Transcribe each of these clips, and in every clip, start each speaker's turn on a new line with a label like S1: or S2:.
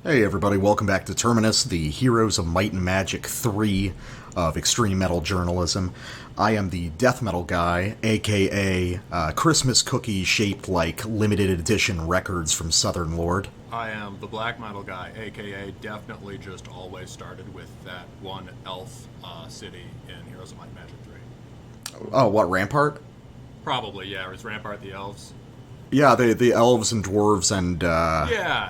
S1: Hey everybody, welcome back to Terminus, the Heroes of Might and Magic 3 of extreme metal journalism. I am the death metal guy, aka Christmas cookie shaped like limited edition records from Southern Lord.
S2: I am the black metal guy, aka definitely just always started with that one elf city in Heroes of Might and Magic 3.
S1: Oh, what, Rampart?
S2: Probably, yeah. Is Rampart the elves?
S1: Yeah, the elves and dwarves and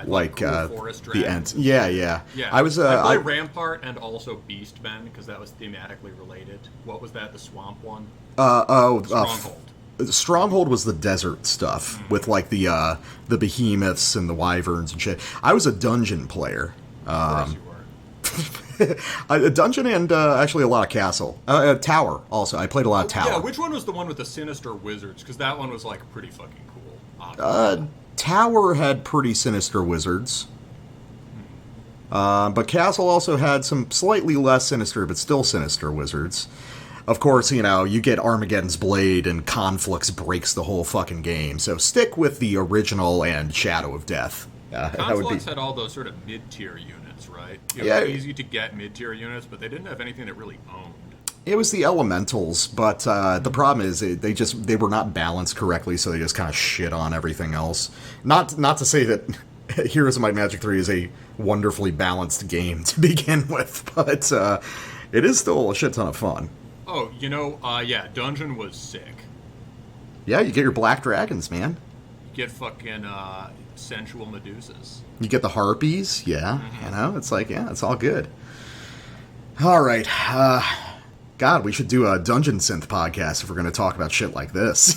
S2: like cool forest
S1: the ents. Yeah.
S2: Yeah,
S1: I was
S2: I play Rampart and also Beastmen because that was thematically related. What was that? The swamp one? Stronghold.
S1: Stronghold was the desert stuff with like the behemoths and the wyverns and shit. I was a dungeon player.
S2: Of course you were.
S1: A dungeon and actually a lot of castle. A tower also. I played a lot of tower.
S2: Yeah, which one was the one with the sinister wizards? Because that one was like pretty fucking cool.
S1: Tower had pretty sinister wizards. But Castle also had some slightly less sinister, but still sinister wizards. Of course, you know, you get Armageddon's Blade and Conflux breaks the whole fucking game. So stick with the original and Shadow of Death.
S2: Conflux had all those sort of mid-tier units, right? It was easy to get mid-tier units, but they didn't have anything that really owned.
S1: It was the elementals, but the problem is they were not balanced correctly, so they just kind of shit on everything else. Not to say that Heroes of Might and Magic 3 is a wonderfully balanced game to begin with, but it is still a shit ton of fun.
S2: Oh, you know, yeah, Dungeon was sick.
S1: Yeah, you get your black dragons, man.
S2: You get fucking sensual Medusas.
S1: You get the harpies, yeah. You know, it's like, yeah, it's all good. All right, God, we should do a Dungeon Synth podcast if we're going to talk about shit like this.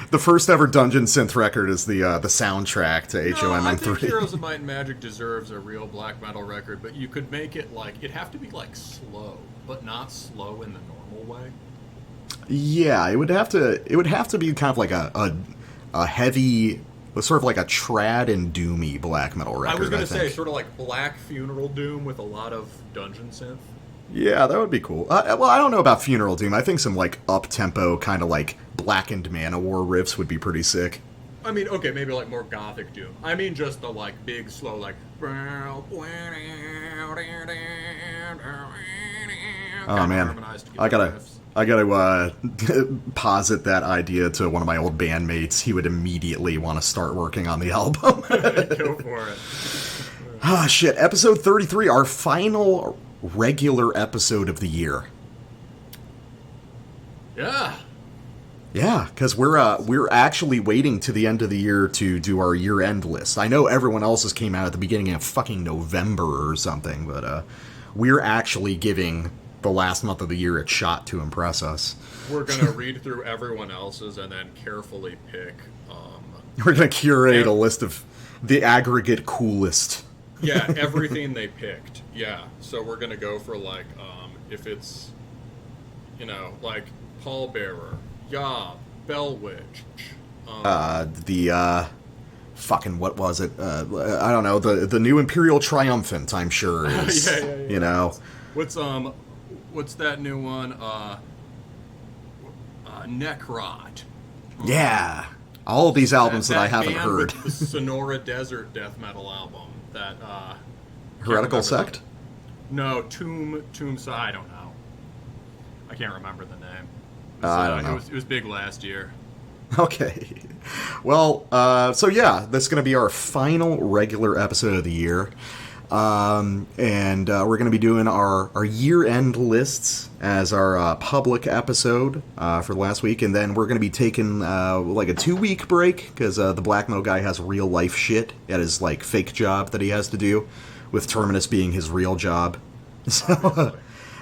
S1: The first ever Dungeon Synth record is the soundtrack to HOMM3.
S2: I think Heroes of Might and Magic deserves a real black metal record, but you could make it like, it'd have to be like slow, but not slow in the normal way.
S1: Yeah, it would have to be kind of like a heavy, sort of like a trad and doomy black metal record.
S2: I was going to say sort of like Black Funeral Doom with a lot of Dungeon Synth.
S1: Yeah, that would be cool. Well, I don't know about Funeral Doom. I think some, like, up-tempo, kind of, like, Blackened Manowar riffs would be pretty sick.
S2: I mean, okay, maybe, like, more Gothic Doom. I mean just the, like, big, slow, like...
S1: Oh, man. I gotta posit that idea to one of my old bandmates. He would immediately want to start working on the album.
S2: Go for it.
S1: Ah, shit. Episode 33, our final regular episode of the year. Yeah, because we're actually waiting to the end of the year to do our year-end list. I know everyone else's came out at the beginning of fucking November or something, but we're actually giving the last month of the year its shot to impress us.
S2: We're gonna read through everyone else's and then carefully pick.
S1: We're gonna curate a list of the aggregate coolest.
S2: Yeah, everything they picked. Yeah, so we're gonna go for like, if it's, you know, like Pallbearer, Yob, Bellwitch.
S1: Fucking what was it? I don't know. The new Imperial Triumphant, I'm sure is.
S2: Yeah.
S1: You know.
S2: What's that new one? Necrot.
S1: Yeah, all of these albums that I haven't heard.
S2: The Sonora Desert death metal album. That
S1: Heretical Sect?
S2: No, Tomb. I don't know. I can't remember the name.
S1: I don't know.
S2: It was big last year.
S1: Okay. Well, so yeah, that's going to be our final regular episode of the year. And we're going to be doing our year-end lists as our public episode for last week. And then we're going to be taking like a 2-week break because the Black Metal guy has real-life shit at his like fake job that he has to do, with Terminus being his real job. So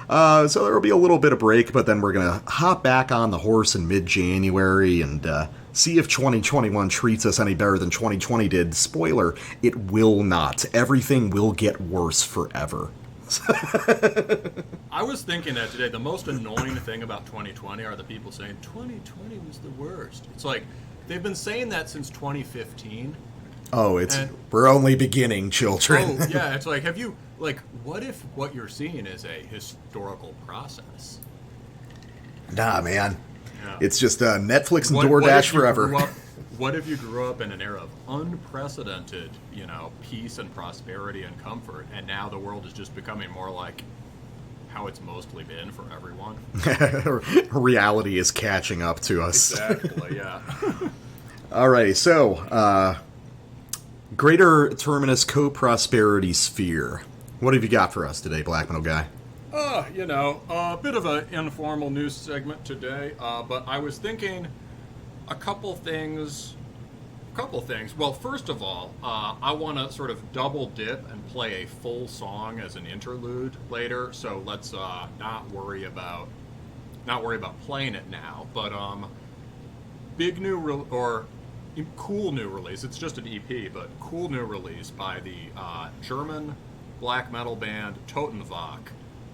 S1: there will be a little bit of break, but then we're going to hop back on the horse in mid-January and see if 2021 treats us any better than 2020 did. Spoiler, it will not. Everything will get worse forever.
S2: I was thinking that today. The most annoying thing about 2020 are the people saying 2020 was the worst. It's like, they've been saying that since 2015.
S1: Oh, we're only beginning, children.
S2: Oh, yeah, it's like, what if what you're seeing is a historical process?
S1: Nah, man.
S2: Yeah.
S1: It's just Netflix and DoorDash forever.
S2: what if you grew up in an era of unprecedented, peace and prosperity and comfort, and now the world is just becoming more like how it's mostly been for everyone?
S1: Reality is catching up to us.
S2: Exactly, yeah.
S1: Alrighty, so, Greater Terminus Co-Prosperity Sphere. What have you got for us today, Black Metal Guy?
S2: A bit of an informal news segment today, but I was thinking a couple things. Well, first of all, I want to sort of double dip and play a full song as an interlude later. So let's not worry about playing it now. But big new cool new release. It's just an EP, but cool new release by the German black metal band Totenwache,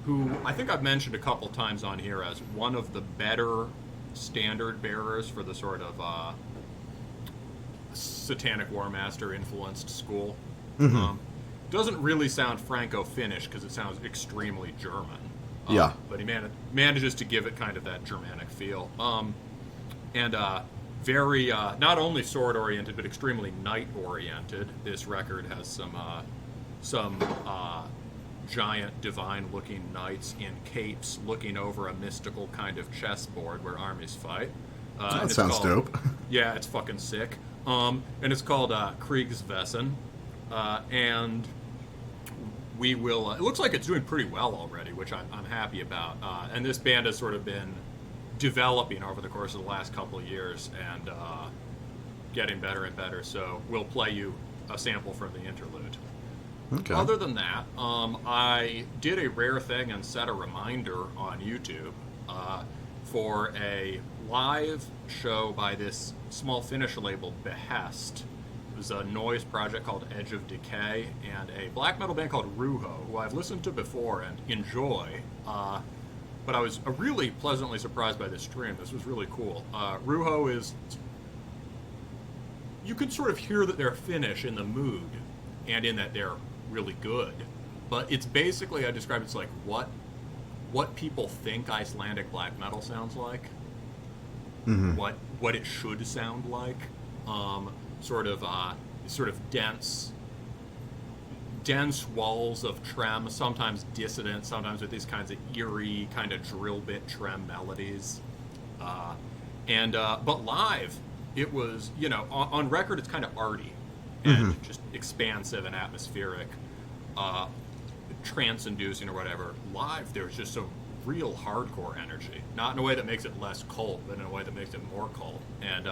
S2: who I think I've mentioned a couple times on here as one of the better standard bearers for the sort of Satanic War Master influenced school.
S1: Mm-hmm.
S2: Doesn't really sound Franco-Finnish because it sounds extremely German.
S1: Yeah.
S2: But he manages to give it kind of that Germanic feel. And very, not only sword-oriented, but extremely knight-oriented. This record has some giant divine-looking knights in capes looking over a mystical kind of chessboard where armies fight.
S1: That sounds dope.
S2: Yeah, it's fucking sick. And it's called Kriegswesen. And we will... it looks like it's doing pretty well already, which I'm happy about. And this band has sort of been developing over the course of the last couple of years and getting better and better. So we'll play you a sample from the interlude.
S1: Okay.
S2: Other than that, I did a rare thing and set a reminder on YouTube for a live show by this small Finnish label, Behest. It was a noise project called Edge of Decay, and a black metal band called Ruho, who I've listened to before and enjoy. But I was really pleasantly surprised by this stream. This was really cool. Ruho is... you can sort of hear that they're Finnish in the mood, and in that they're really good. But it's basically, I describe it's like what people think Icelandic black metal sounds like. Mm-hmm. What it should sound like. Sort of dense walls of trem, sometimes dissonant, sometimes with these kinds of eerie kind of drill bit trem melodies. But live, it was, on record it's kind of arty and just expansive and atmospheric, trance-inducing or whatever. Live, there's just some real hardcore energy, not in a way that makes it less cult, but in a way that makes it more cult. And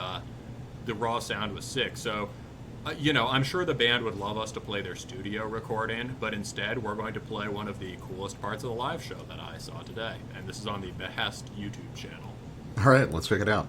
S2: the raw sound was sick. So, I'm sure the band would love us to play their studio recording, but instead we're going to play one of the coolest parts of the live show that I saw today. And this is on the Behest YouTube channel.
S1: All right, let's check it out.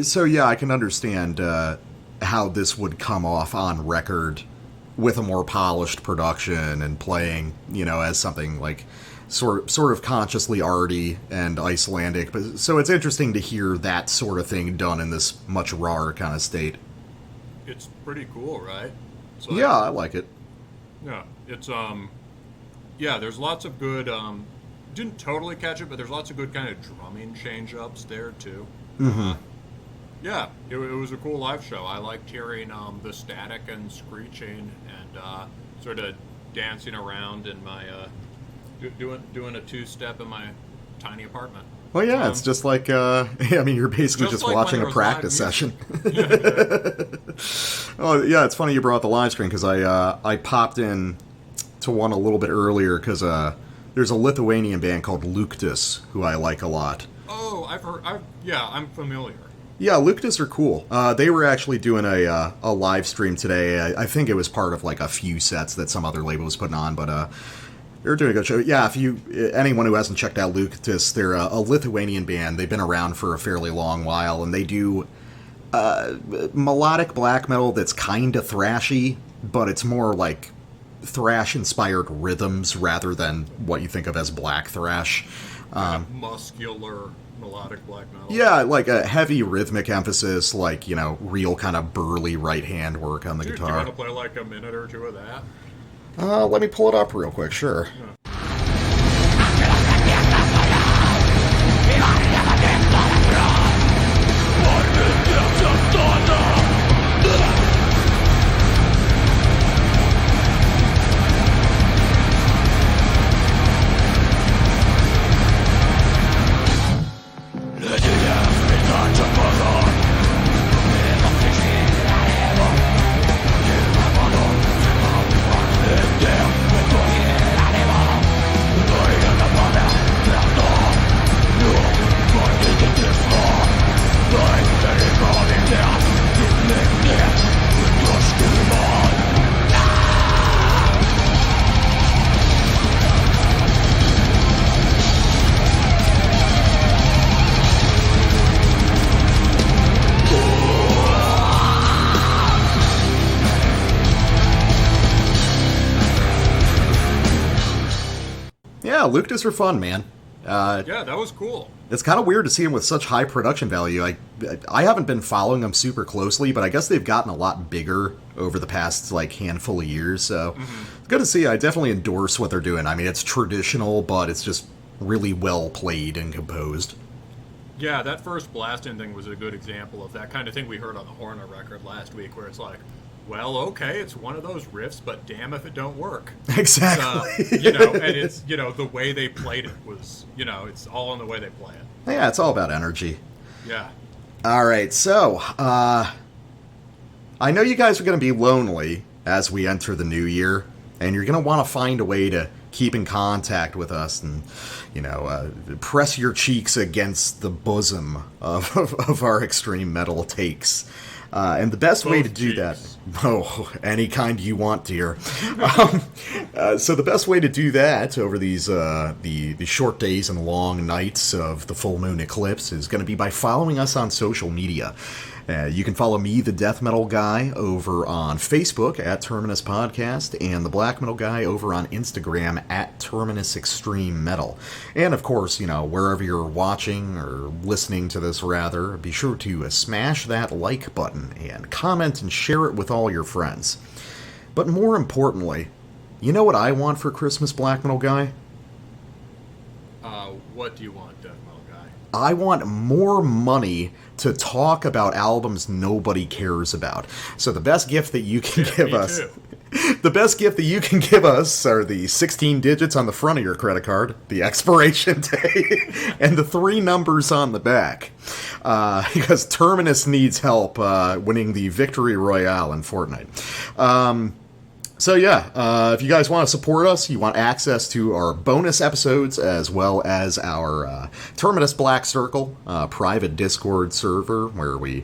S1: So yeah, I can understand how this would come off on record with a more polished production and playing, as something like sort of consciously arty and Icelandic. But so it's interesting to hear that sort of thing done in this much rawer kind of state.
S2: It's pretty cool, right?
S1: Yeah, I like it.
S2: Yeah, it's there's lots of good. Didn't totally catch it, but there's lots of good kind of drumming change-ups there too.
S1: Mm-hmm.
S2: Yeah, it was a cool live show. I liked hearing the static and screeching and sort of dancing around in my doing a two-step in my tiny apartment.
S1: Well, yeah, it's just like you're basically just
S2: like
S1: watching a practice session. Oh, yeah, it's funny you brought the live stream because I popped in to one a little bit earlier because there's a Lithuanian band called Luctus who I like a lot.
S2: Oh, I'm familiar.
S1: Yeah, Luctus are cool. They were actually doing a live stream today. I think it was part of like a few sets that some other label was putting on, but they're doing a good show. Yeah, anyone who hasn't checked out Luctus, they're a Lithuanian band. They've been around for a fairly long while, and they do melodic black metal that's kind of thrashy, but it's more like thrash-inspired rhythms rather than what you think of as black thrash.
S2: Muscular melodic black metal.
S1: Yeah, like a heavy rhythmic emphasis, like, real kind of burly right hand work on the guitar.
S2: Do you want to play like a minute or two of that?
S1: Let me pull it up real quick, sure.
S2: Yeah.
S1: Yeah, Luctus are fun, man.
S2: Yeah, that was cool.
S1: It's kind of weird to see them with such high production value. I haven't been following them super closely, but I guess they've gotten a lot bigger over the past handful of years. So It's good to see. I definitely endorse what they're doing. I mean, it's traditional, but it's just really well played and composed.
S2: Yeah, that first blasting thing was a good example of that kind of thing we heard on the Horner record last week, where it's like, well, okay, it's one of those riffs, but damn if it don't work.
S1: Exactly.
S2: And it's, the way they played it was, it's all in the way they play it.
S1: Yeah, it's all about energy.
S2: Yeah.
S1: All right, so, I know you guys are going to be lonely as we enter the new year, and you're going to want to find a way to keep in contact with us and, press your cheeks against the bosom of our extreme metal takes. And the best way to do that, any kind you want, dear. So the best way to do that over these the short days and long nights of the full moon eclipse is going to be by following us on social media. You can follow me, the Death Metal Guy, over on Facebook at Terminus Podcast, and the Black Metal Guy over on Instagram at Terminus Extreme Metal. And of course, wherever you're watching or listening to this, rather, be sure to smash that like button and comment and share it with all your friends. But more importantly, you know what I want for Christmas, Black Metal Guy?
S2: What do you want, Death Metal Guy?
S1: I want more money to talk about albums nobody cares about. So the best gift that you can give us... The best gift that you can give us are the 16 digits on the front of your credit card, the expiration date, and the 3 numbers on the back. Because Terminus needs help winning the Victory Royale in Fortnite. So yeah, if you guys want to support us, you want access to our bonus episodes as well as our Terminus Black Circle private Discord server where we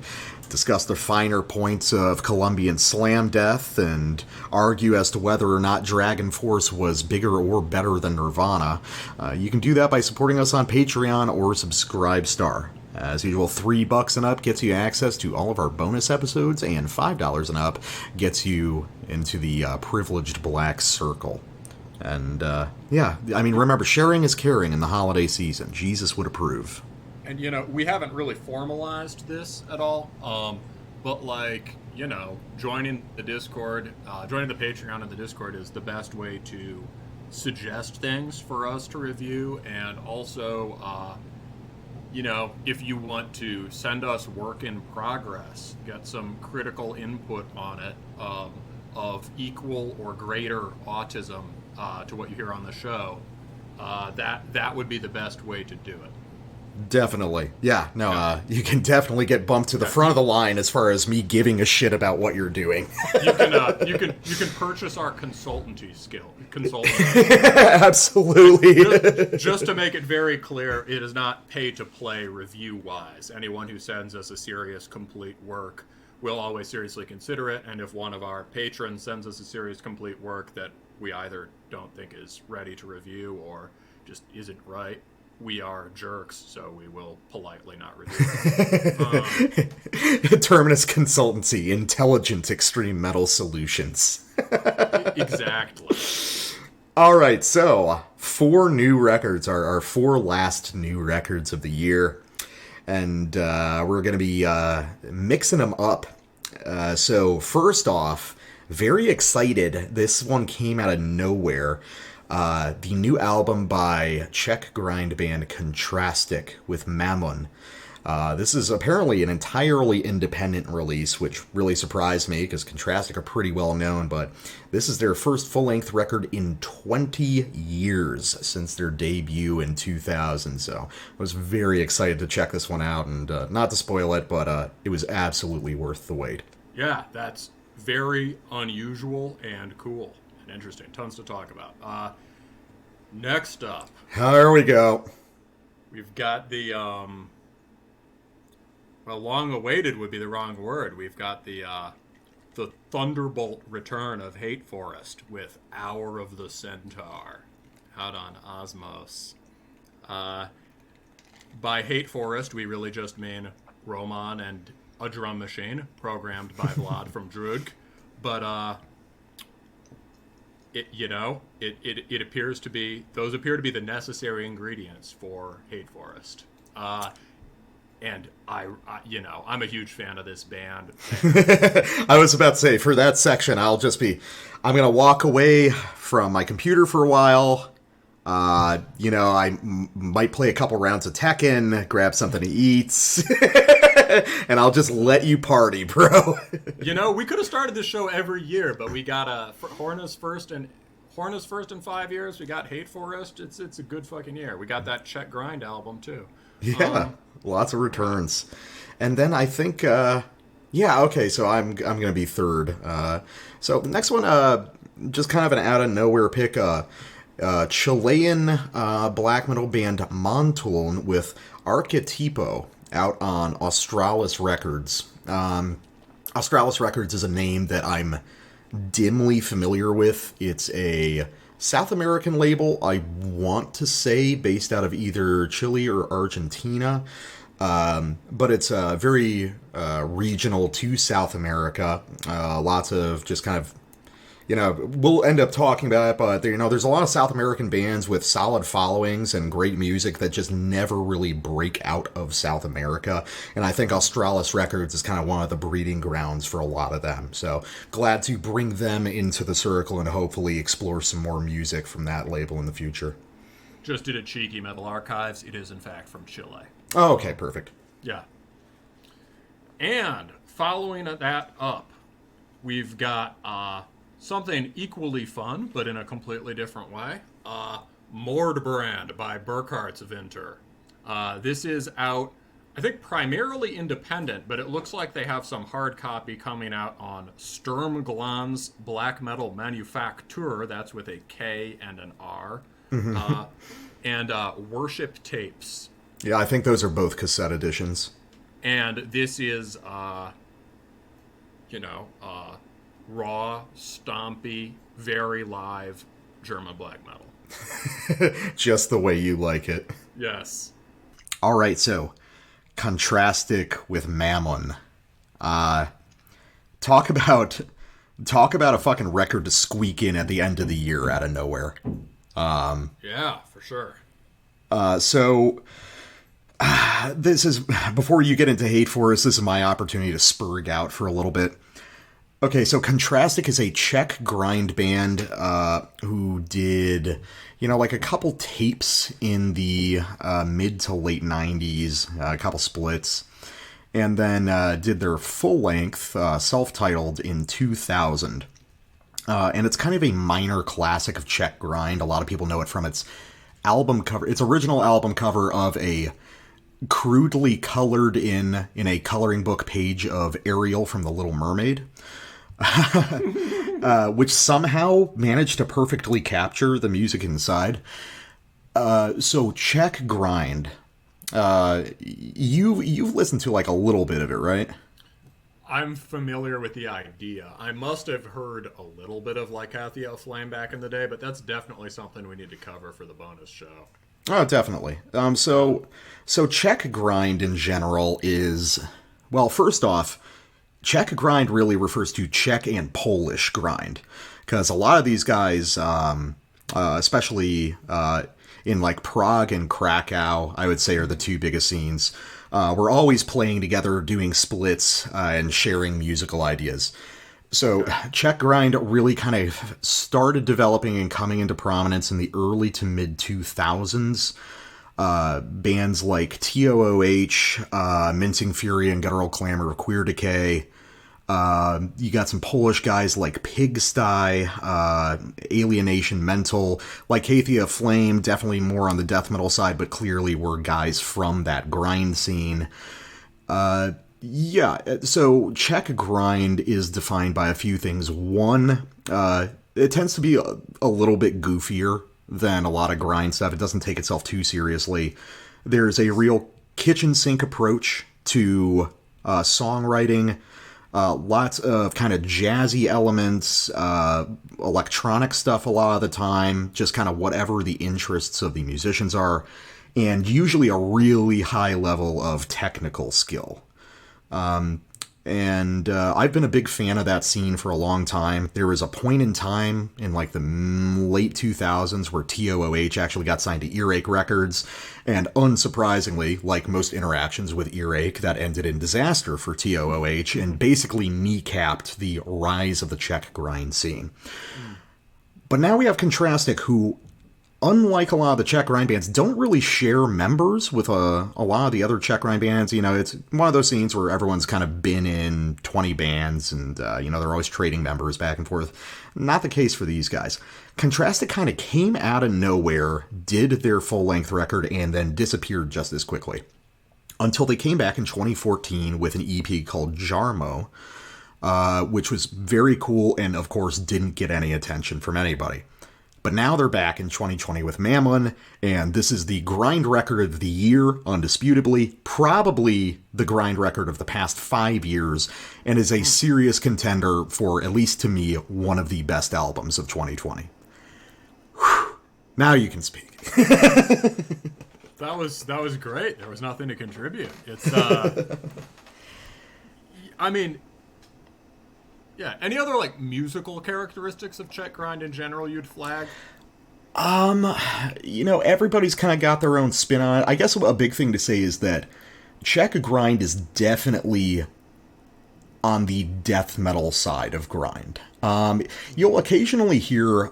S1: discuss the finer points of Colombian slam death and argue as to whether or not Dragon Force was bigger or better than Nirvana. You can do that by supporting us on Patreon or Subscribestar. As usual, $3 and up gets you access to all of our bonus episodes, and $5 and up gets you into the privileged black circle. And, remember, sharing is caring in the holiday season. Jesus would approve.
S2: And, we haven't really formalized this at all, but, joining the Discord, joining the Patreon and the Discord is the best way to suggest things for us to review, and also, if you want to send us work in progress, get some critical input on it of equal or greater autism to what you hear on the show, that would be the best way to do it.
S1: Definitely. Yeah, no, you can definitely get bumped to the front of the line as far as me giving a shit about what you're doing.
S2: You can purchase our consultancy skill.
S1: Absolutely.
S2: Just to make it very clear, it is not pay-to-play review-wise. Anyone who sends us a serious, complete work will always seriously consider it, and if one of our patrons sends us a serious, complete work that we either don't think is ready to review or just isn't right, we are jerks, so we will politely not review it.
S1: Terminus Consultancy, intelligent extreme metal solutions.
S2: Exactly.
S1: All right, so 4 new records are our 4 last new records of the year, and we're going to be mixing them up. So first off, very excited. This one came out of nowhere. The new album by Czech grind band Contrastic with Mamun. This is apparently an entirely independent release, which really surprised me because Contrastic are pretty well known, but this is their first full-length record in 20 years since their debut in 2000, so I was very excited to check this one out, and not to spoil it, but it was absolutely worth the wait.
S2: Yeah, that's very unusual and cool. Interesting. Tons to talk about. Next up.
S1: Here we go.
S2: We've got the, long-awaited would be the wrong word. We've got the thunderbolt return of Hate Forest with Hour of the Centaur out on Osmose. By Hate Forest, we really just mean Roman and a drum machine programmed by Vlad from Drudk. But, It appears to be, those appear to be the necessary ingredients for Hate Forest. And I'm a huge fan of this band.
S1: I was about to say, for that section, I'm going to walk away from my computer for a while. I might play a couple rounds of Tekken, grab something to eat, and I'll just let you party, bro.
S2: We could have started this show every year, but we got Hornus first in 5 years. We got Hate Forest. It's a good fucking year. We got that Czech grind album too.
S1: Yeah, lots of returns. And then I think, okay, so I'm going to be third. So the next one, just kind of an out of nowhere pick. Chilean black metal band Montuln with Arquetipo out on Australis Records. Australis Records is a name that I'm dimly familiar with. It's a South American label, I want to say, based out of either Chile or Argentina. But it's very regional to South America. Lots of just kind of, we'll end up talking about it, but there's a lot of South American bands with solid followings and great music that just never really break out of South America. And I think Australis Records is kind of one of the breeding grounds for a lot of them. So glad to bring them into the circle and hopefully explore some more music from that label in the future.
S2: Just did a cheeky Metal Archives. It is, in fact, from Chile.
S1: Oh, okay, perfect.
S2: Yeah. And following that up, we've got something equally fun, but in a completely different way. Mordbrand by Burkhartsvinter. This is out, I think, primarily independent, but it looks like they have some hard copy coming out on Sturmglans Black Metal Manufaktur. That's with a K and an R. And Worship Tapes.
S1: Yeah, I think those are both cassette editions.
S2: And this is, raw, stompy, very live German black metal.
S1: Just the way you like it.
S2: Yes.
S1: All right, so Contrastic with Mamun. Talk about a fucking record to squeak in at the end of the year out of nowhere.
S2: Yeah, for sure.
S1: So this is, before you get into Hate Forest, this is my opportunity to spurg out for a little bit. Okay, so Contrastic is a Czech grind band who did, like a couple tapes in the mid to late 90s, a couple splits, and then did their full-length, self-titled in 2000. And it's kind of a minor classic of Czech grind. A lot of people know it from its album cover, its original album cover of a crudely colored in a coloring book page of Ariel from The Little Mermaid. Which somehow managed to perfectly capture the music inside. So Czech grind. You've listened to like a little bit of it, right?
S2: I'm familiar with the idea. I must have heard a little bit of Lycathia Flame back in the day, but that's definitely something we need to cover for the bonus show.
S1: Oh, definitely. So Czech grind in general is, well, first off, Czech grind really refers to Czech and Polish grind, because a lot of these guys, especially in like Prague and Krakow, I would say are the two biggest scenes, were always playing together, doing splits, and sharing musical ideas. So Czech grind really kind of started developing and coming into prominence in the early to mid 2000s. Bands like TOOH, Mincing Fury and Guttural Clamor, Queer Decay. You got some Polish guys like Pigsty, Alienation Mental, Lycathia Flame, definitely more on the death metal side, but clearly were guys from that grind scene. So Czech grind is defined by a few things. One, it tends to be a little bit goofier than a lot of grind stuff. It doesn't take itself too seriously. There's a real kitchen sink approach to songwriting. Lots of kind of jazzy elements, electronic stuff a lot of the time, just kind of whatever the interests of the musicians are, and usually a really high level of technical skill. I've been a big fan of that scene for a long time. There was a point in time in like the late 2000s where TOOH actually got signed to Earache Records, and unsurprisingly, like most interactions with Earache, that ended in disaster for TOOH and basically kneecapped the rise of the Czech grind scene. But now we have Contrastic, who, unlike a lot of the Czech grind bands, don't really share members with a lot of the other Czech grind bands. It's one of those scenes where everyone's kind of been in 20 bands and, they're always trading members back and forth. Not the case for these guys. Contrastic kind of came out of nowhere, did their full-length record, and then disappeared just as quickly. Until they came back in 2014 with an EP called Jarmo, which was very cool and, of course, didn't get any attention from anybody. But now they're back in 2020 with Mamun, and this is the grind record of the year, undisputably, probably the grind record of the past 5 years, and is a serious contender for, at least to me, one of the best albums of 2020. Whew. Now you can speak.
S2: That was great. There was nothing to contribute. It's yeah. Any other musical characteristics of Czech grind in general you'd flag?
S1: Everybody's kind of got their own spin on it. I guess a big thing to say is that Czech grind is definitely on the death metal side of grind. You'll occasionally hear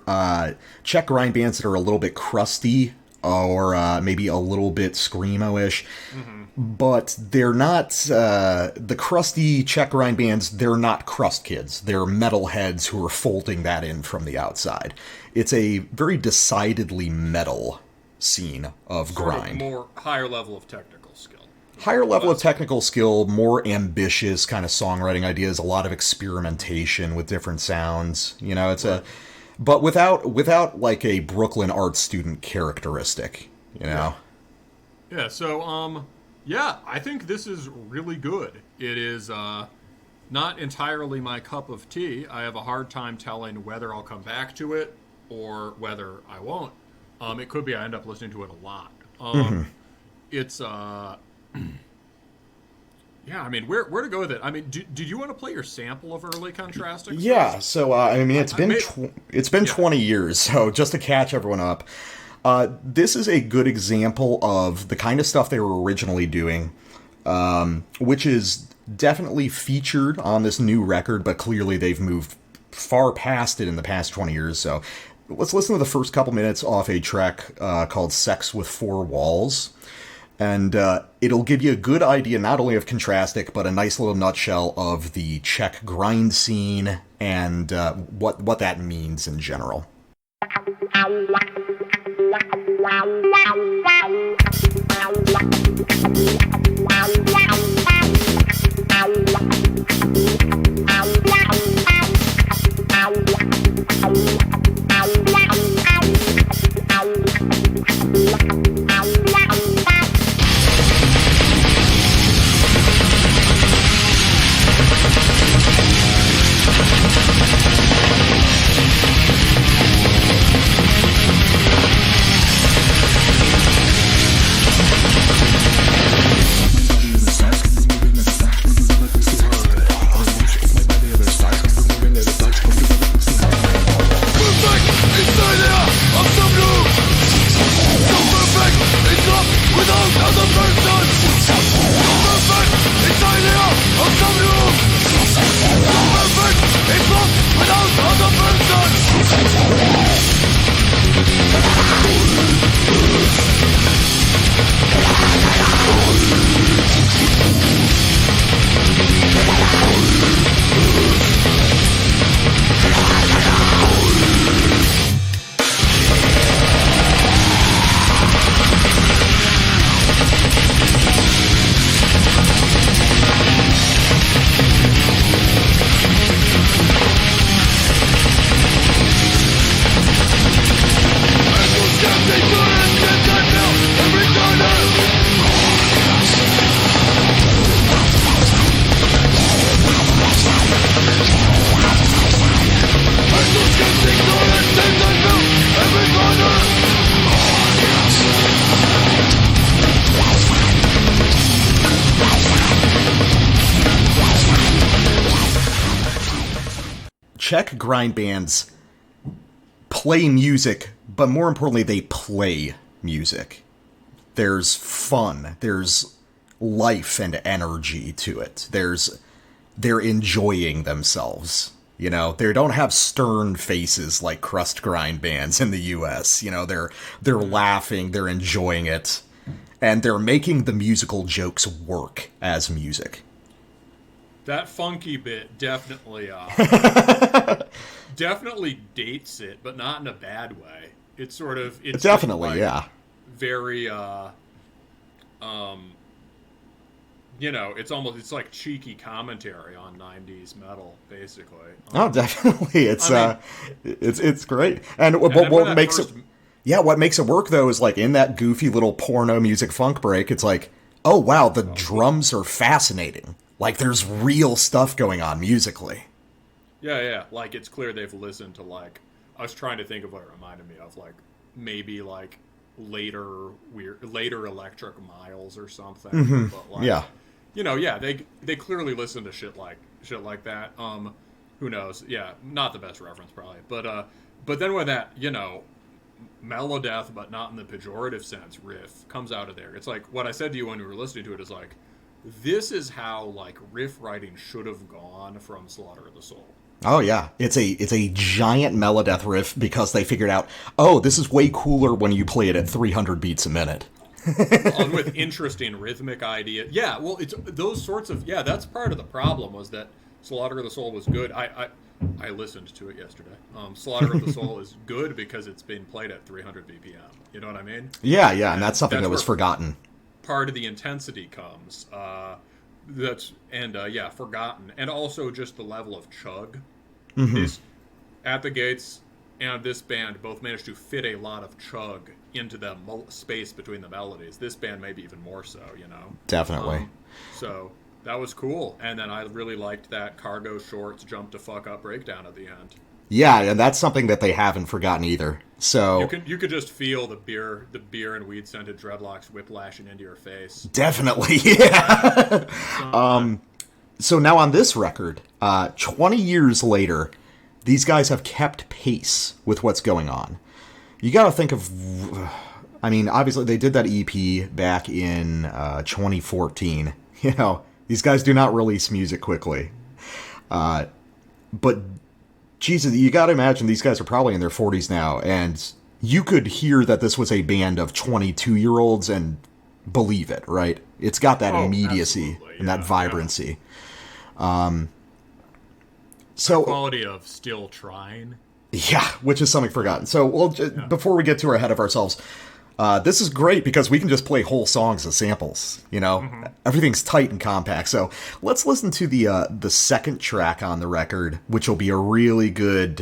S1: Czech grind bands that are a little bit crusty or maybe a little bit screamo-ish. Mm-hmm. But they're not, the crusty Czech grind bands, they're not crust kids. They're metalheads who are folding that in from the outside. It's a very decidedly metal scene of grind.
S2: More higher level of technical skill.
S1: Higher level of technical skill, more ambitious kind of songwriting ideas, a lot of experimentation with different sounds. It's right. But without like a Brooklyn art student characteristic,
S2: Yeah, so, yeah, I think this is really good. It is not entirely my cup of tea. I have a hard time telling whether I'll come back to it or whether I won't. It could be I end up listening to it a lot. It's Yeah, I mean, where to go with it? I mean, did you want to play your sample of early Contrastic?
S1: Yeah, so I mean, it's been 20 years, so just to catch everyone up, this is a good example of the kind of stuff they were originally doing, which is definitely featured on this new record, but clearly they've moved far past it in the past 20 years. So let's listen to the first couple minutes off a track called Sex with Four Walls. And it'll give you a good idea not only of Contrastic, but a nice little nutshell of the Czech grind scene and what that means in general. Czech grind bands play music, but more importantly, they play music. There's fun. There's life and energy to it. They're enjoying themselves. You know, they don't have stern faces like crust grind bands in the US. You know, they're laughing, they're enjoying it, and they're making the musical jokes work as music.
S2: That funky bit definitely definitely dates it, but not in a bad way. It's
S1: definitely,
S2: like
S1: yeah.
S2: Very you know, it's like cheeky commentary on 90s metal, basically.
S1: Oh, definitely. It's great. And what makes it what makes it work though is like in that goofy little porno music funk break, it's like, oh wow, the drums are fascinating. Like, there's real stuff going on musically.
S2: Yeah. Like, it's clear they've listened to, like... I was trying to think of what it reminded me of. Like, maybe, like, later Electric Miles or something.
S1: Mm-hmm.
S2: But, like,
S1: yeah.
S2: You know, yeah, they clearly listen to shit like that. Who knows? Yeah, not the best reference, probably. But then when that, you know, melodeath, but not in the pejorative sense, riff comes out of there. It's like, what I said to you when we were listening to it is like... This is how, like, riff writing should have gone from Slaughter of the Soul.
S1: Oh, yeah. It's a giant melodeath riff because they figured out, oh, this is way cooler when you play it at 300 beats a minute.
S2: And with interesting rhythmic ideas. Yeah, well, it's those sorts of... Yeah, that's part of the problem was that Slaughter of the Soul was good. I listened to it yesterday. Slaughter of the Soul is good because it's been played at 300 BPM. You know what I mean?
S1: Yeah, and that's something that was forgotten.
S2: Part of the intensity comes. Forgotten. And also just the level of chug.
S1: Mm-hmm.
S2: At the Gates and this band both managed to fit a lot of chug into the space between the melodies. This band maybe even more so, you know?
S1: Definitely.
S2: So that was cool. And then I really liked that Cargo Shorts jump to fuck up breakdown at the end.
S1: Yeah, and that's something that they haven't forgotten either. So
S2: you could just feel the beer and weed scented dreadlocks whiplashing into your face.
S1: Definitely, yeah. So now on this record, 20 years later, these guys have kept pace with what's going on. You got to think of, I mean, obviously they did that EP back in 2014. You know, these guys do not release music quickly. But Jesus, you got to imagine these guys are probably in their 40s now, and you could hear that this was a band of 22-year-olds and believe it, right? It's got that immediacy and that vibrancy.
S2: The
S1: So
S2: quality of still trying.
S1: yeah, which is something forgotten. So before we get too ahead of ourselves, this is great because we can just play whole songs as samples. You know, everything's tight and compact. So let's listen to the second track on the record, which will be a really good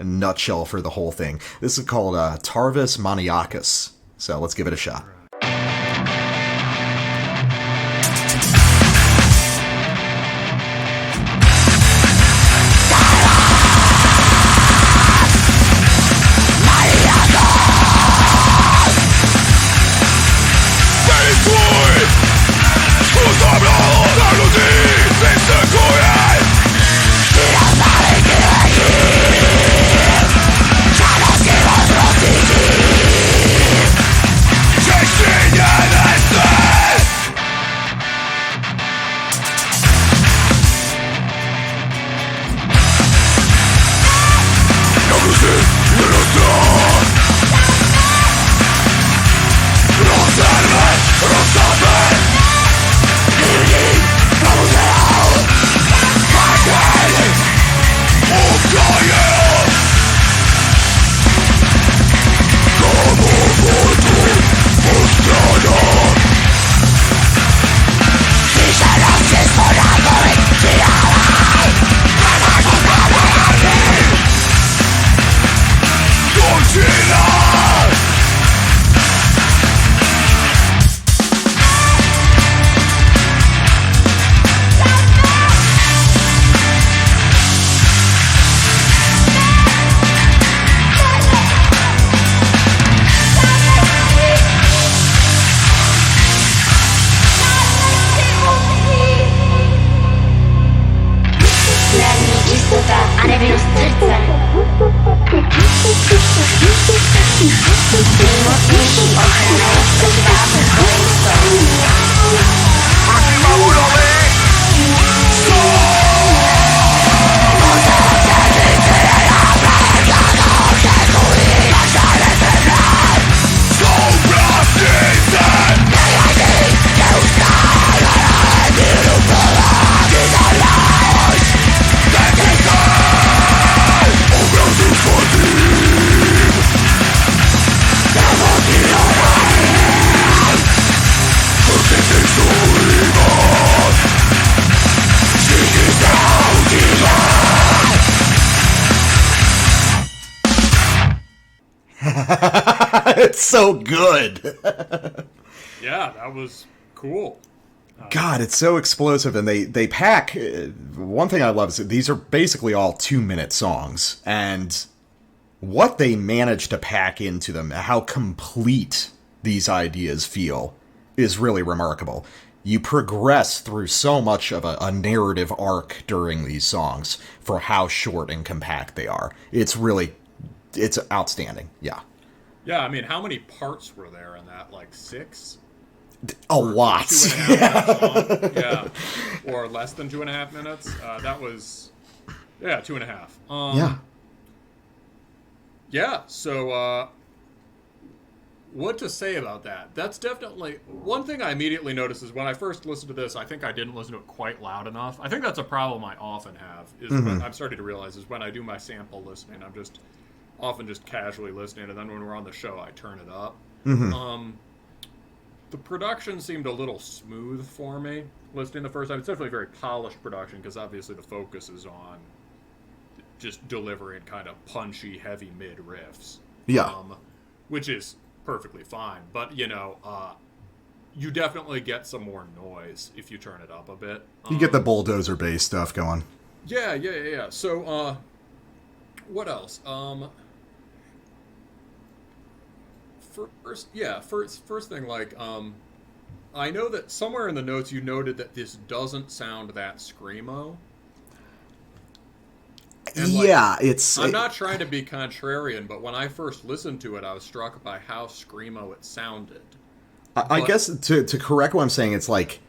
S1: nutshell for the whole thing. This is called Tarvis Maniacus. So let's give it a shot. It's so good.
S2: Yeah, that was cool.
S1: God, it's so explosive, and they pack. One thing I love is that these are basically all 2-minute songs, and what they manage to pack into them, how complete these ideas feel, is really remarkable. You progress through so much of a narrative arc during these songs for how short and compact they are. It's outstanding. Yeah.
S2: Yeah, I mean, how many parts were there in that? Like 6?
S1: A lot.
S2: 2.5 minutes long? Yeah. Or less than 2.5 minutes. That was, 2.5.
S1: Yeah.
S2: Yeah, so what to say about that? That's definitely one thing I immediately noticed is when I first listened to this, I think I didn't listen to it quite loud enough. I think that's a problem I often have, is when I'm starting to realize is when I do my sample listening, I'm just often just casually listening, and then when we're on the show, I turn it up. The production seemed a little smooth for me listening the first time. It's definitely very polished production because obviously the focus is on just delivering kind of punchy, heavy mid riffs.
S1: Yeah.
S2: Which is perfectly fine. But, you definitely get some more noise if you turn it up a bit.
S1: You get the bulldozer bass stuff going.
S2: Yeah. So, what else? first thing, like, I know that somewhere in the notes you noted that this doesn't sound that screamo. And
S1: yeah,
S2: I'm not trying to be contrarian, but when I first listened to it, I was struck by how screamo it sounded.
S1: I guess to correct what I'm saying, it's like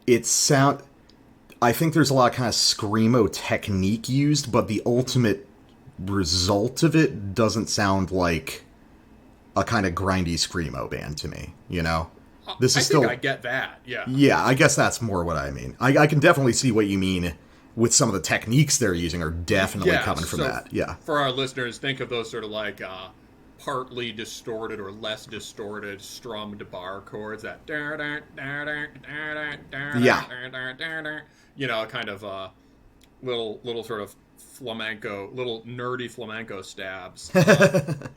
S1: I think there's a lot of kind of screamo technique used, but the ultimate result of it doesn't sound like a kind of grindy screamo band to me, you know? This is
S2: I get that, yeah.
S1: Yeah, I guess that's more what I mean. I can definitely see what you mean with some of the techniques they're using are definitely coming from that, yeah.
S2: For our listeners, think of those sort of like partly distorted or less distorted strummed bar chords, that you know, kind of little sort of flamenco, little nerdy flamenco stabs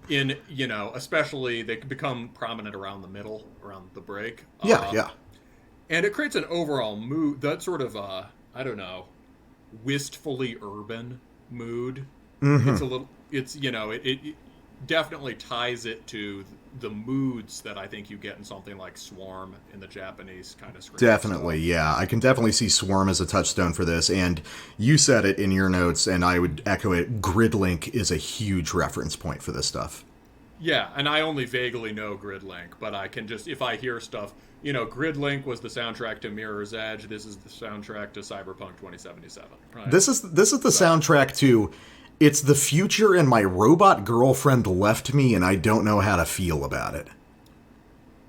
S2: in, you know, especially they become prominent around the middle, around the break.
S1: Yeah.
S2: And it creates an overall mood, that sort of, I don't know, wistfully urban mood.
S1: Mm-hmm.
S2: It definitely ties it to the moods that I think you get in something like Swarm in the Japanese kind of script.
S1: Definitely, yeah. I can definitely see Swarm as a touchstone for this, and you said it in your notes, and I would echo it. Gridlink is a huge reference point for this stuff.
S2: Yeah, and I only vaguely know Gridlink, but I can just, if I hear stuff, you know, Gridlink was the soundtrack to Mirror's Edge. This is the soundtrack to Cyberpunk 2077. Right?
S1: This is the soundtrack to It's the Future and my robot girlfriend left me and I don't know how to feel about it.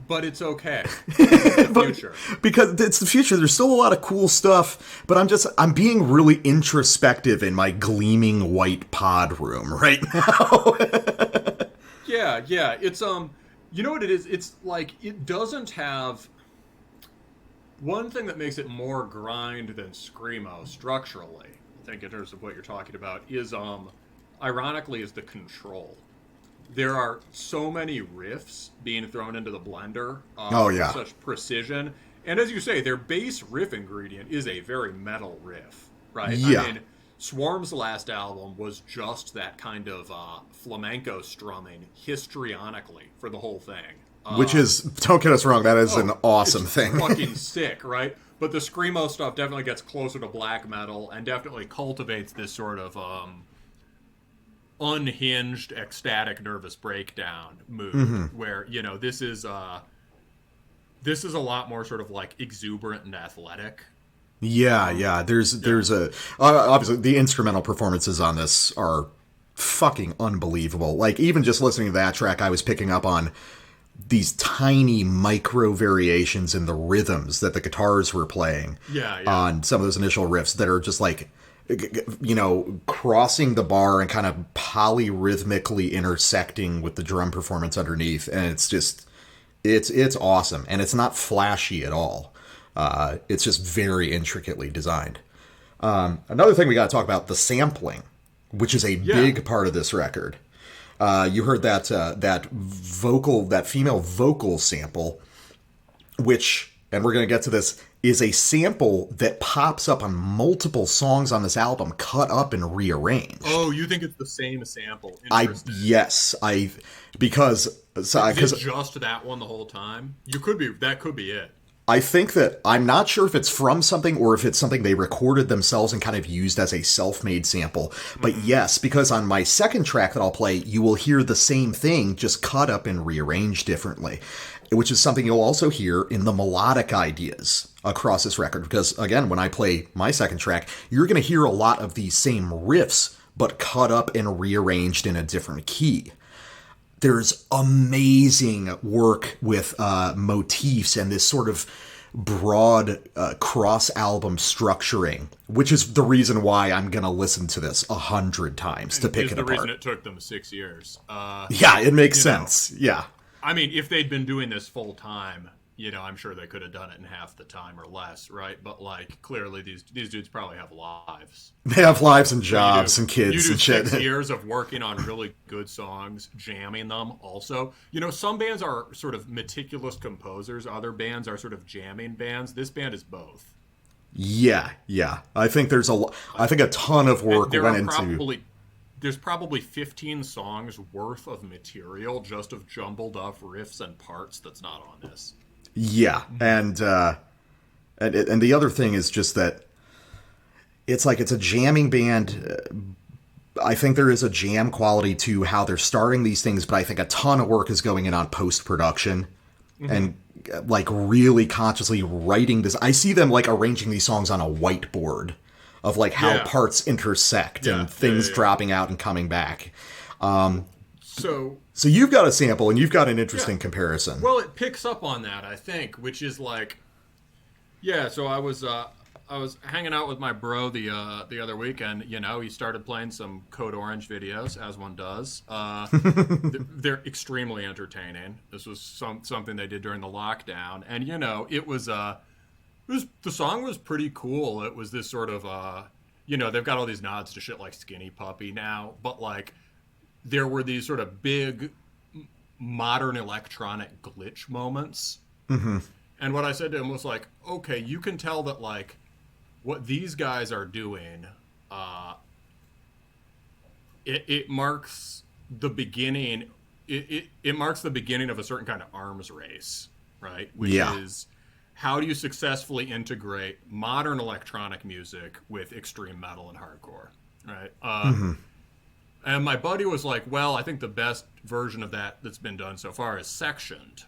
S2: But it's okay. It's the future.
S1: Because it's the future. There's still a lot of cool stuff, but I'm being really introspective in my gleaming white pod room right now.
S2: Yeah. It's, you know what it is? It's like, it doesn't have... One thing that makes it more grind than screamo structurally, I think in terms of what you're talking about, is, ironically, is the control. There are so many riffs being thrown into the blender. With such precision. And as you say, their base riff ingredient is a very metal riff, right?
S1: Yeah.
S2: I mean, Swarm's last album was just that kind of flamenco strumming histrionically for the whole thing.
S1: Which is, don't get us wrong, that is an awesome thing.
S2: Fucking sick, right? But the screamo stuff definitely gets closer to black metal and definitely cultivates this sort of unhinged, ecstatic, nervous breakdown mood, where, you know, this is a lot more sort of like exuberant and athletic.
S1: Yeah. There's obviously the instrumental performances on this are fucking unbelievable. Like, even just listening to that track, I was picking up on these tiny micro variations in the rhythms that the guitars were playing on some of those initial riffs that are just like, you know, crossing the bar and kind of polyrhythmically intersecting with the drum performance underneath. And it's just, it's awesome. And it's not flashy at all. It's just very intricately designed. Another thing we got to talk about, the sampling, which is a big part of this record. You heard that female vocal sample, which, and we're going to get to this, is a sample that pops up on multiple songs on this album, cut up and rearranged.
S2: Oh, you think it's the same sample?
S1: Because
S2: is it just that one the whole time? That could be it.
S1: I think that, I'm not sure if it's from something or if it's something they recorded themselves and kind of used as a self-made sample. But yes, because on my second track that I'll play, you will hear the same thing, just cut up and rearranged differently, which is something you'll also hear in the melodic ideas across this record. Because, again, when I play my second track, you're going to hear a lot of these same riffs, but cut up and rearranged in a different key. There's amazing work with motifs and this sort of broad cross-album structuring, which is the reason why I'm going to listen to this 100 times to pick it apart.
S2: The reason it took them 6 years.
S1: Yeah, it makes sense. Yeah.
S2: I mean, if they'd been doing this full time, you know, I'm sure they could have done it in half the time or less, right? But, like, clearly these dudes probably have lives.
S1: They have lives and jobs and kids and shit.
S2: 6 years of working on really good songs, jamming them also. You know, some bands are sort of meticulous composers. Other bands are sort of jamming bands. This band is both.
S1: Yeah. I think there's a ton of work went into...
S2: there's probably 15 songs worth of material just of jumbled up riffs and parts that's not on this.
S1: Yeah, and the other thing is just that it's like it's a jamming band. I think there is a jam quality to how they're starting these things, but I think a ton of work is going in on post-production and like really consciously writing this. I see them like arranging these songs on a whiteboard of like how parts intersect and things dropping out and coming back. So you've got a sample and you've got an interesting comparison.
S2: Well, it picks up on that, I think, which is like, so I was hanging out with my bro the other weekend. You know, he started playing some Code Orange videos, as one does. They're extremely entertaining. This was something they did during the lockdown, and you know, the song was pretty cool. It was this sort of they've got all these nods to shit like Skinny Puppy now, but like there were these sort of big modern electronic glitch moments. Mm-hmm. And what I said to him was like, okay, you can tell that like what these guys are doing, it marks the beginning. It marks the beginning of a certain kind of arms race, right? Which is how do you successfully integrate modern electronic music with extreme metal and hardcore, right? And my buddy was like, well, I think the best version of that's been done so far is Sectioned.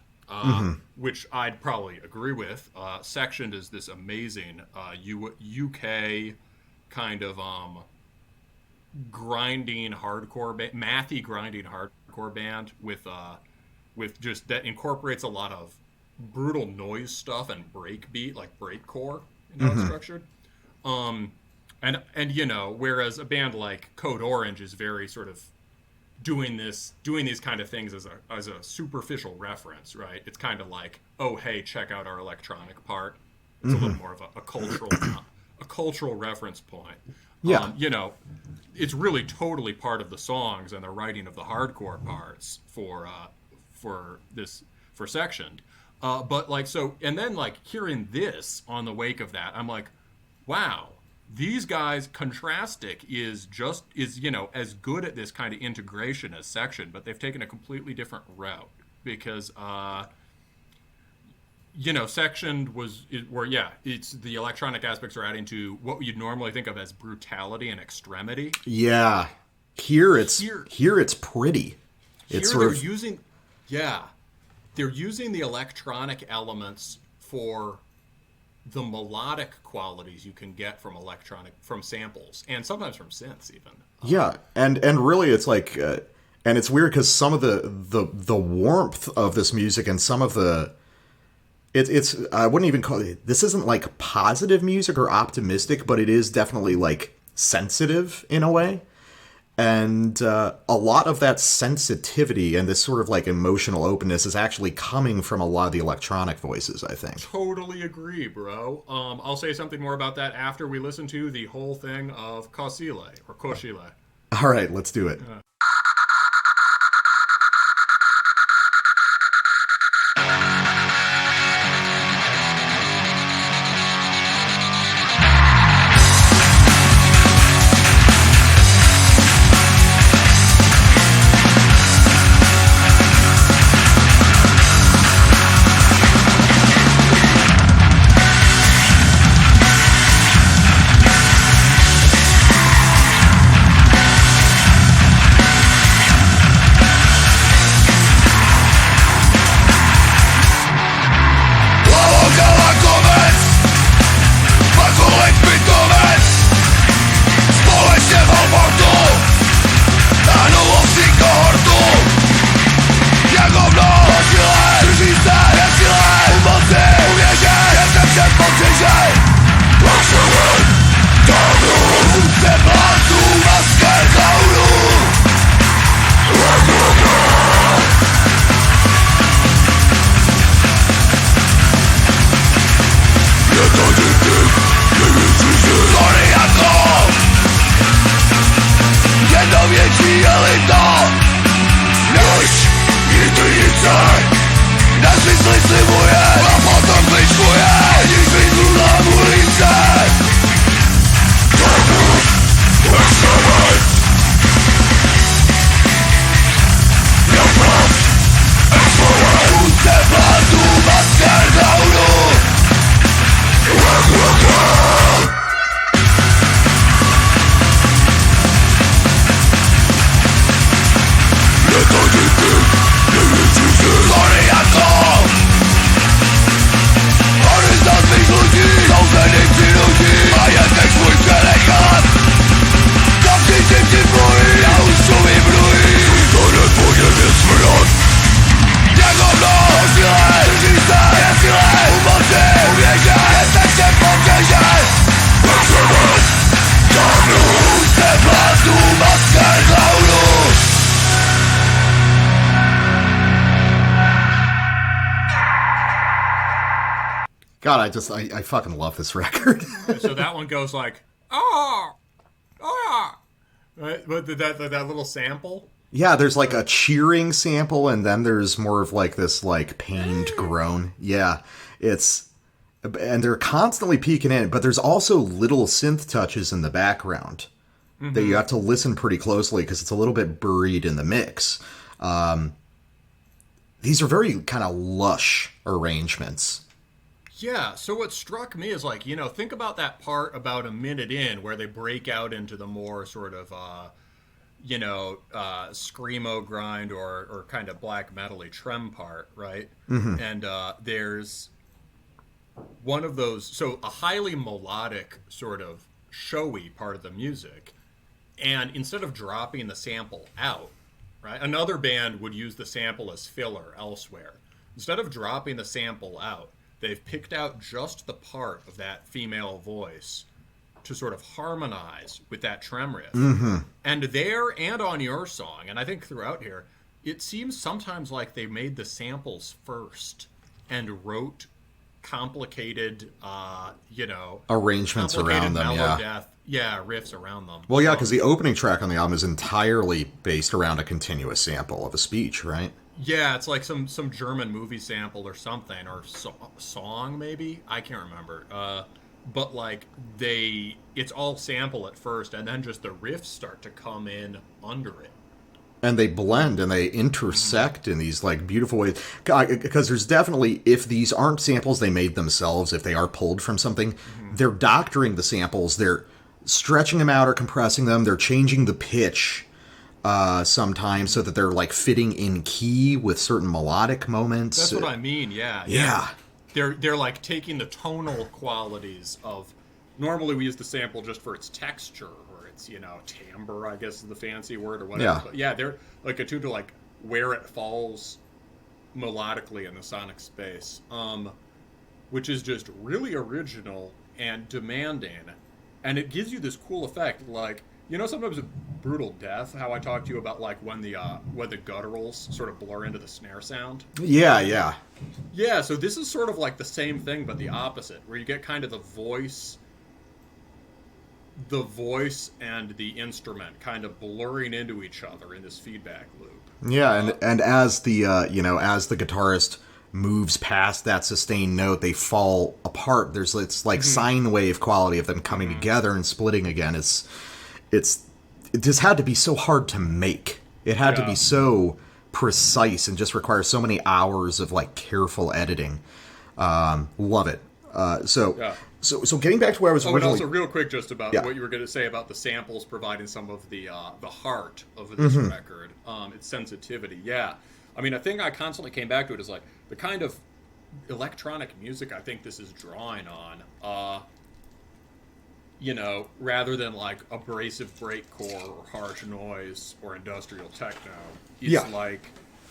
S2: Which I'd probably agree with. Sectioned is this amazing UK kind of grinding hardcore, mathy grinding hardcore band with just that incorporates a lot of brutal noise stuff and breakbeat, like breakcore, it's structured. And you know, whereas a band like Code Orange is very sort of doing these kind of things as a superficial reference, right? It's kind of like, oh hey, check out our electronic part. It's a little more of a cultural reference point. Yeah, you know, it's really totally part of the songs and the writing of the hardcore parts for Sectioned. But like so, and then like hearing this on the wake of that, I'm like, wow. These guys, Contrastic is you know, as good at this kind of integration as Sectioned, but they've taken a completely different route because, you know, Sectioned it's the electronic aspects are adding to what you'd normally think of as brutality and extremity.
S1: Yeah, here it's pretty. It's
S2: they're using the electronic elements for the melodic qualities you can get from samples and sometimes from synths even.
S1: Yeah, and really it's like, and it's weird because some of the warmth of this music and some of it's I wouldn't even call it, this isn't like positive music or optimistic, but it is definitely like sensitive in a way. And a lot of that sensitivity and this sort of like emotional openness is actually coming from a lot of the electronic voices, I think.
S2: Totally agree, bro. I'll say something more about that after we listen to the whole thing of Koshile.
S1: All right, let's do it. God, I fucking love this record.
S2: So that one goes like, ah, ah, right? But that little sample.
S1: Yeah, there's like a cheering sample, and then there's more of like this like pained groan. Yeah, and they're constantly peeking in, but there's also little synth touches in the background that you have to listen pretty closely because it's a little bit buried in the mix. These are very kind of lush arrangements.
S2: Yeah, so what struck me is like, think about that part about a minute in where they break out into the more sort of, screamo grind or kind of black metal-y trem part, right? Mm-hmm. And there's one of those, so a highly melodic sort of showy part of the music, and instead of dropping the sample out, right? Another band would use the sample as filler elsewhere. Instead of dropping the sample out, they've picked out just the part of that female voice to sort of harmonize with that trem riff. Mm-hmm. And there and on your song, and I think throughout here, it seems sometimes like they made the samples first and wrote complicated,
S1: arrangements around them,
S2: riffs around them.
S1: Well, yeah, because the opening track on the album is entirely based around a continuous sample of a speech, right?
S2: Yeah, it's like some German movie sample or something, or song maybe. I can't remember. But like it's all sample at first, and then just the riffs start to come in under it. And
S1: they blend and they intersect in these like beautiful ways. Because there's definitely, if these aren't samples they made themselves, if they are pulled from something, they're doctoring the samples. They're stretching them out or compressing them. They're changing the pitch sometimes so that they're like fitting in key with certain melodic moments.
S2: That's what I mean. Yeah. They're like taking the tonal qualities of. Normally we use the sample just for its texture or its timbre, I guess is the fancy word or whatever.
S1: Yeah.
S2: But yeah, they're like attuned to like where it falls melodically in the sonic space, which is just really original and demanding, and it gives you this cool effect. Like sometimes with brutal death, how I talked to you about like when the gutturals sort of blur into the snare sound.
S1: Yeah.
S2: So this is sort of like the same thing, but the opposite, where you get kind of the voice and the instrument kind of blurring into each other in this feedback loop.
S1: Yeah, and as the as the guitarist moves past that sustained note, they fall apart. It's like sine wave quality of them coming together and splitting again. It just had to be so hard to make. It had to be so precise and just requires so many hours of like careful editing. Love it. So getting back to where I was originally...
S2: and also real quick just about what you were going to say about the samples providing some of the heart of this record, its sensitivity. Yeah. I mean, a thing I constantly came back to it is like the kind of electronic music I think this is drawing on, rather than like abrasive breakcore or harsh noise or industrial techno. It's like,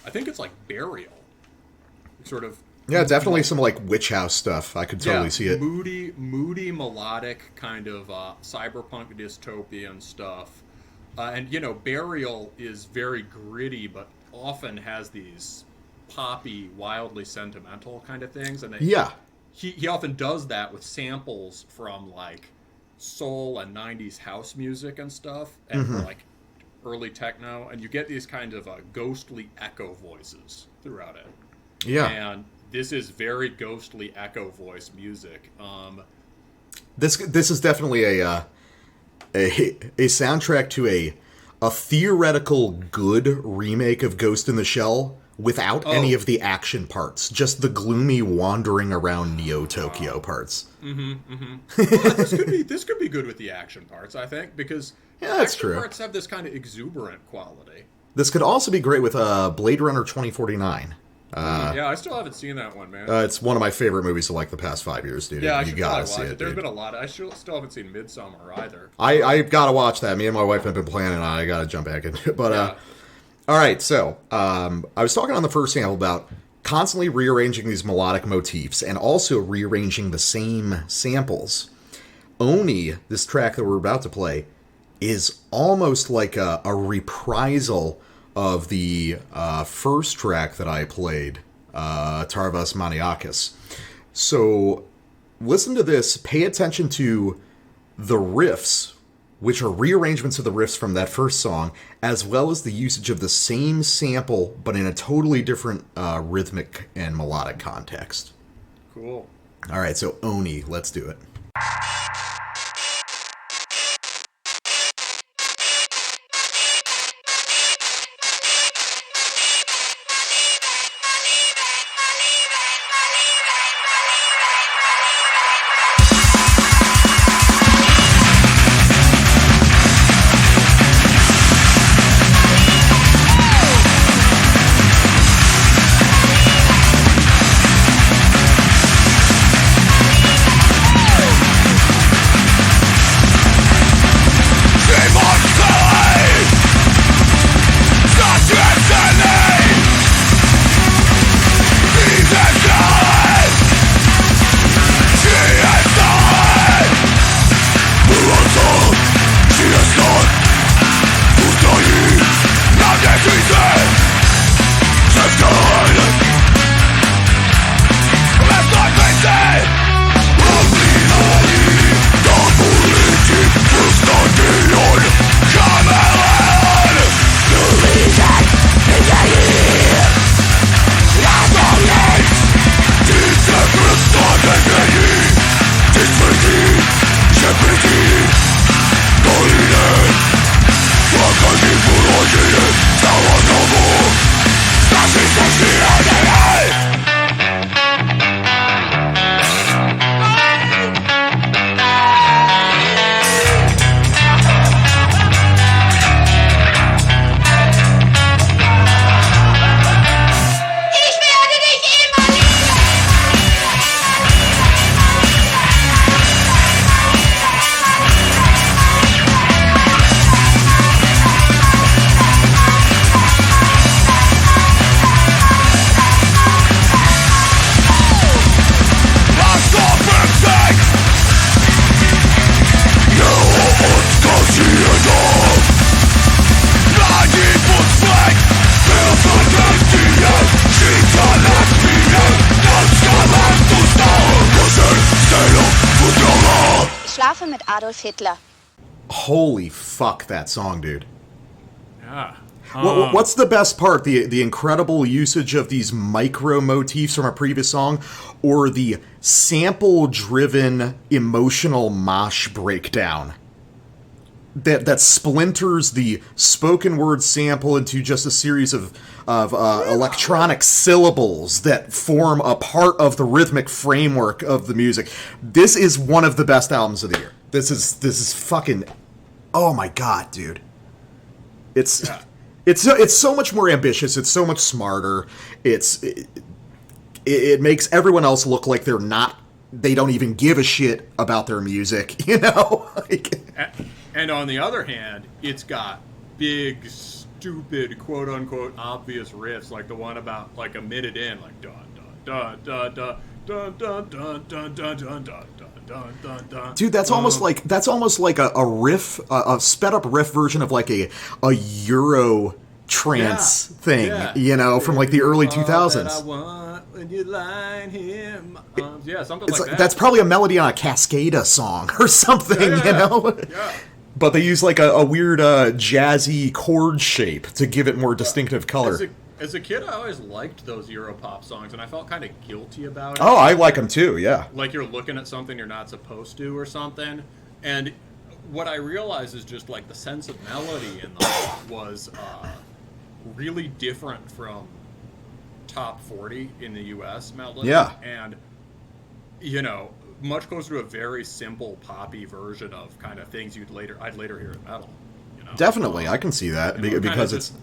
S2: I think it's like Burial. Sort of...
S1: Yeah, definitely some like witch house stuff. I could totally see it.
S2: Moody, melodic kind of cyberpunk dystopian stuff. And Burial is very gritty, but often has these poppy, wildly sentimental kind of things. And he often does that with samples from like soul and 90s house music and stuff, and like early techno, and you get these kind of ghostly echo voices throughout it.
S1: Yeah.
S2: And this is very ghostly echo voice music.
S1: This is definitely a soundtrack to a theoretical good remake of Ghost in the Shell without any of the action parts, just the gloomy wandering around Neo-Tokyo parts.
S2: Well, this could be good with the action parts, I think, because
S1: that's
S2: action
S1: true.
S2: Parts have this kind of exuberant quality.
S1: This could also be great with Blade Runner 2049.
S2: I still haven't seen that one, man.
S1: It's one of my favorite movies of like the past 5 years, dude.
S2: Yeah,
S1: you gotta see it.
S2: There's been a lot. I still haven't seen Midsommar either.
S1: I gotta watch that. Me and my wife have been planning on it. I gotta jump back into it. But all right. So I was talking on the first sample about constantly rearranging these melodic motifs and also rearranging the same samples. Oni, this track that we're about to play, is almost like a reprisal of the first track that I played, Tarvas Maniakis. So listen to this, pay attention to the riffs, which are rearrangements of the riffs from that first song, as well as the usage of the same sample, but in a totally different rhythmic and melodic context.
S2: Cool.
S1: All right, so Oni, let's do it.
S3: Mit Adolf Hitler.
S1: Holy fuck, that song, dude.
S2: Yeah.
S1: What's the best part? The incredible usage of these micro motifs from a previous song, or the sample-driven emotional mosh breakdown that splinters the spoken word sample into just a series of electronic syllables that form a part of the rhythmic framework of the music. This is one of the best albums of the year. This is fucking, oh my god, dude. It's so much more ambitious. It's so much smarter. It makes everyone else look like they don't even give a shit about their music, you know?
S2: And on the other hand, it's got big, stupid, quote-unquote, obvious riffs, like the one about, like, a minute in, like, dun, dun, dun, dun, dun, dun, dun, dun, dun, dun, dun, dun, dun, dun, dun.
S1: Dude, that's almost like a riff, a sped-up riff version of, like, a Euro trance thing, you know, from, like, the early 2000s.
S2: When you line him, something like that.
S1: That's probably a melody on a Cascada song or something, you know?
S2: Yeah.
S1: But they use, like, a weird jazzy chord shape to give it more distinctive color.
S2: As a kid, I always liked those Europop songs, and I felt kind of guilty about it.
S1: Oh, I like them too, yeah.
S2: Like you're looking at something you're not supposed to or something. And what I realized is just, like, the sense of melody in them was really different from top 40 in the U.S. melody.
S1: Yeah.
S2: And, you know, much closer to a very simple poppy version of kind of things I'd later hear in metal. You know?
S1: Definitely, I can see that, because it's...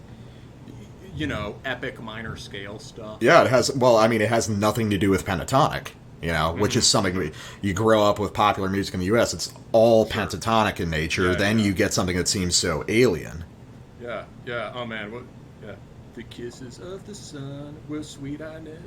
S2: You know, epic minor scale stuff.
S1: Yeah, it has nothing to do with pentatonic, you know, which is something you grow up with popular music in the U.S. It's all pentatonic in nature. Then you get something that seems so alien.
S2: Yeah. Oh man, the kisses of the sun were sweet. I never.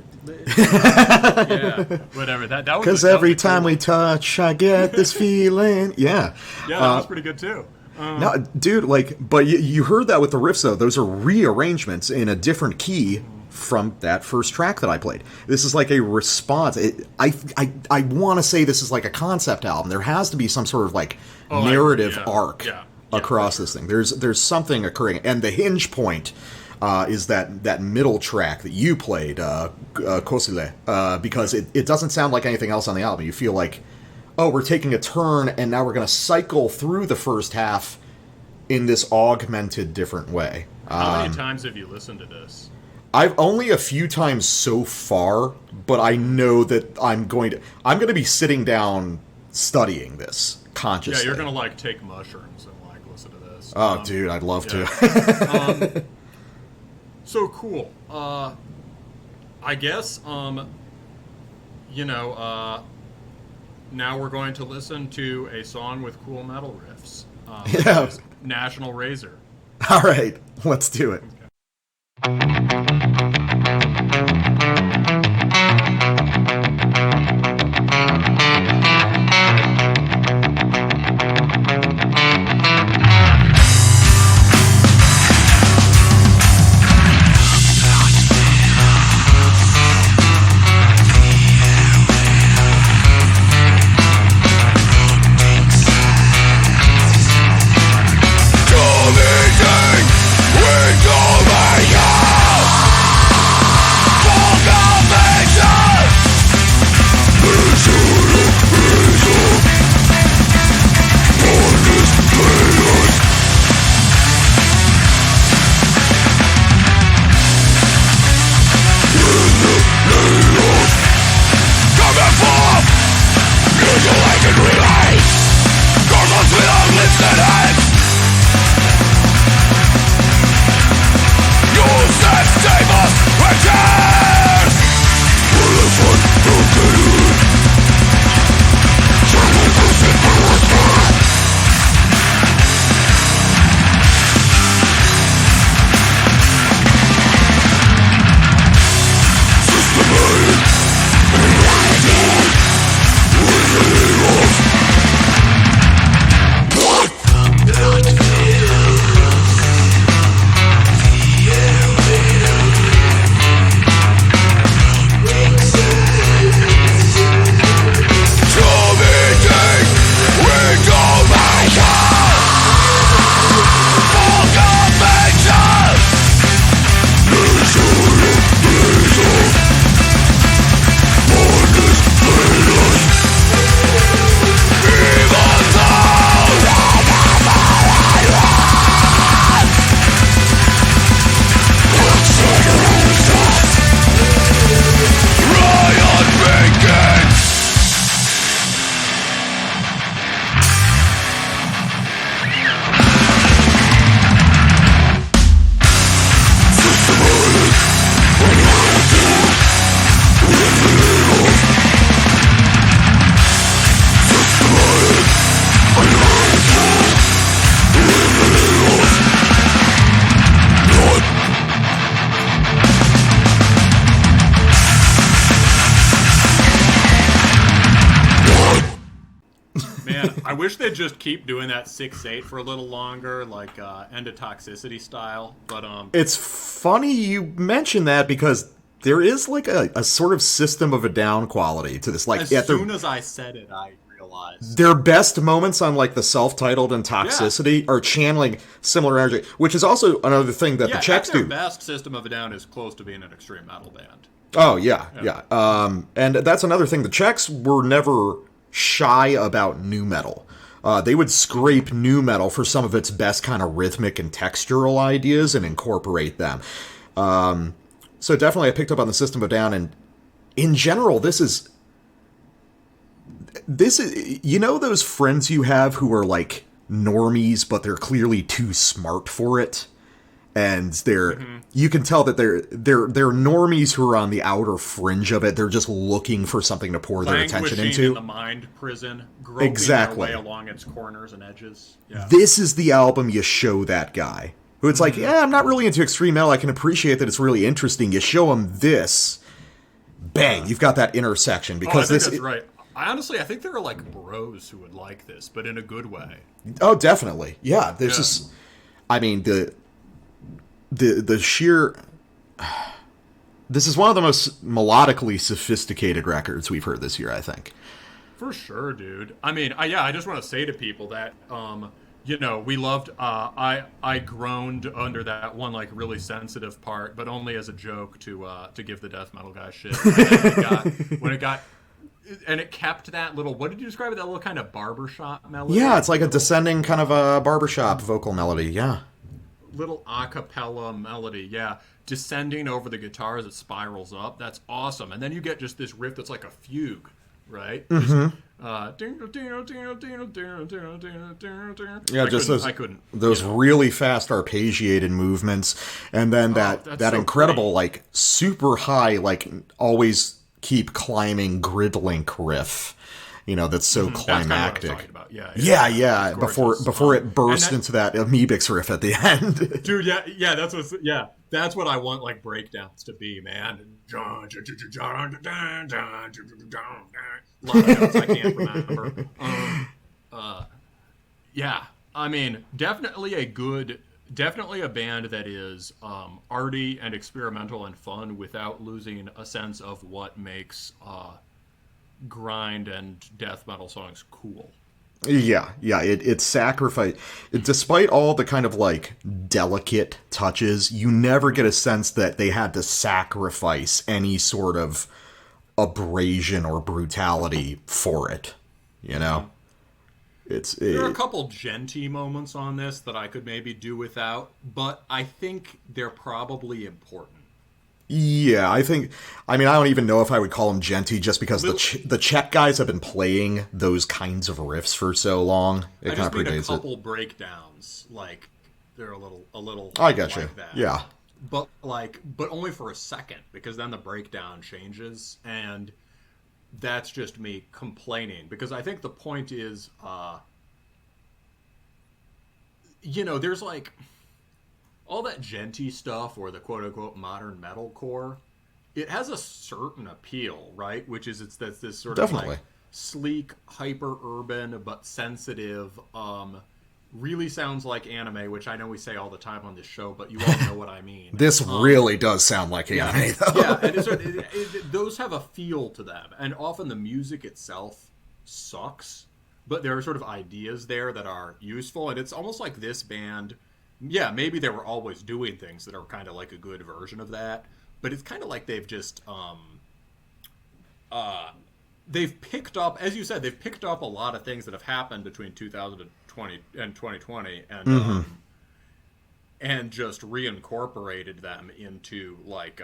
S2: Yeah, whatever. That was.
S1: Because every time we touch, I get this feeling. Yeah.
S2: Yeah, that was pretty good too.
S1: No, dude, like, but you heard that with the riffs, though. Those are rearrangements in a different key from that first track that I played. This is like a response. I want to say this is like a concept album. There has to be some sort of like narrative arc across this thing. There's something occurring, and the hinge point is that middle track that you played, Kosile, because it doesn't sound like anything else on the album. You feel like, oh, we're taking a turn, and now we're going to cycle through the first half in this augmented different way.
S2: How many times have you listened to this?
S1: I've only a few times so far, but I know that I'm going to be sitting down studying this consciously.
S2: Yeah, you're going to like take mushrooms and like listen to this.
S1: Oh, dude, I'd love to.
S2: So cool. I guess, now we're going to listen to a song with cool metal riffs.
S1: Yeah.
S2: National Razor.
S1: All right, let's do it.
S2: I wish they'd just keep doing that 6/8 for a little longer, like End of Toxicity style. But
S1: it's funny you mention that because there is like a sort of System of a Down quality to this. Like
S2: as soon as I said it, I realized
S1: their best moments on like the self-titled and Toxicity are channeling similar energy, which is also another thing that the Czechs do.
S2: Their best System of a Down is close to being an extreme metal band.
S1: Oh yeah. And that's another thing. The Czechs were never shy about nu metal. They would scrape nu metal for some of its best kind of rhythmic and textural ideas and incorporate them. So definitely I picked up on the System of a Down, and in general, this is, you know, those friends you have who are like normies, but they're clearly too smart for it. And you can tell that they're normies who are on the outer fringe of it. They're just looking for something to pour their attention into.
S2: In the mind prison, groping their way along its corners and edges. Yeah.
S1: This is the album you show that guy who it's like, yeah, I'm not really into extreme metal. I can appreciate that it's really interesting. You show him this, bang, you've got that intersection because
S2: that's right. I think there are like bros who would like this, but in a good way.
S1: Oh, definitely, yeah. There's just, I mean, the sheer This is one of the most melodically sophisticated records we've heard this year, I think.
S2: For sure, dude. I mean, I just want to say to people that, we loved. I groaned under that one like really sensitive part, but only as a joke to give the death metal guy shit. When it got, and it kept that little. What did you describe it? That little kind of barbershop melody.
S1: Yeah, it's like a descending kind of a barbershop vocal melody. Yeah.
S2: Little a cappella melody. Yeah. Descending over the guitar as it spirals up. That's awesome. And then you get just this riff that's like a fugue. Right?
S1: Mm-hmm.
S2: I couldn't.
S1: Those really fast arpeggiated movements, and then that so incredible, like, super high, like, always keep climbing grid link riff. That's so climactic.
S2: That's kind of what I'm talking about.
S1: Yeah. Before it burst into that amoebics riff at the end.
S2: Dude, that's what I want like breakdowns to be, man. A lot of notes I can't remember. I mean, definitely a band that is arty and experimental and fun without losing a sense of what makes grind and death metal songs cool.
S1: Yeah, it's sacrifice. Despite all the kind of like delicate touches, you never get a sense that they had to sacrifice any sort of abrasion or brutality for it. There are a couple genty moments on this that I could maybe do without, but I think they're probably important. Yeah, I don't even know if I would call them genty just because the Czech guys have been playing those kinds of riffs for so long. It kind of predates it. I just mean a couple breakdowns, like they're a little. I get you. Like that. Yeah, but only for a second, because then the breakdown changes, and that's just me complaining, because I think the point is, there's like all that genty stuff, or the quote-unquote modern metalcore, it has a certain appeal, right? Which is that's this sort of like sleek, hyper-urban, but sensitive, really sounds like anime, which I know we say all the time on this show, but you all know what I mean. This really does sound like anime, though. Yeah, and those have a feel to them, and often the music itself sucks, but there are sort of ideas there that are useful, and it's almost like this band... Yeah, maybe they were always doing things that are kind of like a good version of that, but it's kind of like they've just they've picked up, as you said, they've picked up a lot of things that have happened between 2020 and 2020, and and just reincorporated them into like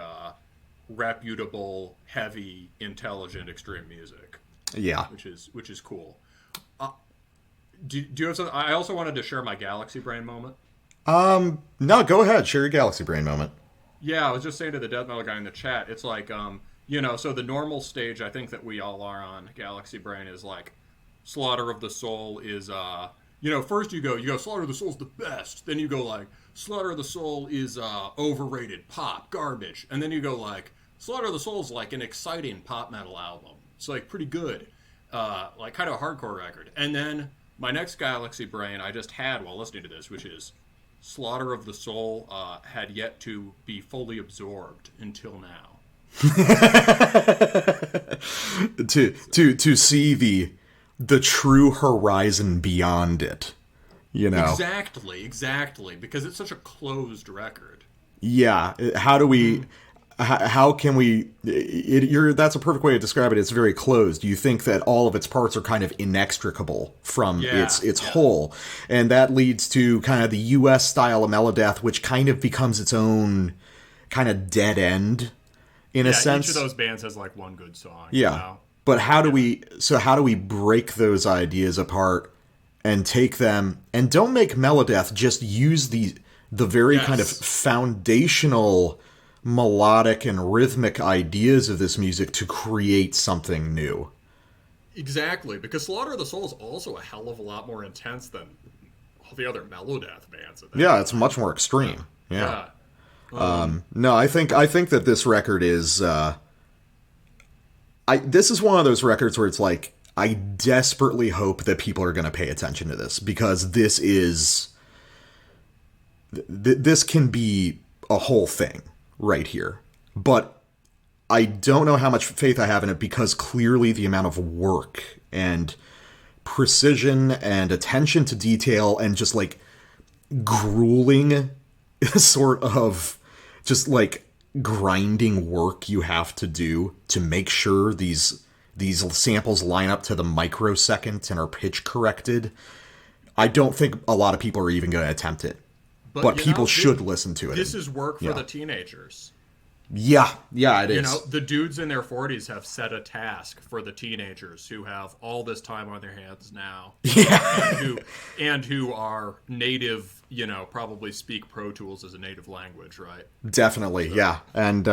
S1: reputable, heavy, intelligent, extreme music. Yeah, which is cool. Do you have something? I also wanted to share my Galaxy Brain moment. No, go ahead. Share your Galaxy Brain moment. Yeah, I was just saying to the death metal guy in the chat, it's like, so the normal stage I think that we all are on Galaxy Brain is like, Slaughter of the Soul is, first you go, Slaughter of the Soul's the best. Then you go like, Slaughter of the Soul is, overrated, pop, garbage. And then you go like, Slaughter of the Soul's like an exciting pop metal album. It's like pretty good, like kind of a hardcore record. And then my next Galaxy Brain I just had while listening to this, which is, Slaughter of the Soul had yet to be fully absorbed until now. to see the true horizon beyond it, Exactly, because it's such a closed record. Yeah, how do we? How can we? That's a perfect way to describe it. It's very closed. You think that all of its parts are kind of inextricable from its whole, and that leads to kind of the U.S. style of melodeath, which kind of becomes its own kind of dead end in a sense. Each of those bands has like one good song. Yeah, but how do we? So how do we break those ideas apart and take them and don't make melodeath? Just use the very kind of foundational melodic and rhythmic ideas of this music to create something new. Exactly, because Slaughter of the Soul is also a hell of a lot more intense than all the other melodeath bands. Yeah, it's much more extreme. Yeah. No, I think that this record is. This is one of those records where it's like I desperately hope that people are going to pay attention to this, because this is. This can be a whole thing right here, but I don't know how much faith I have in it because clearly the amount of work and precision and attention to detail and just like grueling sort of just like grinding work you have to do to make sure these samples line up to the microsecond and are pitch corrected. I don't think a lot of people are even going to attempt it. But people should listen to it.
S2: This is work for the teenagers.
S1: Yeah, it is.
S2: You know, the dudes in their 40s have set a task for the teenagers who have all this time on their hands now.
S1: Yeah.
S2: And who are native, you know, probably speak Pro Tools as a native language, right?
S1: Definitely, so. Yeah. And,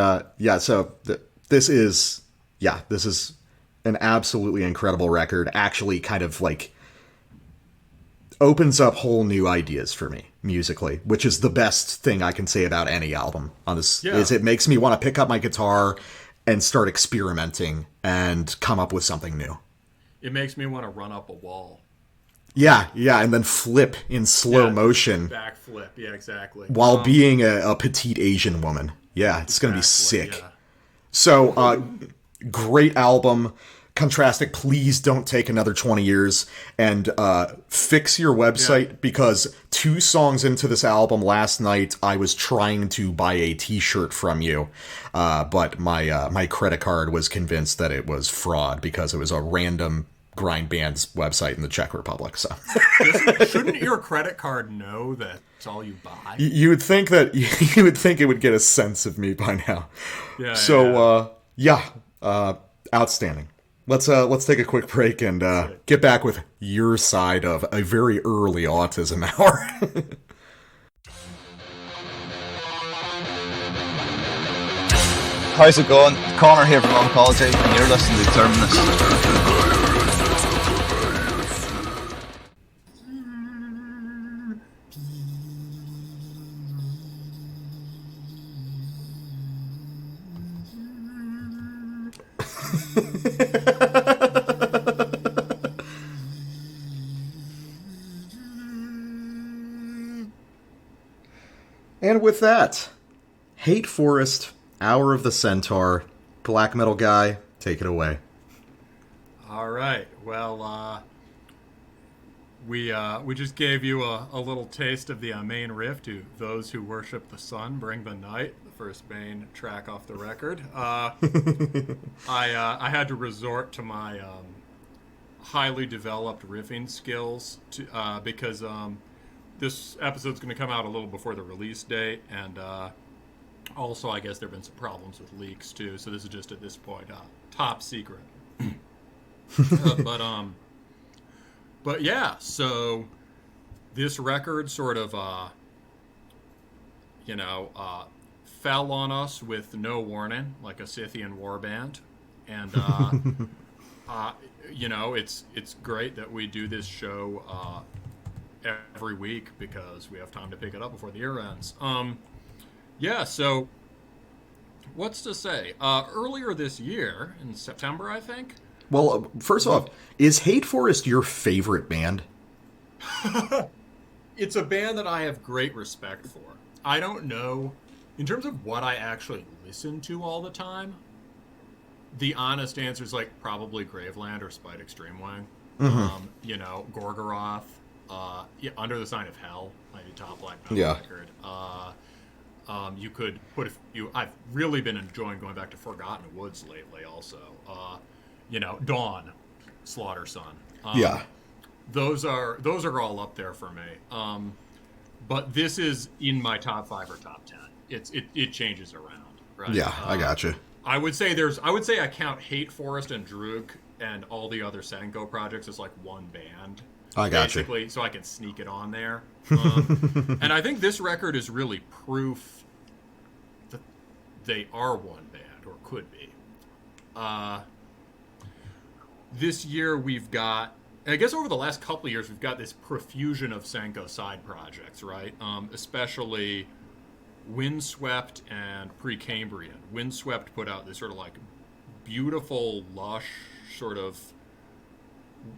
S1: so this is an absolutely incredible record. Actually kind of, like, opens up whole new ideas for me musically, which is the best thing I can say about any album on this. Is it makes me want to pick up my guitar and start experimenting and come up with something new.
S2: It makes me want to run up a wall.
S1: Yeah, and then flip in slow motion.
S2: Backflip, yeah, exactly.
S1: While being a petite Asian woman. Yeah, it's going to be sick. Yeah. So, great album. Contrastic, please don't take another 20 years and fix your website because 2 songs into this album last night, I was trying to buy a t-shirt from you, but my credit card was convinced that it was fraud because it was a random grind band's website in the Czech Republic. So
S2: shouldn't your credit card know that it's all you buy?
S1: You would think it would get a sense of me by now. Outstanding. Let's take a quick break and get back with your side of a very early autism hour.
S3: How's it going? Connor here from Oncology, and you're listening to Terminus.
S1: And with that, Hate Forest, Hour of the Centaur, black metal guy, take it away.
S2: All right. Well, we just gave you a little taste of the main riff to Those Who Worship the Sun Bring the Night, the first main track off the record. I had to resort to my highly developed riffing skills because this episode's going to come out a little before the release date, and also I guess there have been some problems with leaks too, so this is just at this point top secret. But yeah, so this record sort of fell on us with no warning, like a Scythian warband, and it's great that we do this show every week because we have time to pick it up before the year ends. So what's to say? Earlier this year, in September, I think.
S1: Well, first off, is Hate Forest your favorite band?
S2: It's a band that I have great respect for. I don't know, in terms of what I actually listen to all the time, the honest answer is like probably Graveland or Spite Extreme Wing. Mm-hmm. Gorgoroth. Under the Sign of Hell, maybe top black metal record. You could put a few. I've really been enjoying going back to Forgotten Woods lately. Also, Dawn, Slaughter Sun. Those are all up there for me. But this is in my top 5 or top 10. It changes around, right?
S1: Yeah, I gotcha.
S2: I would say I count Hate Forest and Drug and all the other Senko projects as like one band.
S1: I got
S2: basically, you. So I can sneak it on there. And I think this record is really proof that they are one band, or could be. This year we've got, I guess over the last couple of years, we've got this profusion of Senko side projects, right? Especially Windswept and Precambrian. Windswept put out this sort of like beautiful, lush, sort of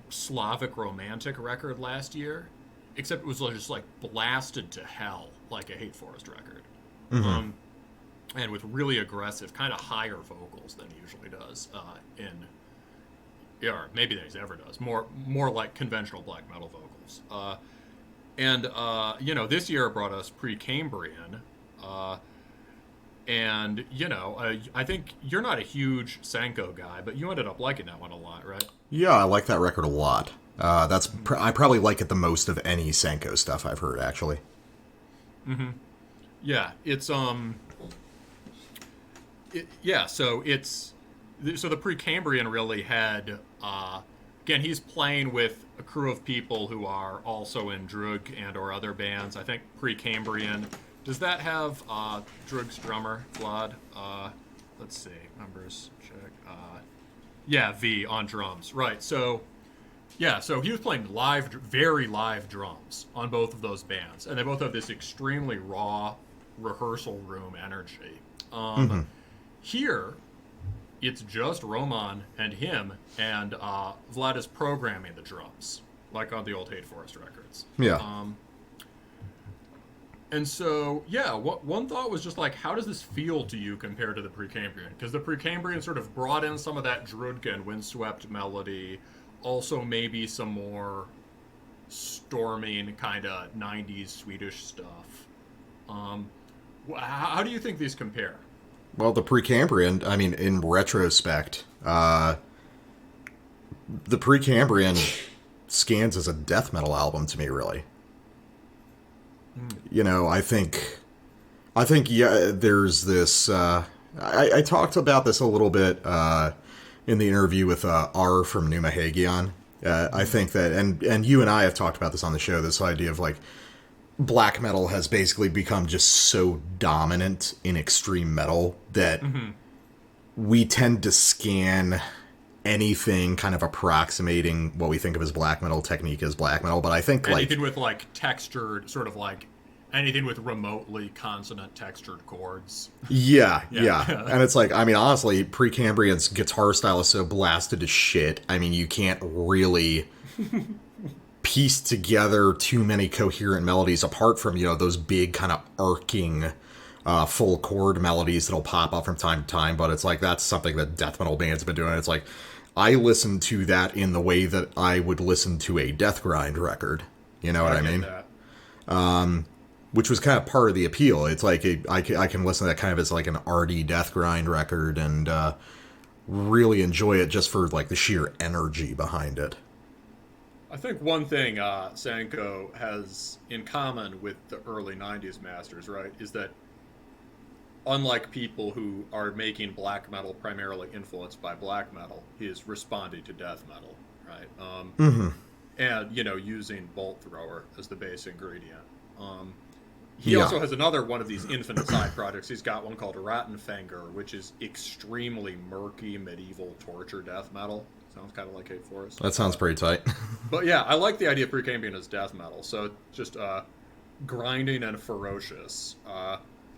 S2: Slavic romantic record last year, except it was just like blasted to hell like a Hate Forest record. Mm-hmm. and with really aggressive, kind of higher vocals than he usually does or maybe than he ever does. More like conventional black metal vocals. This year brought us Precambrian. I think you're not a huge Sanko guy, but you ended up liking that one a lot, right?
S1: Yeah, I like that record a lot. I probably like it the most of any Sanko stuff I've heard, actually.
S2: Mm-hmm. Yeah, it's so the Precambrian really had again, he's playing with a crew of people who are also in Drug and or other bands. I think Precambrian, does that have Drug's drummer, Vlad? Let's see, numbers, check. V on drums, right. So he was playing very live drums on both of those bands, and they both have this extremely raw rehearsal room energy. Here, it's just Roman and him, and Vlad is programming the drums, like on the old Hate Forest records.
S1: Yeah.
S2: And so, one thought was just like, how does this feel to you compared to the Precambrian? Because the Precambrian sort of brought in some of that Drudka and windswept melody, also maybe some more storming kind of 90s Swedish stuff. How do you think these compare?
S1: Well, the Precambrian, I mean, in retrospect, the Precambrian scans as a death metal album to me, really. You know, I think, there's this, I talked about this a little bit in the interview with R from Numa Hagion. I think that, and you and I have talked about this on the show, this idea of, like, black metal has basically become just so dominant in extreme metal that we tend to scan anything kind of approximating what we think of as black metal technique as black metal. But I think
S2: anything with like textured, sort of like anything with remotely consonant textured chords.
S1: Yeah. And it's like, I mean, honestly, Precambrian's guitar style is so blasted to shit. I mean, you can't really piece together too many coherent melodies apart from, those big kind of arcing full chord melodies that'll pop up from time to time. But it's like, that's something that death metal bands have been doing. It's like, I listen to that in the way that I would listen to a death grind record. You know what I mean? Which was kind of part of the appeal. It's like, I can listen to that kind of as like an arty death grind record and really enjoy it just for like the sheer energy behind it.
S2: I think one thing Sanko has in common with the early 90s masters, right, is that unlike people who are making black metal primarily influenced by black metal, he is responding to death metal, right? And, using Bolt Thrower as the base ingredient. He also has another one of these infinite side projects. He's got one called Rattenfänger, which is extremely murky medieval torture death metal. Sounds kind of like Hate Forest.
S1: That sounds pretty tight.
S2: But yeah, I like the idea of Precambrian as death metal. So just grinding and ferocious.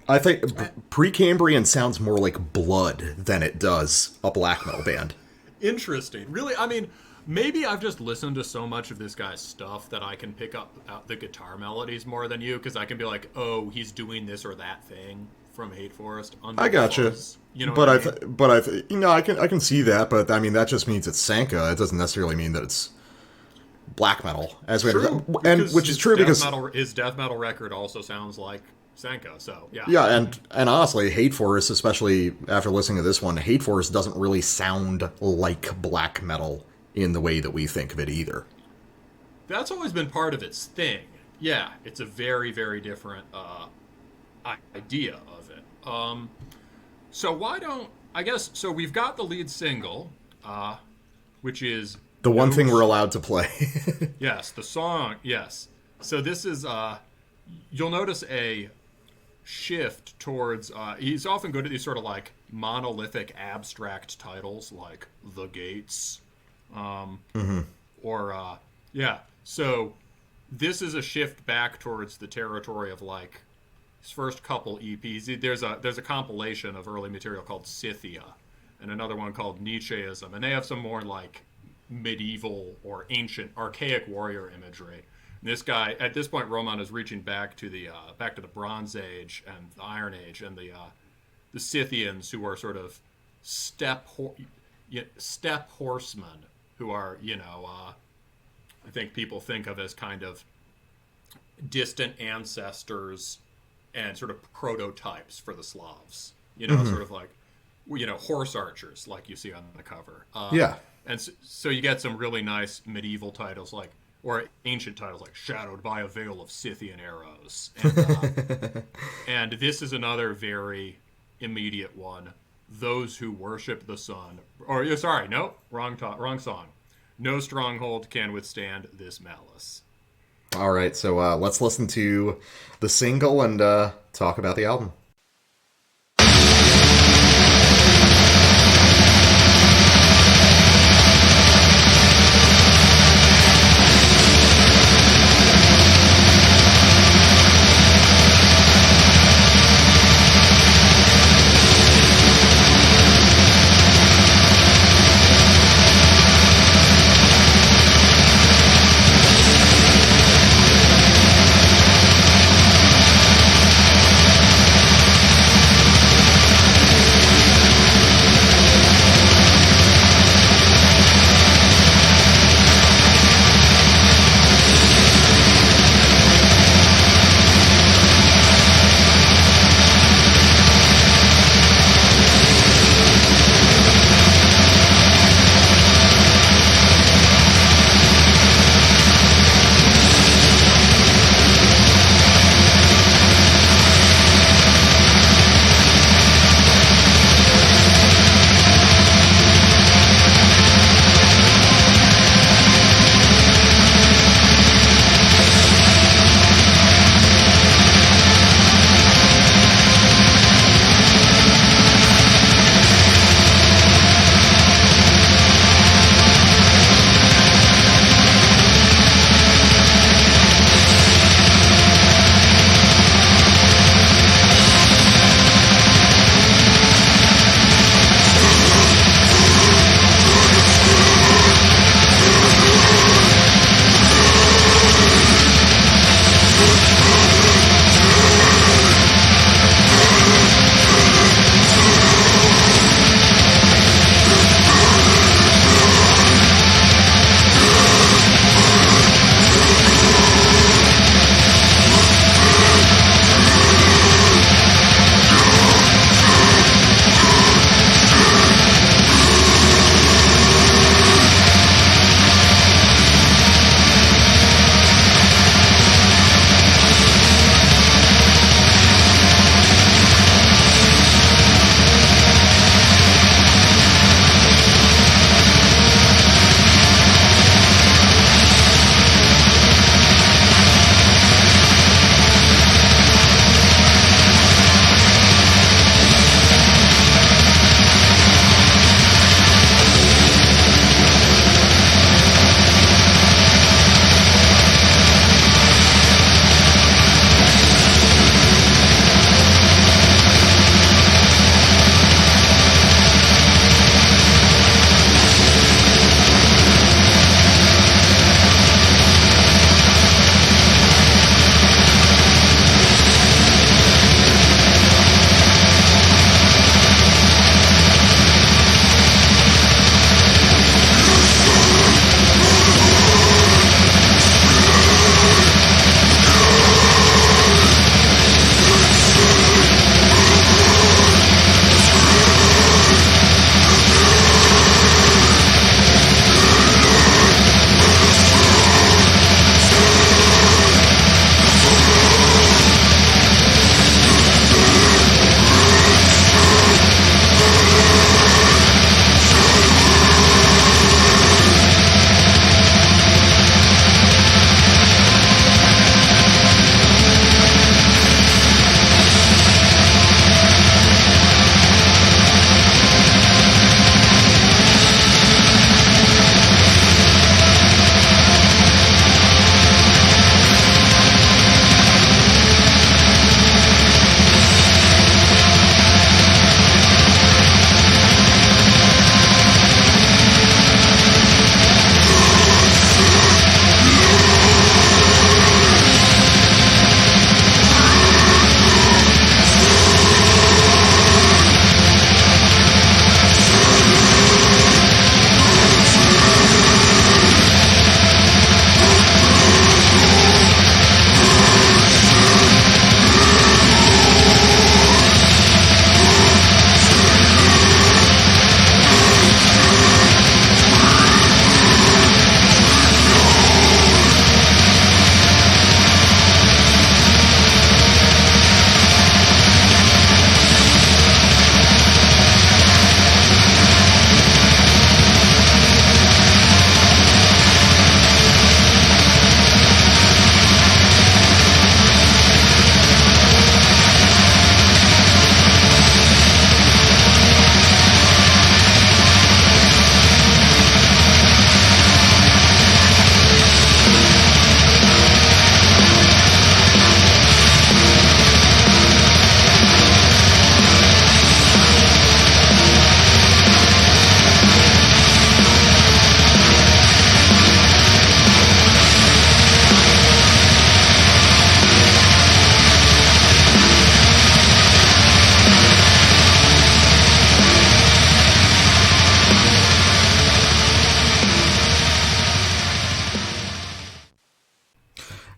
S1: I think Precambrian sounds more like Blood than it does a black metal band.
S2: Interesting. Really, I mean, maybe I've just listened to so much of this guy's stuff that I can pick up the guitar melodies more than you, because I can be like, oh, he's doing this or that thing from Hate Forest.
S1: I gotcha. But I can see that. But I mean, that just means it's Sanka. It doesn't necessarily mean that it's black metal, which is true because
S2: his death metal record also sounds like Sanka. So yeah.
S1: Yeah, and honestly, Hate Forest, especially after listening to this one, Hate Forest doesn't really sound like black metal in the way that we think of it either.
S2: That's always been part of its thing. Yeah, it's a very, very different idea of it. So we've got the lead single, which is
S1: the one thing we're allowed to play.
S2: Yes, the song, yes. So this is, you'll notice a shift towards, he's often good at these sort of like monolithic abstract titles like The Gates. So this is a shift back towards the territory of like his first couple EPs. There's a compilation of early material called Scythia and another one called Nietzscheism, and they have some more like medieval or ancient archaic warrior imagery. And this guy, at this point, Roman is reaching back to the Bronze Age and the Iron Age and the Scythians, who are sort of steppe horsemen, who are, I think people think of as kind of distant ancestors and sort of prototypes for the Slavs. Sort of like, horse archers, like you see on the cover. And so you get some really nice medieval titles or ancient titles like Shadowed by a Veil of Scythian Arrows. And, and this is another very immediate one. Those who worship the sun. Wrong song. No stronghold can withstand this malice.
S1: All right, so let's listen to the single and talk about the album.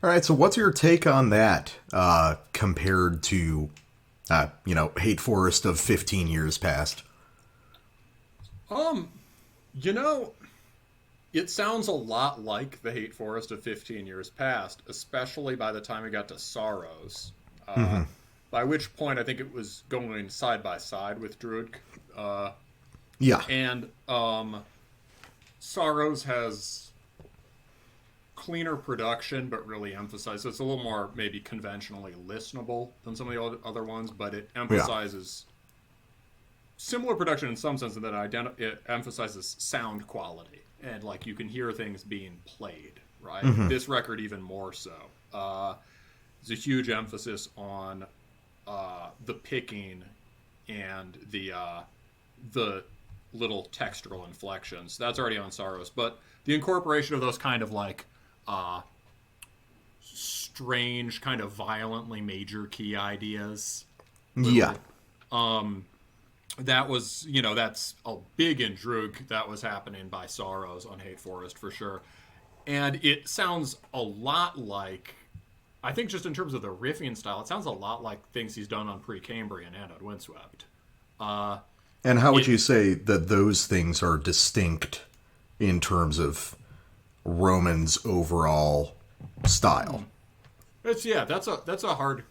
S1: All right, so what's your take on that compared to, Hate Forest of 15 years past?
S2: It sounds a lot like the Hate Forest of 15 years past, especially by the time we got to Sorrows. By which point I think it was going side by side with Druid.
S1: Yeah.
S2: And Sorrows has cleaner production, but really emphasizes, it's a little more maybe conventionally listenable than some of the other ones, but it emphasizes similar production in some sense, in that it emphasizes sound quality. And, like, you can hear things being played, right? This record even more so. There's a huge emphasis on the picking and the little textural inflections. That's already on Sorrows. But the incorporation of those kind of, like, strange, kind of violently major key ideas.
S1: Yeah.
S2: That was, that's a big in Drug. That was happening by Sorrows on Hate Forest for sure. And it sounds a lot like, I think just in terms of the riffing style, it sounds a lot like things he's done on Precambrian and on Windswept.
S1: And how would you say that those things are distinct in terms of Roman's overall style?
S2: That's a hard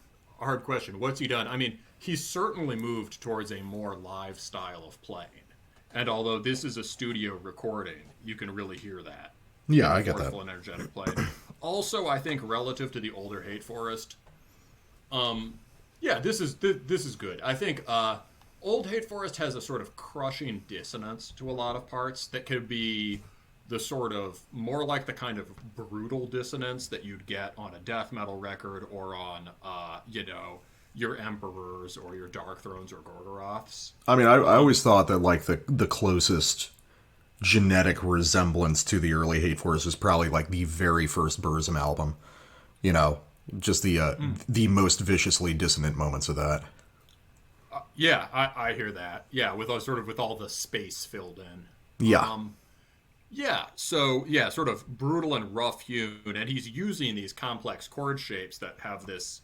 S2: question. What's he done? I mean, he's certainly moved towards a more live style of playing. And although this is a studio recording, you can really hear that.
S1: Yeah, I get that.
S2: Forceful and energetic play. Also, I think relative to the older Hate Forest, this is good. I think old Hate Forest has a sort of crushing dissonance to a lot of parts that could be the sort of more like the kind of brutal dissonance that you'd get on a death metal record or on your Emperors or your Dark Thrones or Gorgoroths.
S1: I mean, I always thought that, like, the closest genetic resemblance to the early Hate Forest is probably, like, the very first Burzum album. Just the most viciously dissonant moments of that.
S2: I hear that. Yeah, with all the space filled in.
S1: Yeah.
S2: Sort of brutal and rough hewn, and he's using these complex chord shapes that have this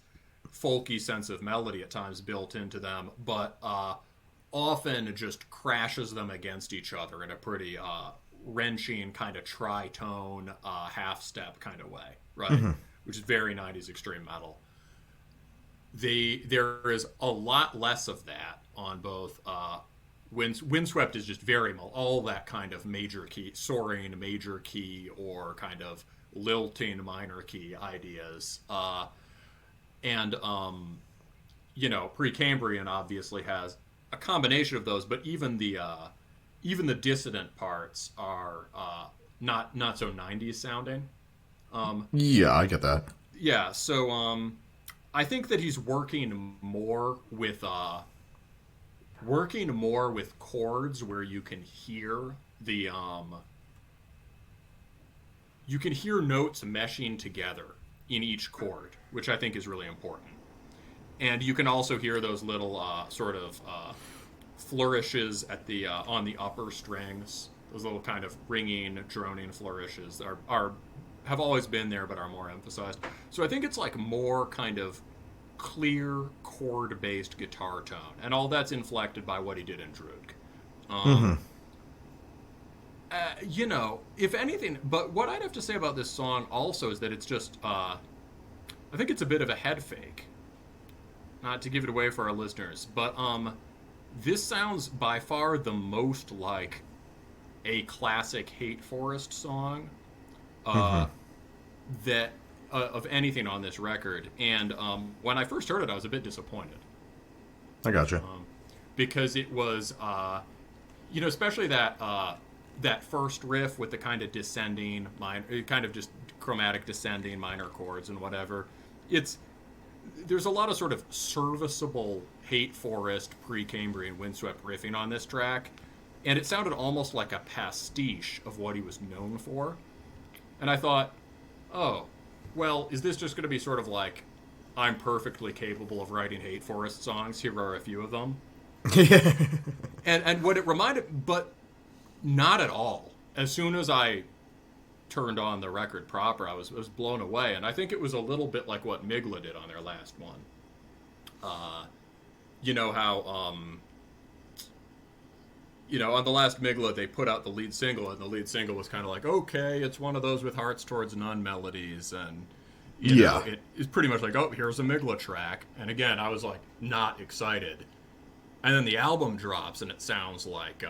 S2: folky sense of melody at times built into them, but often just crashes them against each other in a pretty wrenching kind of tritone half-step kind of way, right? Which is very 90s extreme metal. There is a lot less of that on both Windswept is just very all that kind of major key, soaring major key or kind of lilting minor key ideas. Precambrian obviously has a combination of those, but even the dissonant parts are not so 90s sounding.
S1: Yeah, I get that.
S2: Yeah, so I think that he's working more with chords where you can hear notes meshing together in each chord, which I think is really important. And you can also hear those little flourishes at the on the upper strings. Those little kind of ringing, droning flourishes have always been there, but are more emphasized. So I think it's like more kind of clear chord-based guitar tone, and all that's inflected by what he did in Drug. If anything, but what I'd have to say about this song also is that it's just, I think it's a bit of a head fake. Not to give it away for our listeners, but this sounds by far the most like a classic Hate Forest song that of anything on this record. And when I first heard it, I was a bit disappointed.
S1: I gotcha.
S2: Because it was, especially that first riff with the kind of descending minor, kind of just chromatic descending minor chords and whatever. There's a lot of sort of serviceable Hate Forest Precambrian Windswept riffing on this track, and it sounded almost like a pastiche of what he was known for. And I thought, oh, well, is this just going to be sort of like, I'm perfectly capable of writing Hate Forest songs, here are a few of them? and what it reminded, but not at all. As soon as I turned on the record proper, I was blown away, and I think it was a little bit like what Migla did on their last one. You know how, on the last Migla, they put out the lead single, and the lead single was kind of like, okay, it's one of those with hearts towards none melodies, and, you know, it's pretty much like, oh, here's a Migla track, and again, I was, like, not excited. And then the album drops, and it sounds like,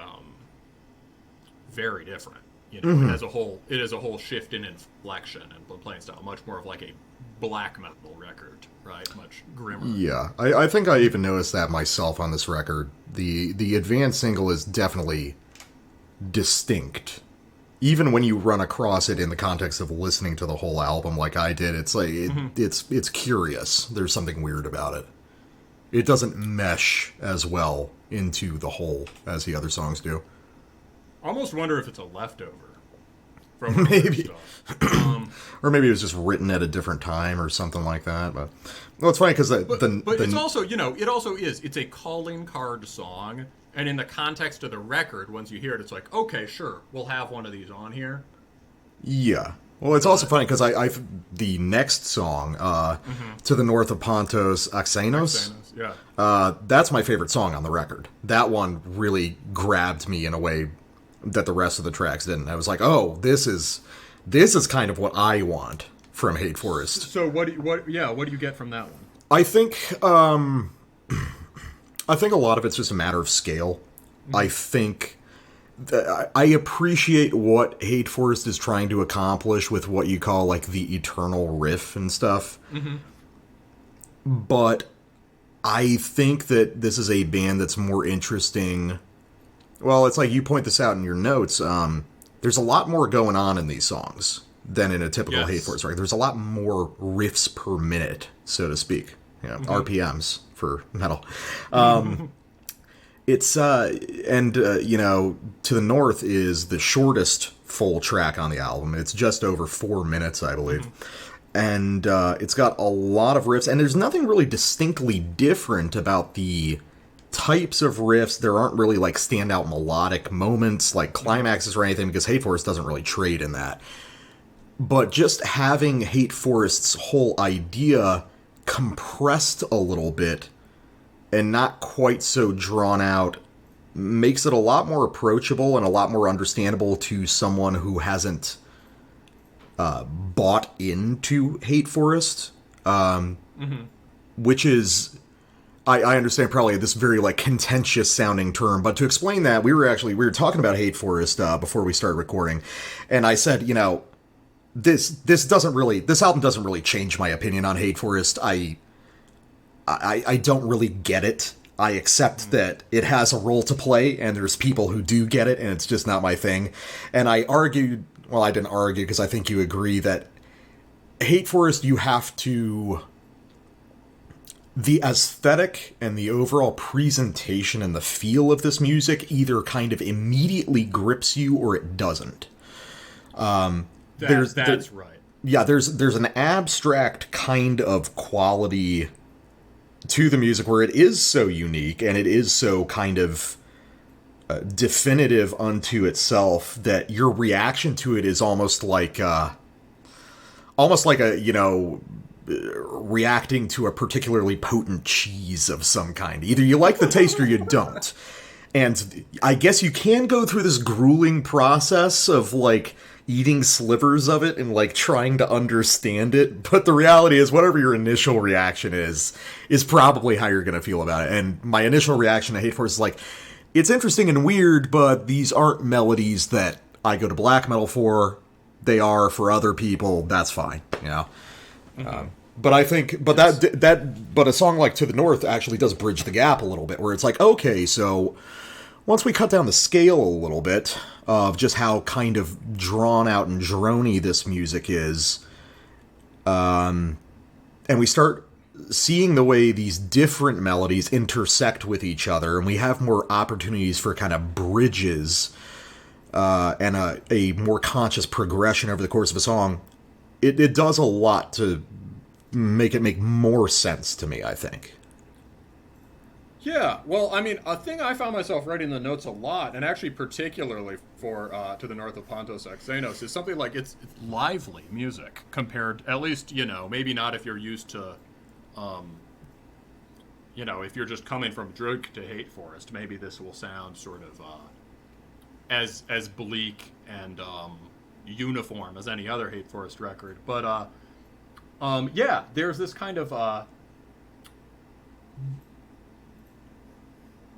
S2: very different. You know, it is a whole shift in inflection and playing style, much more of like a black metal record, right? Much grimmer.
S1: Yeah, I think I even noticed that myself on this record. The advanced single is definitely distinct. Even when you run across it in the context of listening to the whole album like I did, it's like it's curious. There's something weird about it. It doesn't mesh as well into the whole as the other songs do.
S2: I almost wonder if it's a leftover from
S1: maybe
S2: stuff.
S1: Or maybe it was just written at a different time or something like that. But well, it's funny because
S2: but it's also, it also is. It's a calling card song, and in the context of the record, once you hear it, it's like, okay, sure, we'll have one of these on here.
S1: Yeah. Well, it's also funny because the next song, To the North of Pontos, Axenos, that's my favorite song on the record. That one really grabbed me in a way that the rest of the tracks didn't. I was like, oh, this is kind of what I want from Hate Forest.
S2: So what do you get from that one?
S1: I think a lot of it's just a matter of scale. I think I appreciate what Hate Forest is trying to accomplish with what you call like the eternal riff and stuff. But I think that this is a band that's more interesting. Well, it's like you point this out in your notes. There's a lot more going on in these songs than in a typical Hate Forest record. There's a lot more riffs per minute, so to speak. RPMs for metal. It's To the North is the shortest full track on the album. It's just over 4 minutes, I believe. And it's got a lot of riffs, and there's nothing really distinctly different about the types of riffs. There aren't really like standout melodic moments like climaxes or anything, because Hate Forest doesn't really trade in that. But just having Hate Forest's whole idea compressed a little bit and not quite so drawn out makes it a lot more approachable and a lot more understandable to someone who hasn't bought into Hate Forest, which is, I understand, probably this very like contentious sounding term, but to explain that, we were talking about Hate Forest before we started recording, and I said, this album doesn't really change my opinion on Hate Forest. I don't really get it. I accept that it has a role to play, and there's people who do get it, and it's just not my thing. And I argued, well, I didn't argue because I think you agree that Hate Forest, you have to... The aesthetic and the overall presentation and the feel of this music either kind of immediately grips you or it doesn't.
S2: That's right.
S1: Yeah, there's an abstract kind of quality to the music where it is so unique and it is so kind of definitive unto itself that your reaction to it is almost like a reacting to a particularly potent cheese of some kind. Either you like the taste or you don't. And I guess you can go through this grueling process of like eating slivers of it and like trying to understand it, but the reality is whatever your initial reaction is probably how you're going to feel about it. And my initial reaction to Hate Forest is like, it's interesting and weird, but these aren't melodies that I go to black metal for. They are for other people. That's fine, But I think, but a song like To the North actually does bridge the gap a little bit, where it's like, okay, so once we cut down the scale a little bit of just how kind of drawn out and droney this music is, and we start seeing the way these different melodies intersect with each other, and we have more opportunities for kind of bridges and a more conscious progression over the course of a song, it does a lot to make it make more sense to me, I think.
S2: Yeah, well, I mean, a thing I found myself writing the notes a lot, and actually particularly for to the north of Pontos Xenos, is something like it's lively music compared, at least, maybe not if you're used to, if you're just coming from Drug to Hate Forest, maybe this will sound sort of as bleak and uniform as any other Hate Forest record. But, yeah, there's this kind of...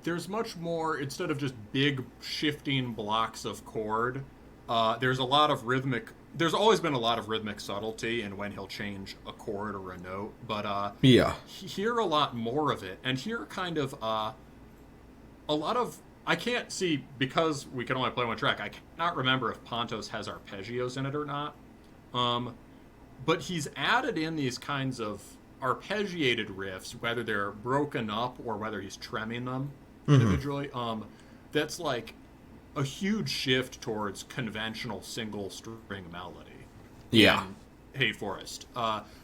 S2: there's much more, instead of just big shifting blocks of chord, there's always been a lot of rhythmic subtlety in when he'll change a chord or a note, but here a lot more of it, and here kind of a lot of, I can't see, because we can only play one track, I cannot remember if Pontos has arpeggios in it or not, but he's added in these kinds of arpeggiated riffs, whether they're broken up or whether he's tremming them individually. That's like a huge shift towards conventional single string melody.
S1: Yeah.
S2: In Hate Forest.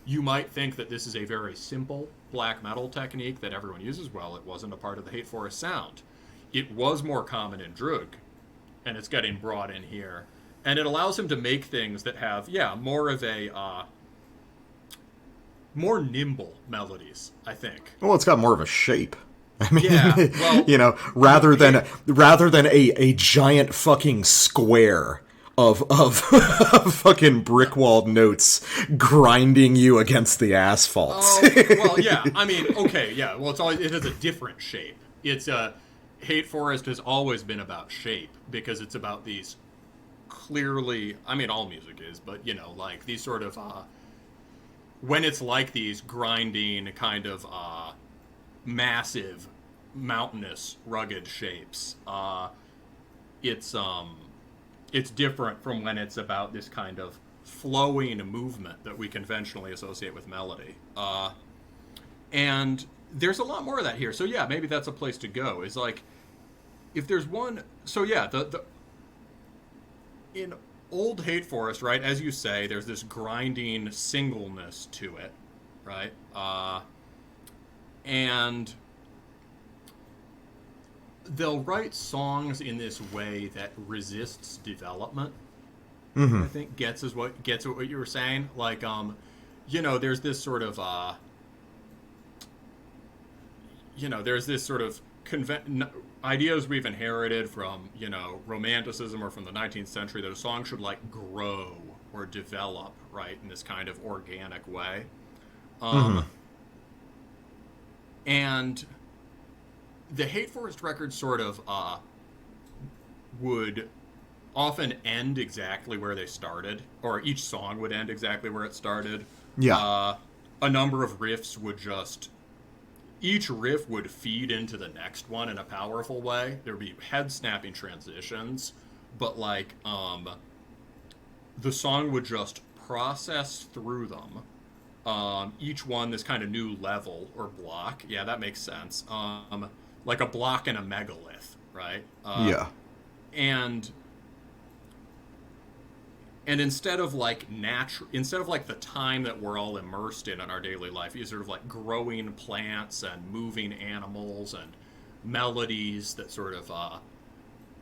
S2: You might think that this is a very simple black metal technique that everyone uses. Well, it wasn't a part of the Hate Forest sound. It was more common in Drug, and it's getting brought in here. And it allows him to make things that have, more of a more nimble melodies, I think.
S1: Well, it's got more of a shape. I mean,
S2: well,
S1: rather than a giant fucking square of fucking brick-walled notes grinding you against the asphalt.
S2: Well, yeah. I mean, okay, yeah. Well, it has a different shape. It's Hate Forest has always been about shape because it's about these clearly. I mean, all music is, but like these sort of when it's like these grinding kind of massive, mountainous, rugged shapes. It's different from when it's about this kind of flowing movement that we conventionally associate with melody. And there's a lot more of that here. So yeah, maybe that's a place to go. Is like, if there's one. So yeah, in old Hate Forest, right? As you say, there's this grinding singleness to it, right? And they'll write songs in this way that resists development. I think gets at what you were saying. Like, there's this sort of, there's this sort of ideas we've inherited from, Romanticism or from the 19th century that a song should like grow or develop, right, in this kind of organic way. And the Hate Forest records sort of would often end exactly where they started, or each song would end exactly where it started.
S1: Yeah.
S2: A number of riffs would each riff would feed into the next one in a powerful way. There would be head-snapping transitions, but like the song would just process through them. Each one this kind of new level or block. Yeah, that makes sense. Like a block in a megalith, right?
S1: Yeah.
S2: And instead of like the time that we're all immersed in our daily life, is sort of like growing plants and moving animals and melodies that sort of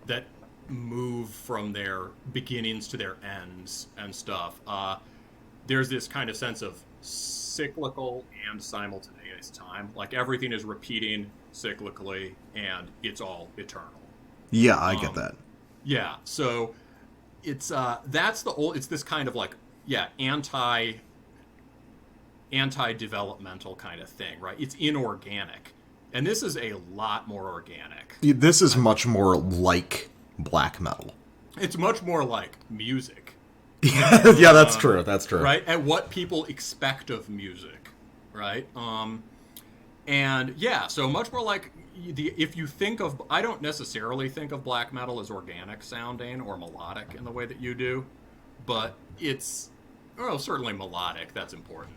S2: that move from their beginnings to their ends and stuff. There's this kind of sense of cyclical and simultaneous time. Like everything is repeating cyclically and it's all eternal.
S1: Yeah, I get that.
S2: Yeah, so it's it's this kind of like anti-developmental kind of thing, right? It's inorganic. And this is a lot more organic.
S1: This is much more like black metal.
S2: It's much more like music.
S1: Yeah, that's true. That's true.
S2: Right? And what people expect of music, right? And yeah, so much more like if you think of, I don't necessarily think of black metal as organic sounding or melodic in the way that you do, but it's, certainly melodic. That's important.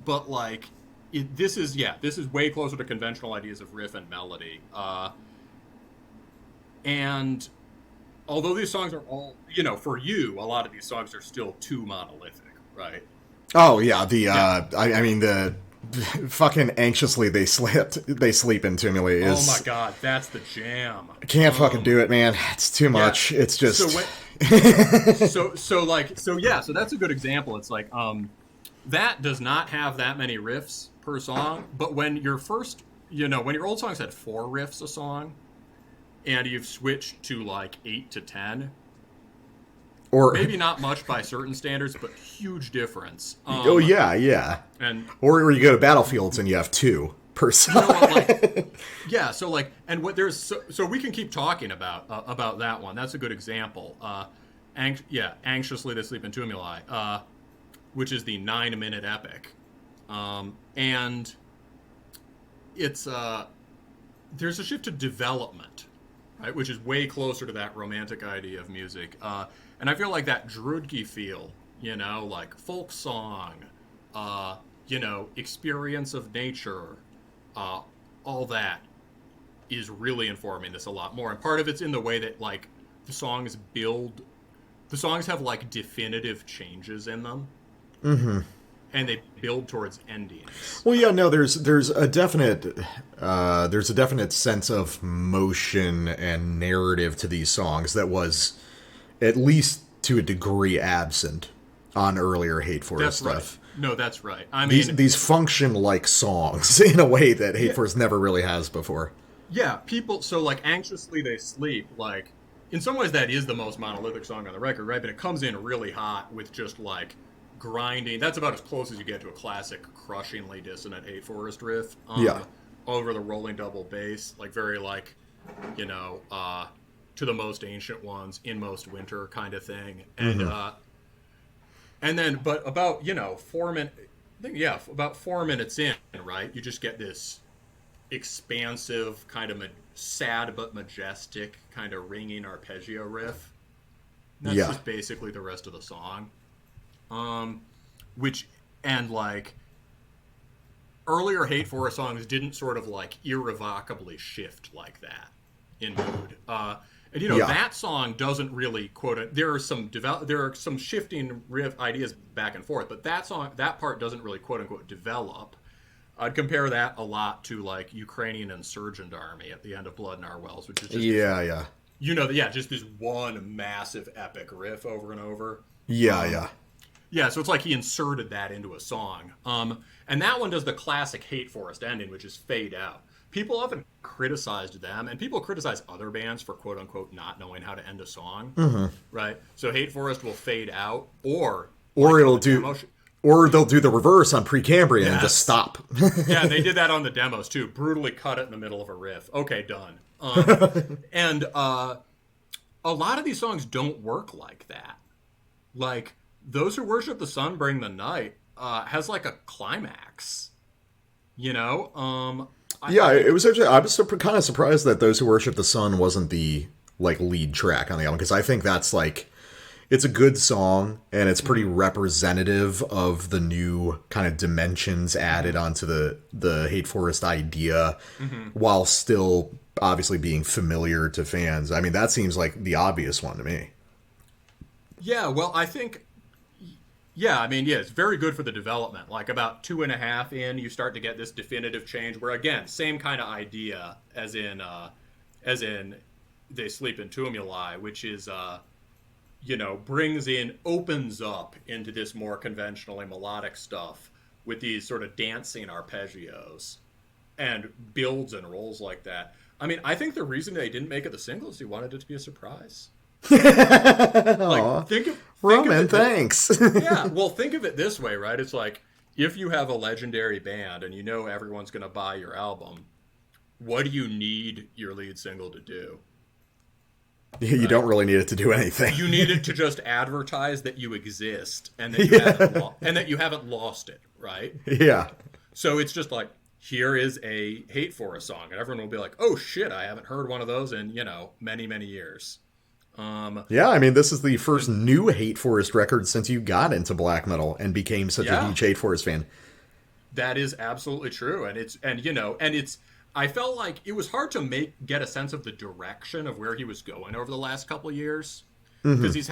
S2: But like, this is way closer to conventional ideas of riff and melody. And although these songs are all, for you, a lot of these songs are still too monolithic, right?
S1: Oh yeah, I mean fucking anxiously they sleep in Tumuli is...
S2: Oh my god, that's the jam.
S1: I can't fucking do it, man. It's too much. It's just...
S2: So that's a good example. It's like, that does not have that many riffs per song, but when your old songs had 4 riffs a song, and you've switched to like 8 to 10, or maybe not much by certain standards, but huge difference.
S1: Yeah.
S2: And
S1: or you go to Battlefields and you have 2 per song.
S2: So we can keep talking about that one. That's a good example. Anxiously They Sleep in Tumuli, which is the 9-minute epic, and it's there's a shift to development, right, which is way closer to that romantic idea of music, and I feel like that Drudgy feel, like folk song, experience of nature, all that is really informing this a lot more, and part of it's in the way that like the songs have like definitive changes in them. Mm-hmm. And they build towards endings.
S1: Well, yeah, no, there's a definite sense of motion and narrative to these songs that was, at least to a degree, absent on earlier Hate Forest stuff.
S2: Right. No, that's right. I mean,
S1: these function like songs in a way that Hate Forest never really has before.
S2: Yeah, people. So like, Anxiously They Sleep, like in some ways that is the most monolithic song on the record, right? But it comes in really hot with just like grinding. That's about as close as you get to a classic crushingly dissonant Hate Forest riff. Over the rolling double bass, like very like, to the most ancient ones, in most winter kind of thing. And and then, but about 4 minutes, about 4 minutes in, right, you just get this expansive kind of sad but majestic kind of ringing arpeggio riff. That's just basically the rest of the song. Earlier Hate Forest songs didn't sort of like irrevocably shift like that in mood. That song doesn't really there are some shifting riff ideas back and forth, but that part doesn't really quote unquote develop. I'd compare that a lot to like Ukrainian Insurgent Army at the end of Blood in Our Wells, which is just just this one massive epic riff over and over. Yeah, so it's like he inserted that into a song. And that one does the classic Hate Forest ending, which is fade out. People often criticized them, and people criticize other bands for quote-unquote not knowing how to end a song, right? So Hate Forest will fade out, or they'll do the reverse on Precambrian and just stop. Yeah, they did that on the demos, too. Brutally cut it in the middle of a riff. Okay, done. And a lot of these songs don't work like that. Like, Those Who Worship the Sun Bring the Night has like a climax, it was actually, I was kind of surprised that Those Who Worship the Sun wasn't the like lead track on the album, because I think that's like, it's a good song and it's pretty representative of the new kind of dimensions added onto the Hate Forest idea, while still obviously being familiar to fans. I mean, that seems like the obvious one to me. Yeah, well, I think, it's very good for the development. Like about 2.5 in, you start to get this definitive change where, again, same kind of idea as in They Sleep in Tumuli, which is, opens up into this more conventionally melodic stuff with these sort of dancing arpeggios and builds and rolls like that. I mean, I think the reason they didn't make it the single is he wanted it to be a surprise.
S1: Roman, thanks.
S2: Yeah, well, think of it this way, right? It's like, if you have a legendary band and everyone's going to buy your album, what do you need your lead single to do?
S1: You don't really need it to do anything.
S2: You need it to just advertise that you exist and that you haven't lost it, right?
S1: Yeah.
S2: So it's just like, here is a Hate Forest song, and everyone will be like, oh shit, I haven't heard one of those in, many, many years.
S1: I mean, this is the first new Hate Forest record since you got into black metal and became such a huge Hate Forest fan.
S2: That is absolutely true, I felt like it was hard to get a sense of the direction of where he was going over the last couple of years, because he's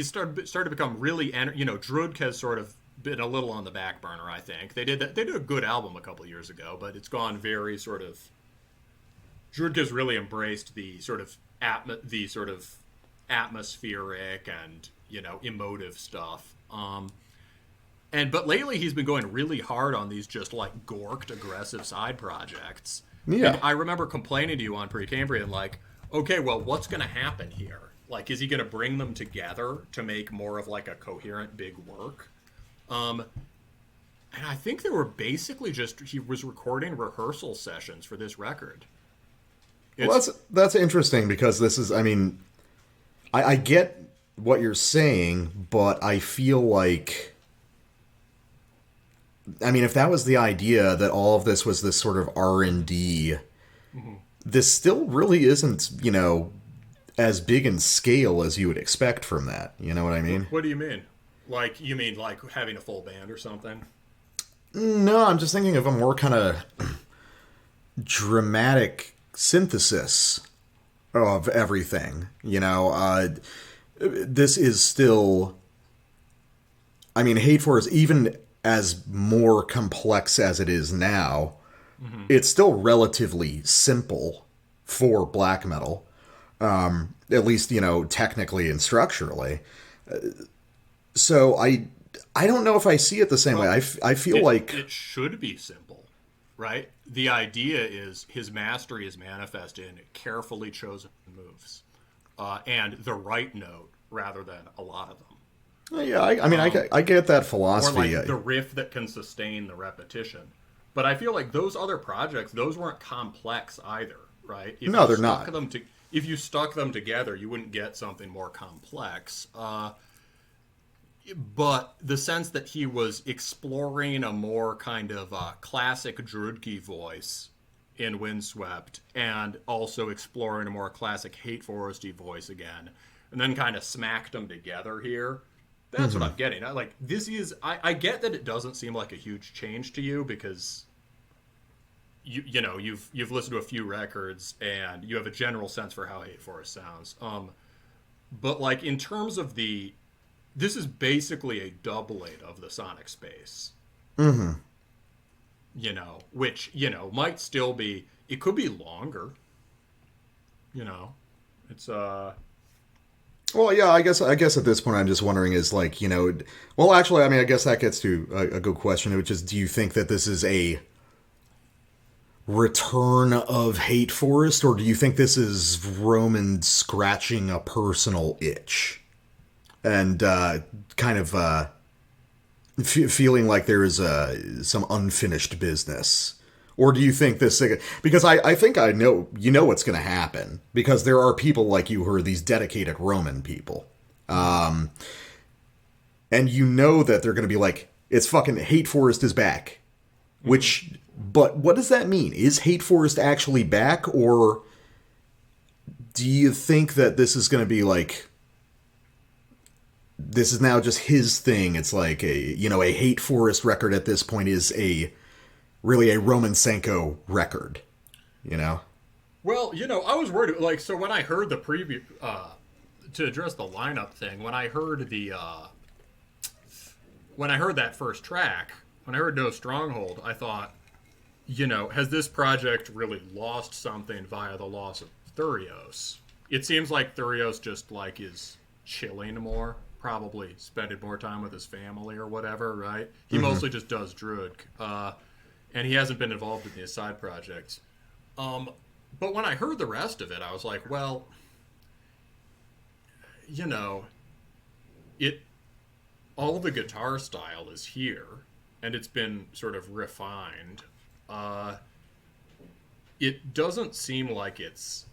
S2: started to become really, Drudk has sort of been a little on the back burner, I think. They did a good album a couple years ago, but it's gone very sort of... Drudka's really embraced the sort of atmospheric and, emotive stuff. But lately he's been going really hard on these just like gorked aggressive side projects.
S1: Yeah.
S2: And I remember complaining to you on Precambrian, like, okay, well, what's going to happen here? Like, is he going to bring them together to make more of like a coherent big work? And I think they were basically he was recording rehearsal sessions for this record.
S1: Well, that's interesting because this is, I mean, I get what you're saying, but I feel like, I mean, if that was the idea that all of this was this sort of R&D, this still really isn't, as big in scale as you would expect from that. You know what I mean?
S2: What do you mean? Like, you mean like having a full band or something?
S1: No, I'm just thinking of a more kind of dramatic synthesis of everything. This is still, I mean, Hate Force, even as more complex as it is now, it's still relatively simple for black metal, at least, technically and structurally. So I don't know if I see it the same way. I feel like
S2: it should be simple, right? The idea is his mastery is manifested in carefully chosen moves, and the right note rather than a lot of them.
S1: Yeah, I get that philosophy.
S2: Or like the riff that can sustain the repetition. But I feel like those other projects, those weren't complex either, right?
S1: No, they're not.
S2: If you stuck them together, you wouldn't get something more complex. But the sense that he was exploring a more kind of classic Drudki voice in Windswept, and also exploring a more classic Hate Foresty voice again, and then kind of smacked them together here. That's what I'm getting. I get that it doesn't seem like a huge change to you because you've listened to a few records and you have a general sense for how Hate Forest sounds. But like in terms of this is basically a doubling of the sonic space. Which might still be. It could be longer. It's
S1: Well, yeah, I guess at this point I'm just wondering is like, well, actually, I mean, I guess that gets to a good question, which is, do you think that this is a return of Hate Forest, or do you think this is Roman scratching a personal itch and kind of feeling like there is some unfinished business? Or do you think this... Because I think I know... what's going to happen. Because there are people like you who are these dedicated Roman people. And that they're going to be like, it's fucking Hate Forest is back. Which... But what does that mean? Is Hate Forest actually back? Or do you think that this is going to be like... This is now just his thing. It's like a Hate Forest record at this point is really a Roman Senko record,
S2: Well, I was worried, like, so when I heard the preview, to address the lineup thing, when I heard that first track, when I heard No Stronghold, I thought, has this project really lost something via the loss of Thurios? It seems like Thurios just, like, is chilling more, probably spending more time with his family or whatever, right? He mostly just does Druid, and he hasn't been involved in these side projects. But when I heard the rest of it, I was like, well, all the guitar style is here, and it's been sort of refined. It doesn't seem like it's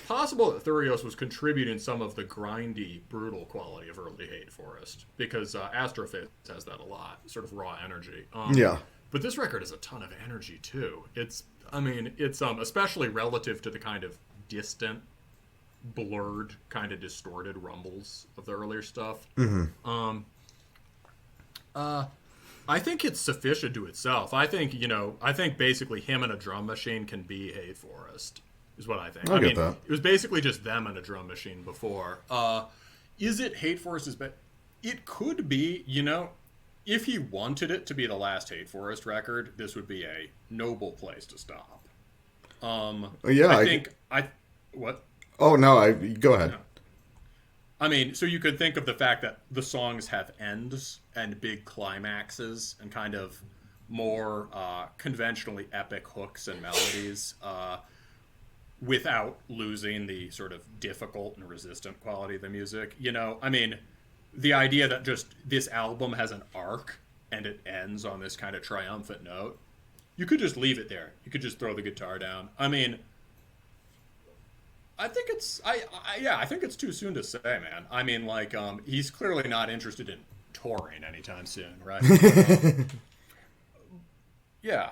S2: possible that Thurios was contributing some of the grindy, brutal quality of early Hate Forest, because Astrophase has that a lot, sort of raw energy.
S1: Yeah.
S2: But this record has a ton of energy too. It's especially relative to the kind of distant, blurred, kind of distorted rumbles of the earlier stuff. I think it's sufficient to itself. I think basically him and a drum machine can be Hate Forest, is what I think.
S1: I get that.
S2: It was basically just them and a drum machine before. Is it Hate Forest is better? It could be, if he wanted it to be the last Hate Forest record, this would be a noble place to stop. What?
S1: Oh no, go ahead.
S2: No. I mean, so you could think of the fact that the songs have ends and big climaxes and kind of more conventionally epic hooks and melodies without losing the sort of difficult and resistant quality of the music. You know, I mean, the idea that just this album has an arc and it ends on this kind of triumphant note, you could just leave it there. You could just throw the guitar down. I mean, I think it's I think it's too soon to say, man. I mean, like, he's clearly not interested in touring anytime soon, right? Yeah.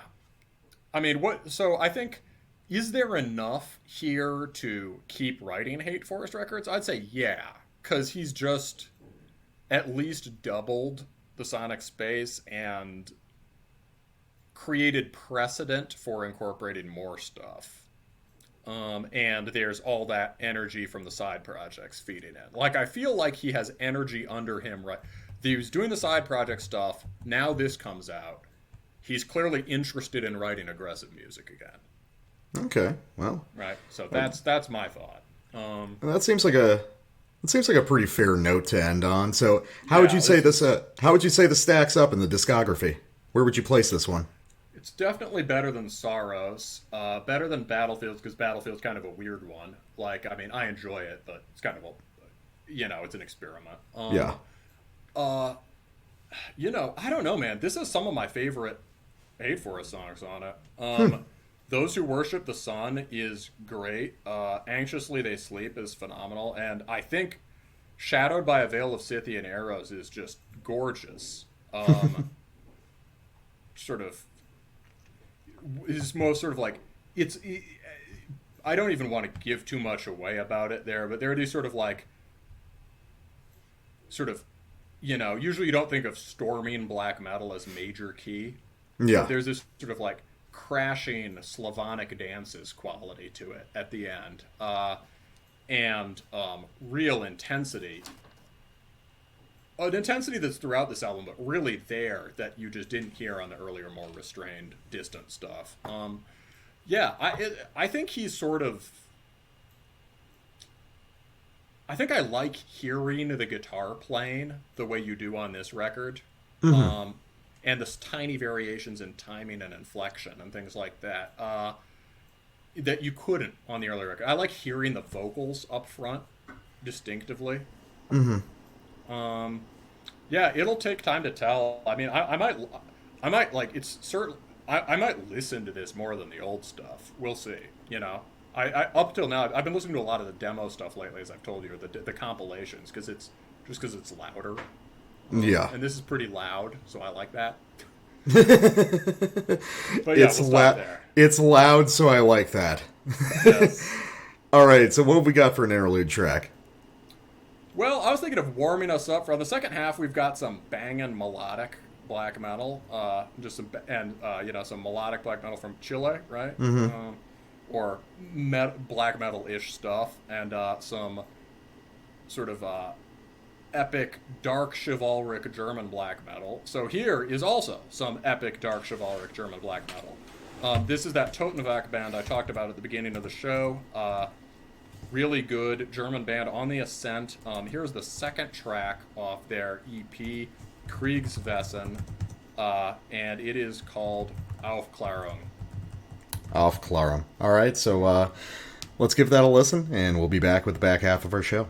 S2: I mean, so I think, is there enough here to keep writing Hate Forest records? I'd say yeah, because he's just at least doubled the sonic space and created precedent for incorporating more stuff. And there's all that energy from the side projects feeding in. Like, I feel like he has energy under him, right? He was doing the side project stuff. Now this comes out. He's clearly interested in writing aggressive music again.
S1: Okay, well.
S2: Right. So that's my thought.
S1: That seems like a pretty fair note to end on. So, how would you say this? How would you say this stacks up in the discography? Where would you place this one?
S2: It's definitely better than Sorrows, better than Battlefields, because Battlefield's kind of a weird one. Like, I mean, I enjoy it, but it's kind of it's an experiment. You know, I don't know, man. This is some of my favorite Hate Forest songs on it. Those Who Worship the Sun is great. Anxiously They Sleep is phenomenal. And I think Shadowed by a Veil of Scythian Arrows is just gorgeous. Sort of is most sort of like, I don't even want to give too much away about it there, but there are these sort of, you know, usually you don't think of storming black metal as major key.
S1: Yeah.
S2: But there's this sort of like crashing Slavonic dances quality to it at the end. And real intensity. An intensity that's throughout this album, but really there, that you just didn't hear on the earlier, more restrained, distant stuff. I think he's sort of... I think I like hearing the guitar playing the way you do on this record. Mm-hmm. And the tiny variations in timing and inflection and things like that, that you couldn't on the earlier record. I like hearing the vocals up front distinctively.
S1: Mm-hmm.
S2: Yeah, it'll take time to tell. I mean, I might like, it's certain. I might listen to this more than the old stuff. We'll see. You know, I up till now I've been listening to a lot of the demo stuff lately, as I've told you, the compilations, because it's louder.
S1: Yeah,
S2: and this is pretty loud, so I like that.
S1: But yeah, it's loud, so I like that.
S2: Yes.
S1: All right, so what have we got for an interlude track?
S2: Well, I was thinking of warming us up for the second half. We've got some banging melodic black metal, some melodic black metal from Chile, right?
S1: Mm-hmm.
S2: Or black metal-ish stuff, and some sort of epic dark chivalric German black metal. So here is also some epic dark chivalric German black metal. This is that Totenwache band I talked about at the beginning of the show. Really good German band on the ascent. Here's the second track off their EP, Kriegswesen, and it is called Aufklärung.
S1: Aufklärung. All right, so let's give that a listen, and we'll be back with the back half of our show.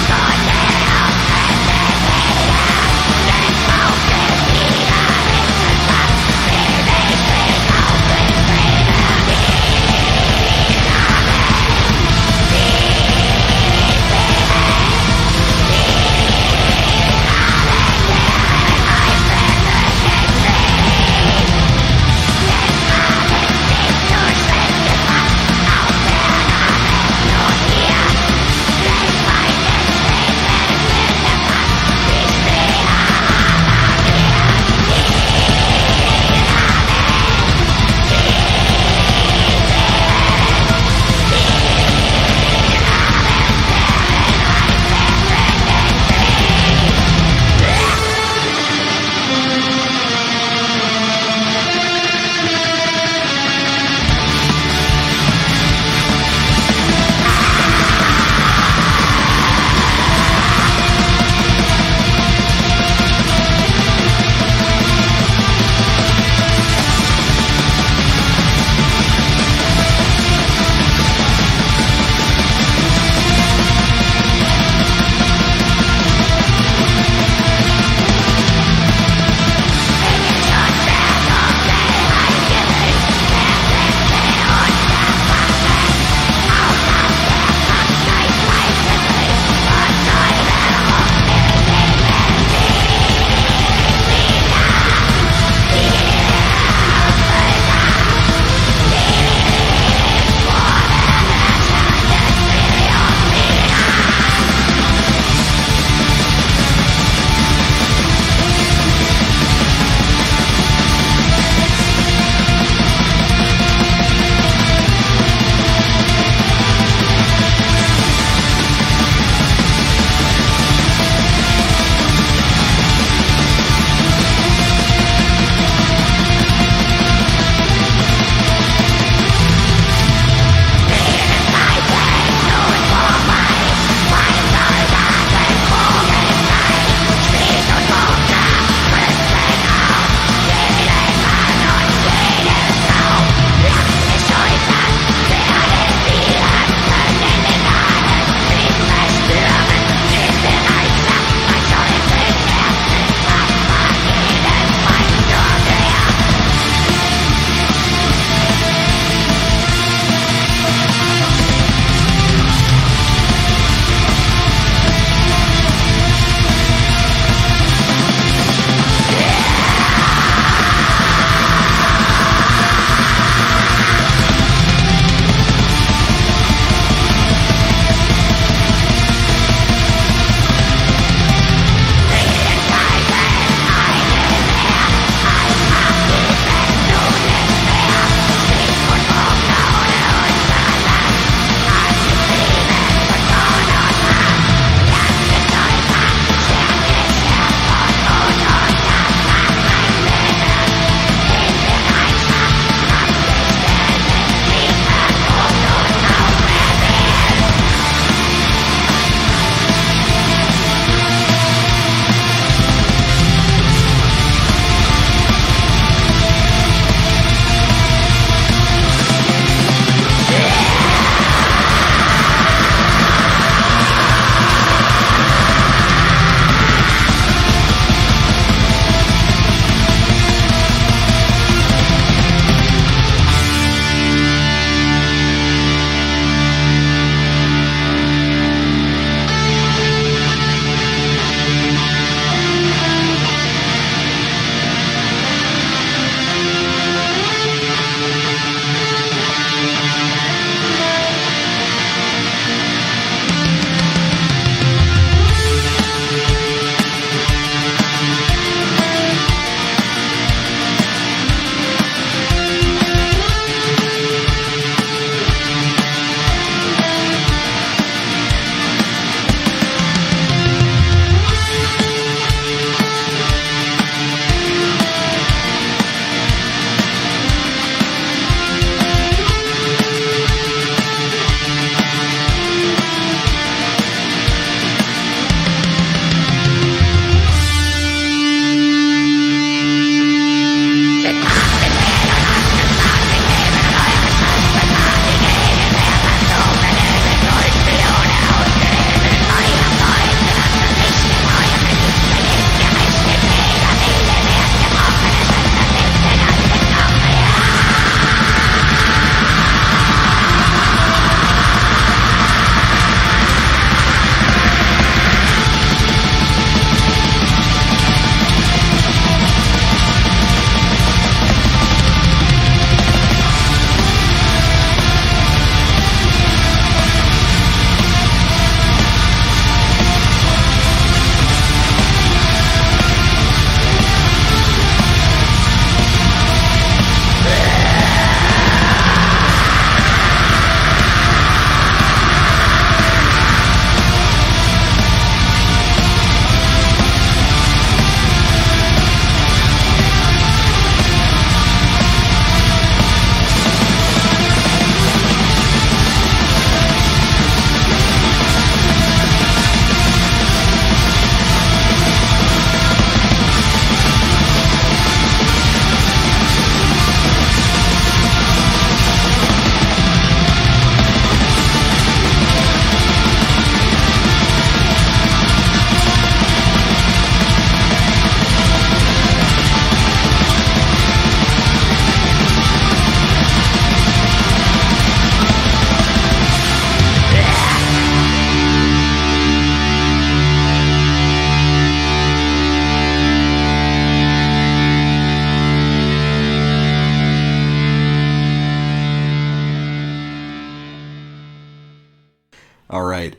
S4: God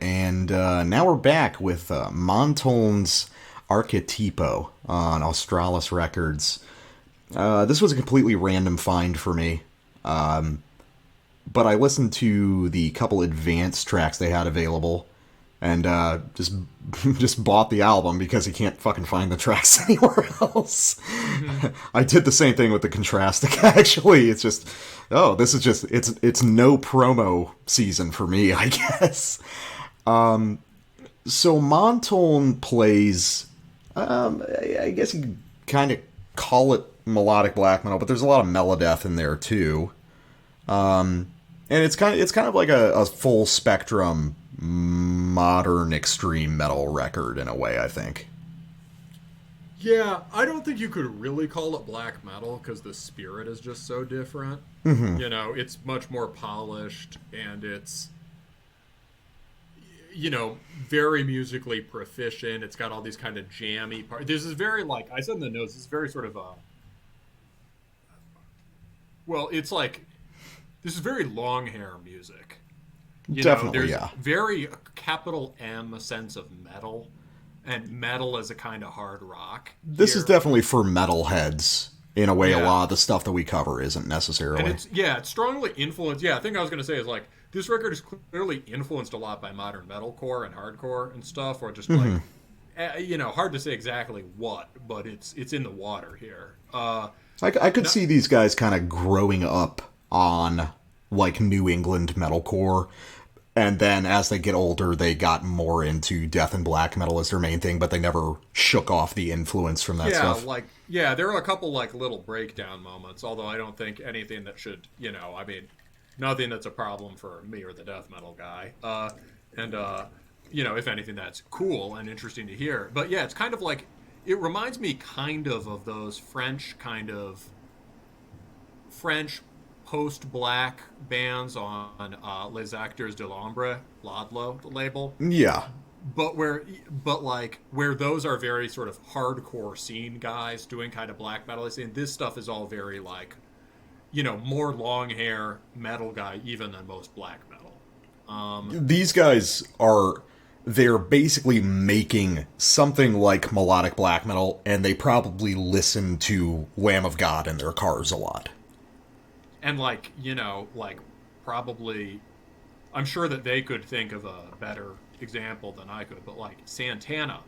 S1: it, and now we're back with Montuln's Arquetipo on Australis Records. This was a completely random find for me, but I listened to the couple advanced tracks they had available, and just bought the album because you can't fucking find the tracks anywhere else. Mm-hmm. I did the same thing with the Contrastic, actually. It's just, it's no promo season for me, I guess. So Montuln plays, I guess you could kind of call it melodic black metal, but there's a lot of melodeath in there too. And it's kind of like a full spectrum modern extreme metal record in a way, I think.
S2: Yeah, I don't think you could really call it black metal because the spirit is just so different. Mm-hmm. You know, it's much more polished, and it's, you know, very musically proficient. It's got all these kind of jammy parts. This is very, like I said in the notes, it's very sort of well, it's like, this is very long hair music. You
S1: Definitely,
S2: know, there's
S1: yeah.
S2: Very capital M sense of metal, and metal as a kind of hard rock.
S1: This is definitely for metalheads. In a way,
S2: Yeah.
S1: a lot of the stuff that we cover isn't necessarily.
S2: And it's strongly influenced. Yeah, I think I was going to say is like, this record is clearly influenced a lot by modern metalcore and hardcore and stuff, or just like, you know, hard to say exactly what, but it's in the water here.
S1: I could see these guys kind of growing up on like New England metalcore, and then as they get older, they got more into death and black metal as their main thing, but they never shook off the influence from that stuff.
S2: There are a couple like little breakdown moments, although I don't think anything that should, you know, I mean, nothing that's a problem for me or the death metal guy. You know, if anything, that's cool and interesting to hear. But yeah, it's kind of like, it reminds me kind of those French post-black bands on Les Acteurs de l'Ombre, Lodlo, the label.
S1: Yeah.
S2: But where those are very sort of hardcore scene guys doing kind of black metal scene, this stuff is all very like, you know, more long hair metal guy even than most black metal.
S1: These guys they're basically making something like melodic black metal, and they probably listen to Lamb of God in their cars a lot.
S2: And like, you know, like probably, I'm sure that they could think of a better example than I could, but like Santana,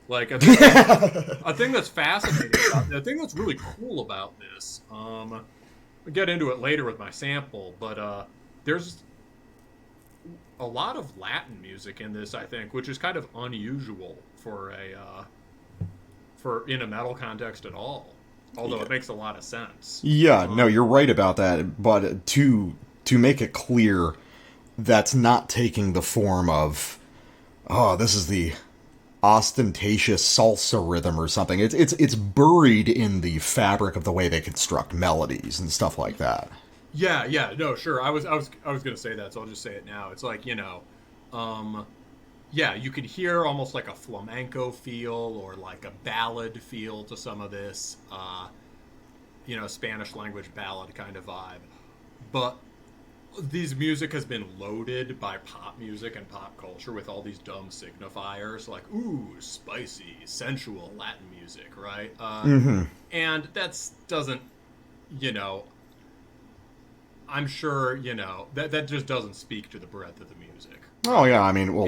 S2: like a thing that's fascinating about, the thing that's really cool about this, I'll get into it later with my sample, but there's a lot of Latin music in this, I think, which is kind of unusual for in a metal context at all. Although it makes a lot of sense.
S1: Yeah, no, you're right about that. But to make it clear, that's not taking the form of, oh, this is the ostentatious salsa rhythm or something. It's buried in the fabric of the way they construct melodies and stuff like that.
S2: Yeah, no, sure. I was gonna say that, so I'll just say it now. It's like, you know, yeah, you can hear almost like a flamenco feel or like a ballad feel to some of this, you know, Spanish language ballad kind of vibe. But these music has been loaded by pop music and pop culture with all these dumb signifiers like, ooh, spicy, sensual Latin music, right? And that doesn't, you know, I'm sure, you know, that just doesn't speak to the breadth of the music.
S1: Oh yeah, I mean, well,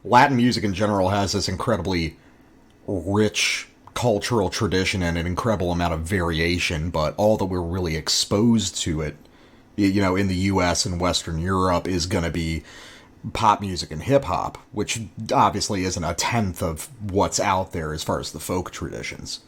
S1: Latin music in general has this incredibly rich cultural tradition and an incredible amount of variation, but all that we're really exposed to it, you know, in the US and Western Europe is going to be pop music and hip hop, which obviously isn't a tenth of what's out there as far as the folk traditions.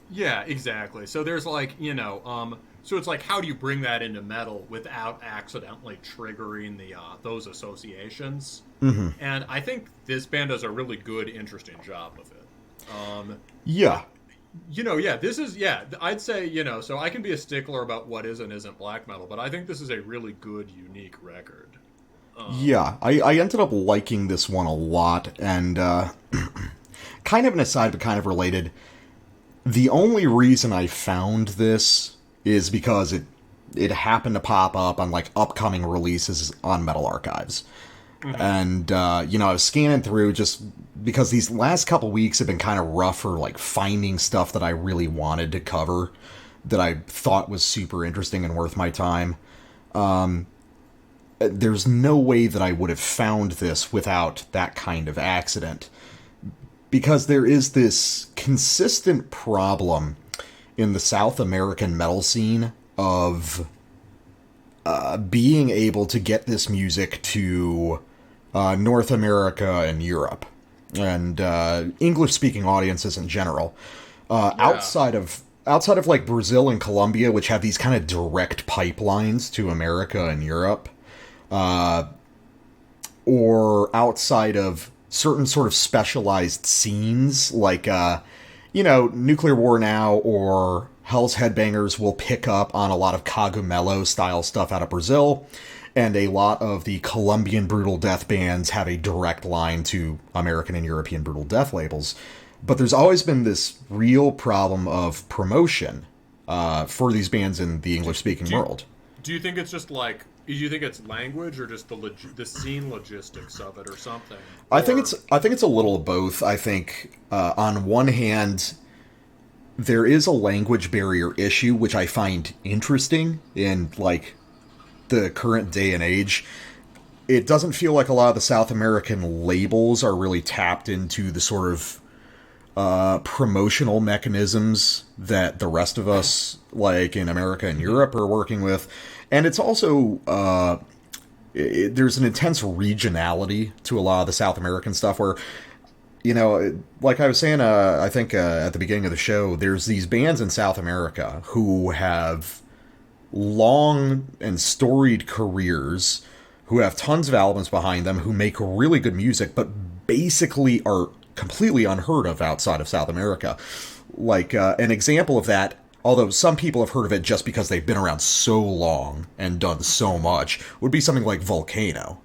S2: Yeah, exactly. So there's like, you know, so it's like, how do you bring that into metal without accidentally triggering the those associations? And I think this band does a really good, interesting job of it.
S1: Yeah.
S2: You know, yeah, this is, yeah, I'd say, you know, so I can be a stickler about what is and isn't black metal, but I think this is a really good, unique record.
S1: Yeah, I ended up liking this one a lot, and kind of an aside, but kind of related. The only reason I found this is because it happened to pop up on like upcoming releases on Metal Archives. And, I was scanning through just because these last couple weeks have been kind of rough for, like, finding stuff that I really wanted to cover that I thought was super interesting and worth my time. There's no way that I would have found this without that kind of accident. Because there is this consistent problem in the South American metal scene of being able to get this music to North America and Europe, and English-speaking audiences in general. Outside of like Brazil and Colombia, which have these kind of direct pipelines to America and Europe, or outside of certain sort of specialized scenes, like, Nuclear War Now or Hell's Headbangers will pick up on a lot of Cogumelo-style stuff out of Brazil, and a lot of the Colombian brutal death bands have a direct line to American and European brutal death labels. But there's always been this real problem of promotion for these bands in the English-speaking world.
S2: Do you think it's just like... Do you think it's language or just the scene logistics of it or something?
S1: I think it's a little of both. I think on one hand, there is a language barrier issue, which I find interesting in like the current day and age. It doesn't feel like a lot of the South American labels are really tapped into the sort of promotional mechanisms that the rest of us, like in America and Europe, are working with. And it's also, there's an intense regionality to a lot of the South American stuff where, like I was saying, I think at the beginning of the show, there's these bands in South America who have long and storied careers, who have tons of albums behind them, who make really good music, but basically are completely unheard of outside of South America. Like, an example of that, although some people have heard of it just because they've been around so long and done so much, would be something like Volcano.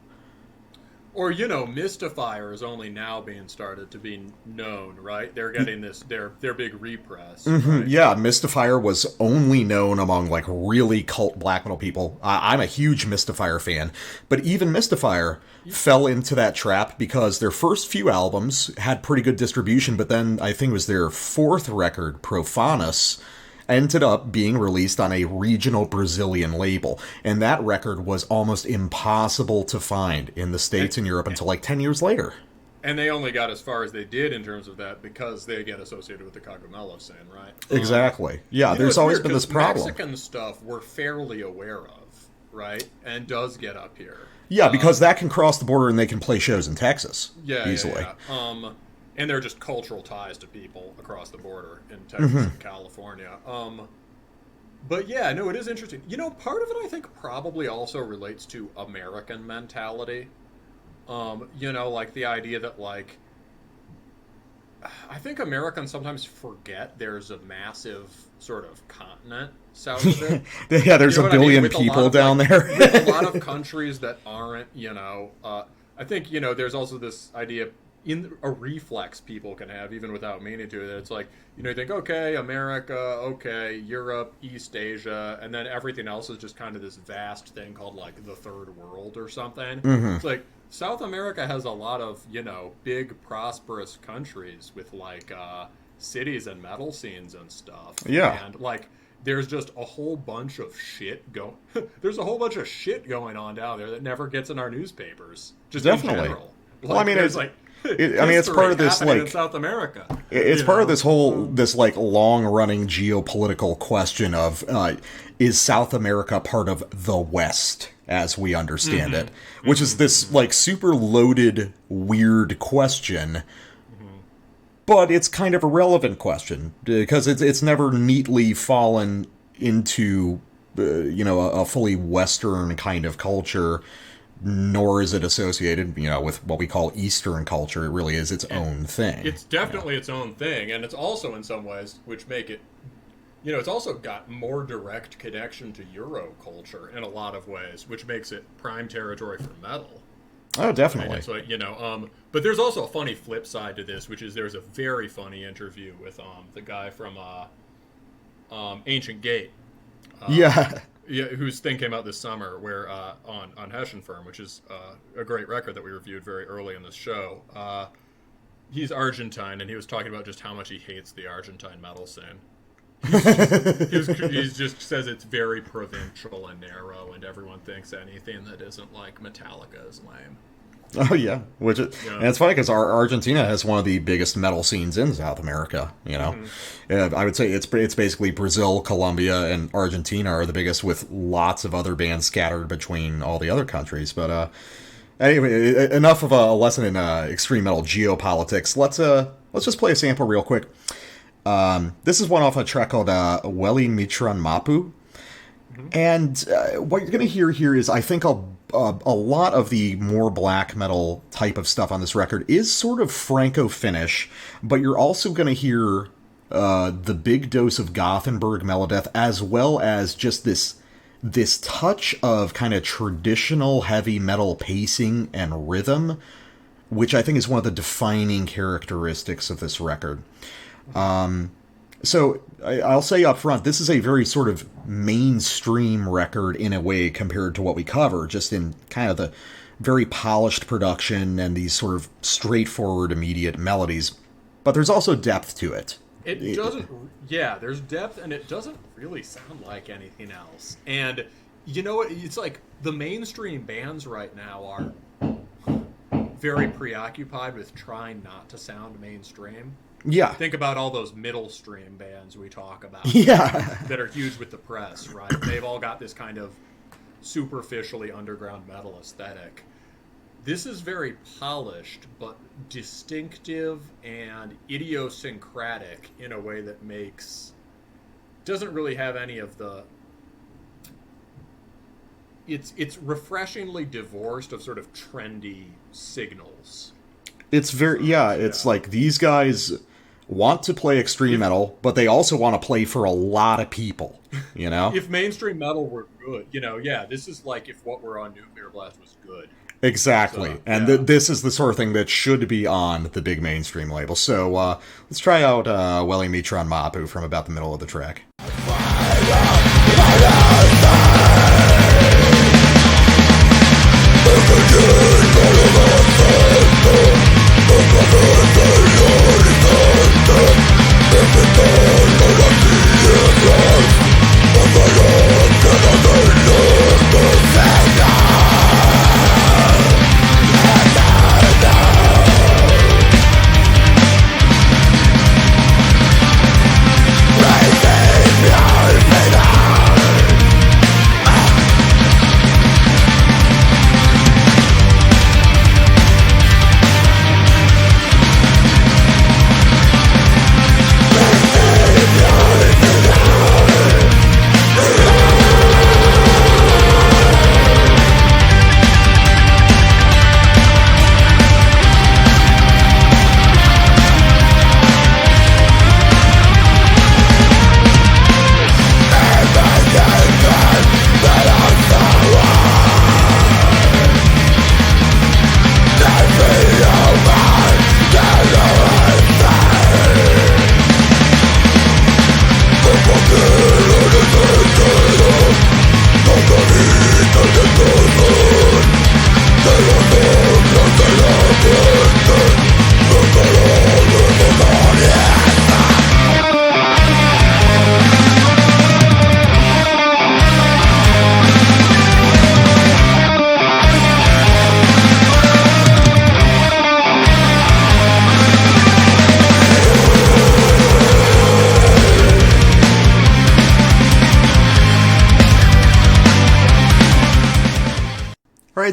S2: Or, Mystifier is only now being started to be known, right? They're getting their big repress.
S1: Mm-hmm.
S2: Right?
S1: Yeah, Mystifier was only known among, like, really cult black metal people. I'm a huge Mystifier fan, but even Mystifier fell into that trap because their first few albums had pretty good distribution, but then I think it was their fourth record, Profanus, ended up being released on a regional Brazilian label, and that record was almost impossible to find in the States and Europe until like 10 years later.
S2: And they only got as far as they did in terms of that because they get associated with the Cogumelo scene, right?
S1: Exactly. Yeah, there's always been this problem.
S2: Mexican stuff we're fairly aware of, right? And does get up here.
S1: Yeah, because that can cross the border and they can play shows in Texas easily.
S2: Yeah. And they're just cultural ties to people across the border in Texas and California. But yeah, no, it is interesting. Part of it I think probably also relates to American mentality. Like the idea that, like, I think Americans sometimes forget there's a massive sort of continent south of it.
S1: Yeah, there's a billion people down there.
S2: With a lot of countries that aren't, I think, there's also this idea in a reflex people can have, even without meaning to, that it's like, you think, okay, America, okay, Europe, East Asia, and then everything else is just kind of this vast thing called, like, the third world or something. Mm-hmm. It's like, South America has a lot of, big, prosperous countries with, like, cities and metal scenes and stuff.
S1: Yeah.
S2: And, like, there's just a whole bunch of shit there's a whole bunch of shit going on down there that never gets in our newspapers. Just
S1: definitely.
S2: In general. Like,
S1: well, I mean,
S2: it's like...
S1: it's part of this, like,
S2: in South America.
S1: It's part of this like long-running geopolitical question of is South America part of the West as we understand it, which is this like super loaded, weird question. But it's kind of a relevant question because it's never neatly fallen into a fully Western kind of culture. Nor is it associated, with what we call Eastern culture. It really is its own thing.
S2: It's definitely its own thing, and it's also in some ways, which make it, it's also got more direct connection to Euro culture in a lot of ways, which makes it prime territory for metal.
S1: Oh, definitely.
S2: And so, but there's also a funny flip side to this, which is there's a very funny interview with the guy from Ancient Gate.
S1: Yeah.
S2: Yeah, whose thing came out this summer, where on Hessian Firm, which is a great record that we reviewed very early in this show. He's Argentine, and he was talking about just how much he hates the Argentine metal scene. He just says it's very provincial and narrow, and everyone thinks anything that isn't like Metallica is lame.
S1: Oh yeah, and it's funny because Argentina has one of the biggest metal scenes in South America. I would say it's basically Brazil, Colombia, and Argentina are the biggest, with lots of other bands scattered between all the other countries. But anyway, enough of a lesson in extreme metal geopolitics. Let's just play a sample real quick. This is one off a track called Weli Mitran Mapu. And what you're going to hear here is, I think, a lot of the more black metal type of stuff on this record is sort of Franco-Finnish, but you're also going to hear the big dose of Gothenburg Melodeath, as well as just this touch of kind of traditional heavy metal pacing and rhythm, which I think is one of the defining characteristics of this record. So I'll say up front, this is a very sort of mainstream record in a way compared to what we cover, just in kind of the very polished production and these sort of straightforward, immediate melodies. But there's also depth to it.
S2: It doesn't, yeah, there's depth, and it doesn't really sound like anything else. And you know what? It's like the mainstream bands right now are very preoccupied with trying not to sound mainstream.
S1: Yeah.
S2: Think about all those middle stream bands we talk about.
S1: Yeah.
S2: That are huge with the press, right? They've all got this kind of superficially underground metal aesthetic. This is very polished, but distinctive and idiosyncratic in a way that doesn't really have any of the... It's refreshingly divorced of sort of trendy signals.
S1: It's it's like these guys want to play extreme metal, but they also want to play for a lot of people,
S2: If mainstream metal were good, this is like if what were on Nuclear Blast was good.
S1: Exactly.
S2: So,
S1: and this is the sort of thing that should be on the big mainstream label. So let's try out Weli Mitran Mapu from about the middle of the track.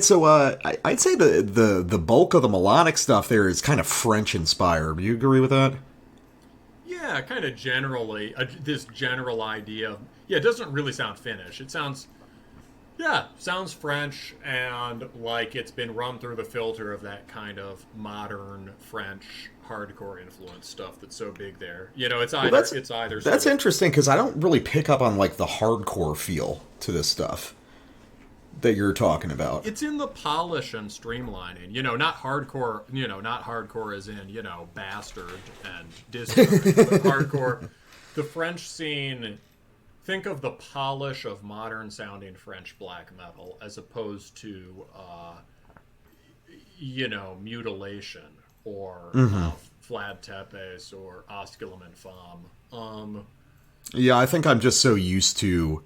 S1: So I'd say the bulk of the melodic stuff there is kind of French-inspired. Do you agree with that?
S2: Yeah, kind of generally. This general idea. It doesn't really sound Finnish. It sounds French, and like it's been run through the filter of that kind of modern French hardcore influence stuff that's so big there. It's either.
S1: That's interesting, because I don't really pick up on like the hardcore feel to this stuff that you're talking about.
S2: It's in the polish and streamlining, not hardcore, not hardcore as in, Bastard and Distro, but hardcore. The French scene think of the polish of modern sounding French black metal as opposed to, mutilation or flat tepes or osculum infame.
S1: Yeah, I think I'm just so used to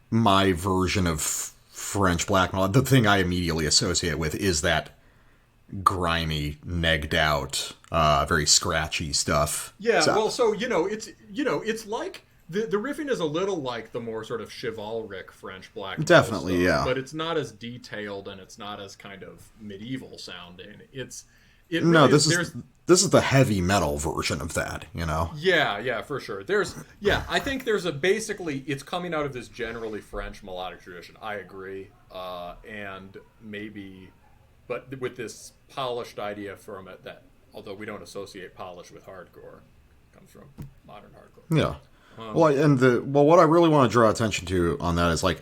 S1: my version of French black metal. The thing I immediately associate with is that grimy, negged out, very scratchy stuff.
S2: Yeah, it's like the riffing is a little like the more sort of chivalric French black metal
S1: definitely
S2: stuff,
S1: yeah,
S2: but it's not as detailed and it's not as kind of medieval sounding.
S1: This is the heavy metal version of that,
S2: Yeah, for sure. I think there's basically it's coming out of this generally French melodic tradition. I agree, and maybe, but with this polished idea from it that, although we don't associate polish with hardcore, comes from modern hardcore.
S1: Yeah. What I really want to draw attention to on that is like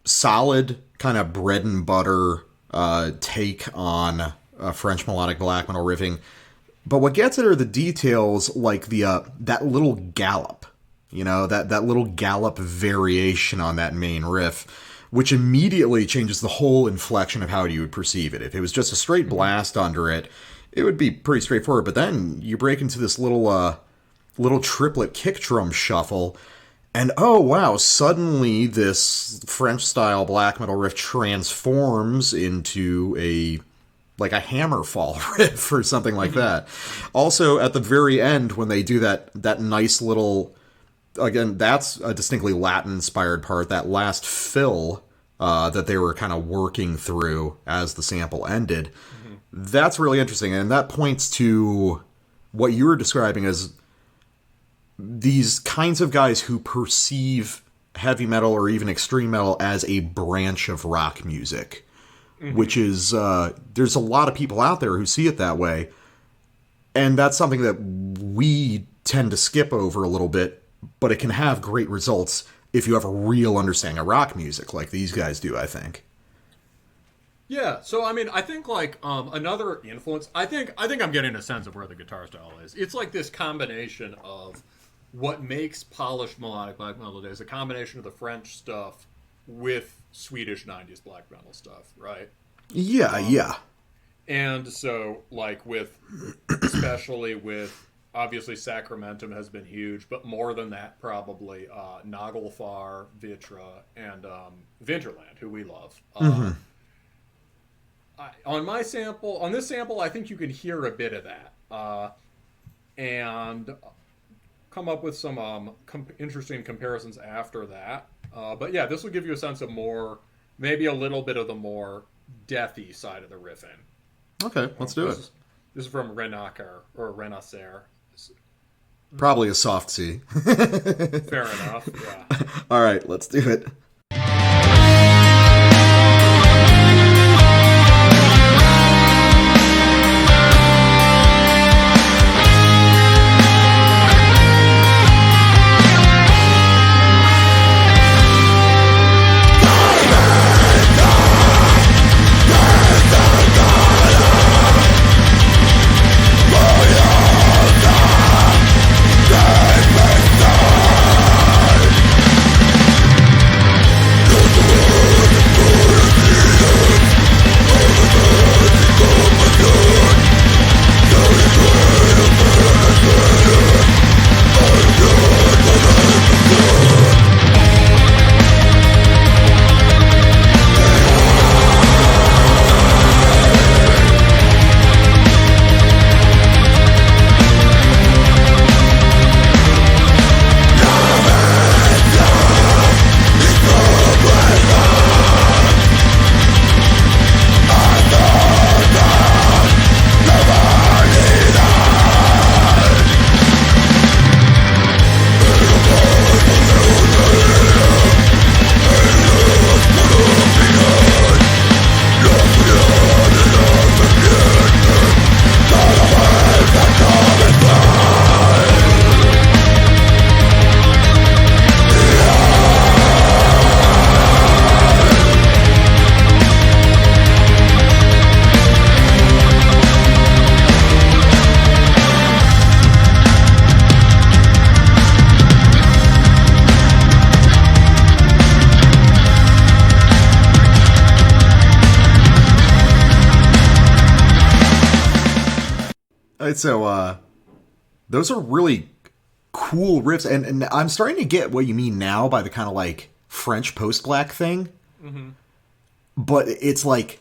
S1: solid kind of bread and butter take on French melodic black metal riffing, but what gets it are the details, like the that little gallop, that little gallop variation on that main riff, which immediately changes the whole inflection of how you would perceive it. If it was just a straight blast under it, it would be pretty straightforward. But then you break into this little triplet kick drum shuffle, and oh wow, suddenly this French style black metal riff transforms into a hammer fall riff or something like that. Also, at the very end, when they do that nice little, again, that's a distinctly Latin-inspired part, that last fill that they were kind of working through as the sample ended. That's really interesting, and that points to what you were describing as these kinds of guys who perceive heavy metal or even extreme metal as a branch of rock music. Which is, there's a lot of people out there who see it that way, and that's something that we tend to skip over a little bit, but it can have great results if you have a real understanding of rock music, like these guys do, I think.
S2: Yeah, so I mean, I think another influence, I think I'm getting a sense of where the guitar style is. It's like this combination of what makes polished melodic black metal is a combination of the French stuff with Swedish 90s black metal stuff, right?
S1: Yeah.
S2: And so, especially with, obviously Sacramentum has been huge, but more than that, probably Nagelfar, Vitra, and Vinterland, who we love. On this sample, I think you can hear a bit of that. And come up with some interesting comparisons after that. But yeah, this will give you a sense of maybe a little bit of the more deathy side of the riffing.
S1: Okay, let's do it.
S2: This is from Renacer, or Renacer.
S1: Probably a soft C.
S2: Fair enough, yeah.
S1: All right, let's do it. Those are really cool riffs, and I'm starting to get what you mean now by the kind of like French post-black thing. Mm-hmm. But it's like,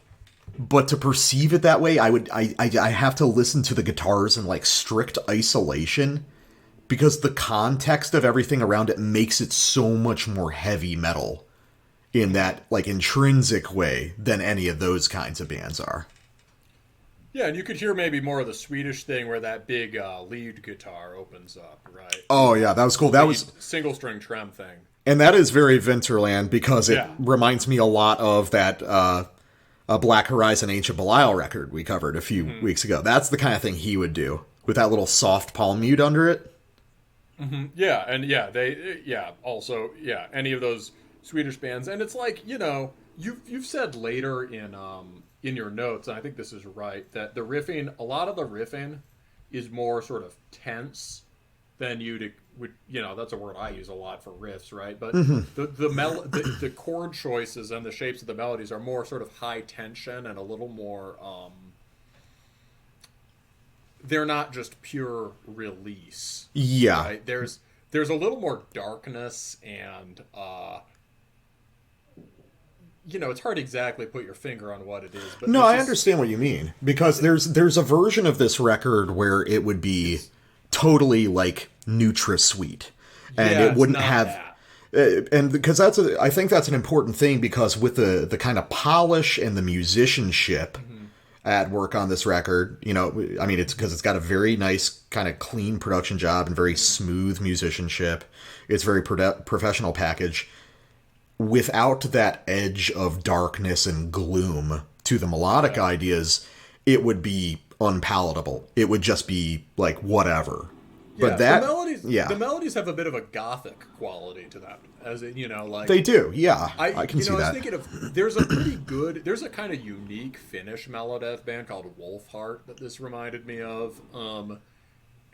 S1: but to perceive it that way, I have to listen to the guitars in like strict isolation, because the context of everything around it makes it so much more heavy metal in that like intrinsic way than any of those kinds of bands are.
S2: Yeah, and you could hear maybe more of the Swedish thing where that big lead guitar opens up, right?
S1: Oh, yeah, that was cool. That was
S2: single-string trem thing.
S1: And that is very Vinterland, because it reminds me a lot of that Black Horizon Ancient Belial record we covered a few weeks ago. That's the kind of thing he would do, with that little soft palm mute under it.
S2: Mm-hmm. Yeah, and also, any of those Swedish bands. And it's like, you've said later in your notes, and I think this is right, that the riffing, a lot of the riffing is more sort of tense than would, that's a word I use a lot for riffs, right? But the chord choices and the shapes of the melodies are more sort of high tension and a little more, they're not just pure release.
S1: Yeah.
S2: Right? There's a little more darkness and, it's hard to exactly put your finger on what it is. But
S1: no, I understand what you mean. Because there's a version of this record where it would be totally like NutraSweet. And it wouldn't have... And because I think that's an important thing, because with the kind of polish and the musicianship at work on this record, it's because it's got a very nice kind of clean production job and very smooth musicianship. It's very professional package. Without that edge of darkness and gloom to the melodic ideas, it would be unpalatable. It would just be like whatever. But
S2: the melodies have a bit of a gothic quality to them, as it, like
S1: they do. Yeah, I can see that.
S2: I was thinking of there's a kind of unique Finnish melodeath band called Wolfheart that this reminded me of.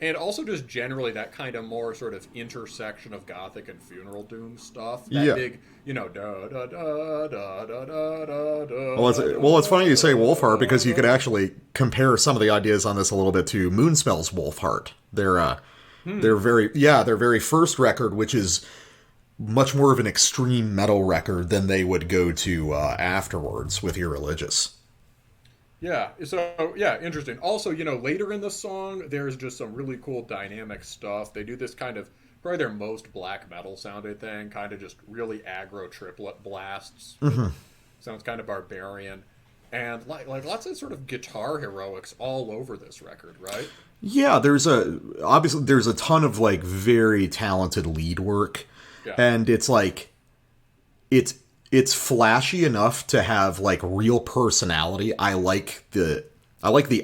S2: And also just generally that kind of more sort of intersection of Gothic and Funeral Doom stuff. That big, da da da da da da da da.
S1: Well, it's funny you say Wolfheart, because you could actually compare some of the ideas on this a little bit to Moonspell's Wolfheart. Their very first record, which is much more of an extreme metal record than they would go to afterwards with Irreligious.
S2: Yeah, so, interesting. Also, later in the song, there's just some really cool dynamic stuff. They do this kind of, probably their most black metal sounding thing, kind of just really aggro triplet blasts. Mm-hmm. Sounds kind of barbarian. And, like lots of sort of guitar heroics all over this record, right?
S1: Yeah, there's a ton of, like, very talented lead work. Yeah. And it's, like, it's flashy enough to have like real personality. I like the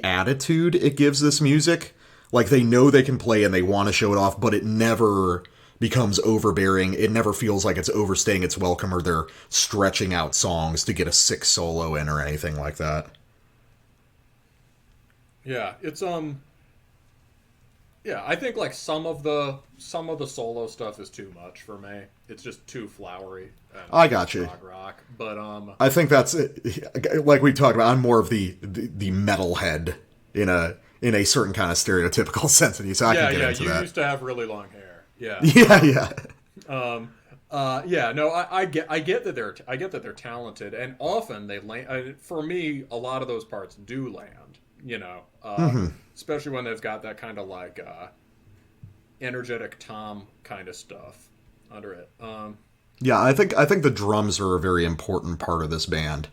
S1: attitude it gives this music. Like, they know they can play and they want to show it off, but it never becomes overbearing. It never feels like it's overstaying its welcome, or they're stretching out songs to get a sick solo in or anything like that.
S2: Yeah, it's I think like some of the solo stuff is too much for me. It's just too flowery.
S1: I got you.
S2: Rock, but
S1: I think that's it. Like we talked about, I'm more of the metalhead in a certain kind of stereotypical sense of you, so I can get into that.
S2: Yeah, you used to have really long hair. Yeah.
S1: I
S2: get that they're talented, and often they land. For me, a lot of those parts do land. Especially when they've got that kind of like energetic tom kind of stuff under it.
S1: I think the drums are a very important part of this band.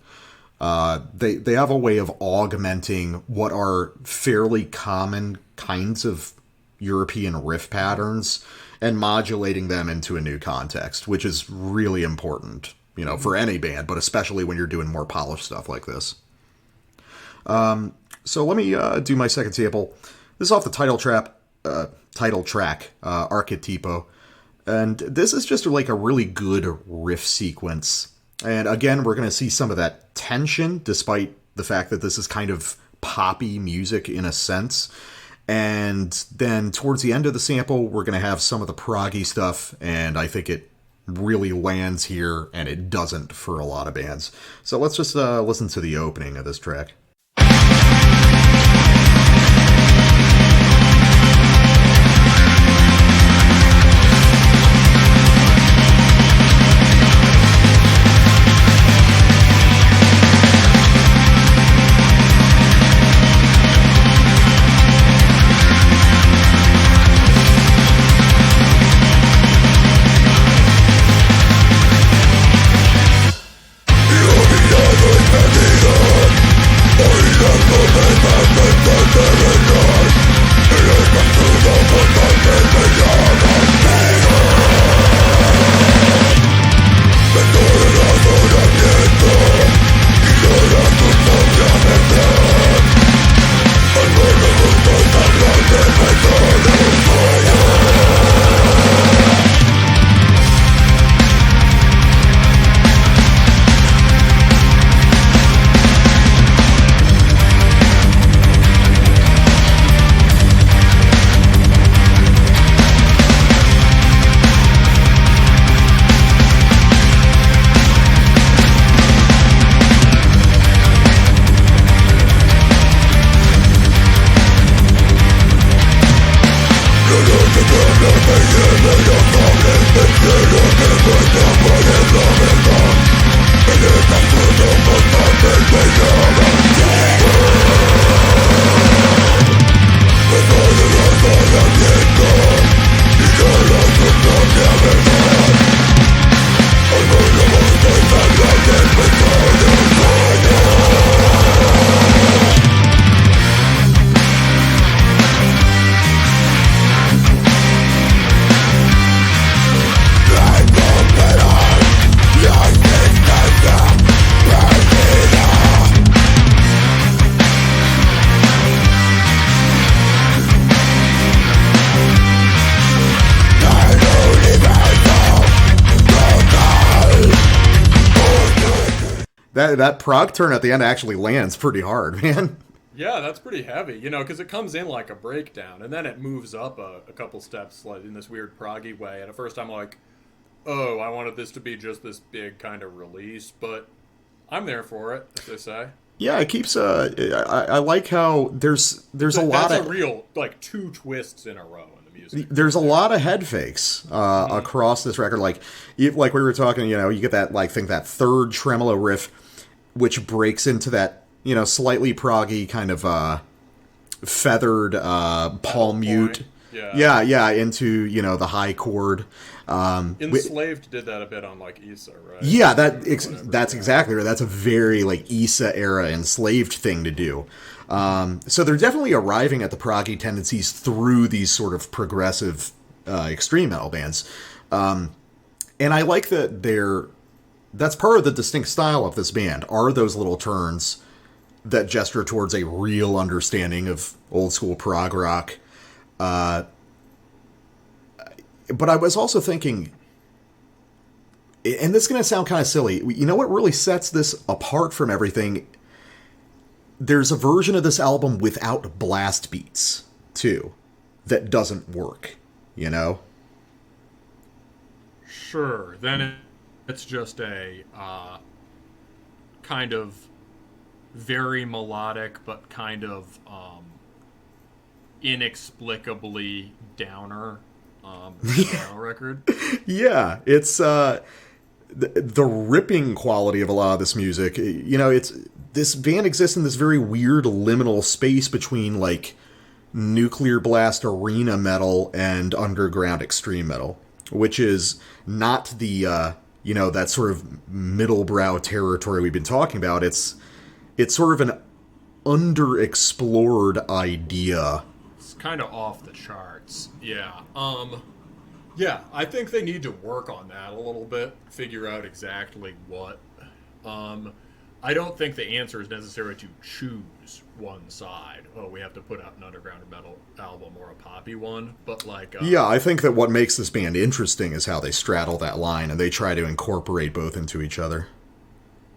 S1: They have a way of augmenting what are fairly common kinds of European riff patterns and modulating them into a new context, which is really important, for any band, but especially when you're doing more polished stuff like this. So let me do my second sample. This is off the title track, Arquetipo. And this is just like a really good riff sequence. And again, we're going to see some of that tension, despite the fact that this is kind of poppy music in a sense. And then towards the end of the sample, we're going to have some of the proggy stuff. And I think it really lands here, and it doesn't for a lot of bands. So let's just listen to the opening of this track. That prog turn at the end actually lands pretty hard, man.
S2: Yeah, that's pretty heavy, because it comes in like a breakdown, and then it moves up a couple steps like in this weird proggy way. And at first I'm like, oh, I wanted this to be just this big kind of release, but I'm there for it, as they say.
S1: Yeah, it keeps. I like how there's a lot of.
S2: That's a real like 2 twists in a row in the music.
S1: There's a lot of head fakes across this record. Like we were talking, you get that that third tremolo riff, which breaks into that slightly proggy kind of feathered palm mute. Yeah, into the high chord.
S2: Enslaved did that a bit on like Issa, right?
S1: Yeah, that's exactly right. That's a very like Issa era Enslaved thing to do. So they're definitely arriving at the proggy tendencies through these sort of progressive extreme metal bands. And I like that that's part of the distinct style of this band, are those little turns that gesture towards a real understanding of old school prog rock. But I was also thinking, and this is going to sound kind of silly, what really sets this apart from everything? There's a version of this album without blast beats, too, that doesn't work,
S2: Sure, then it's just a kind of very melodic, but kind of inexplicably downer record.
S1: Yeah, it's the ripping quality of a lot of this music. It's this band exists in this very weird liminal space between like nuclear blast arena metal and underground extreme metal, which is not the that sort of middlebrow territory we've been talking about. It's sort of an underexplored idea.
S2: It's kind of off the charts. Yeah. Yeah, I think they need to work on that a little bit, figure out exactly what. I don't think the answer is necessarily to choose one side. Oh, we have to put out an underground metal album or a poppy one, but like...
S1: yeah, I think that what makes this band interesting is how they straddle that line, and they try to incorporate both into each other.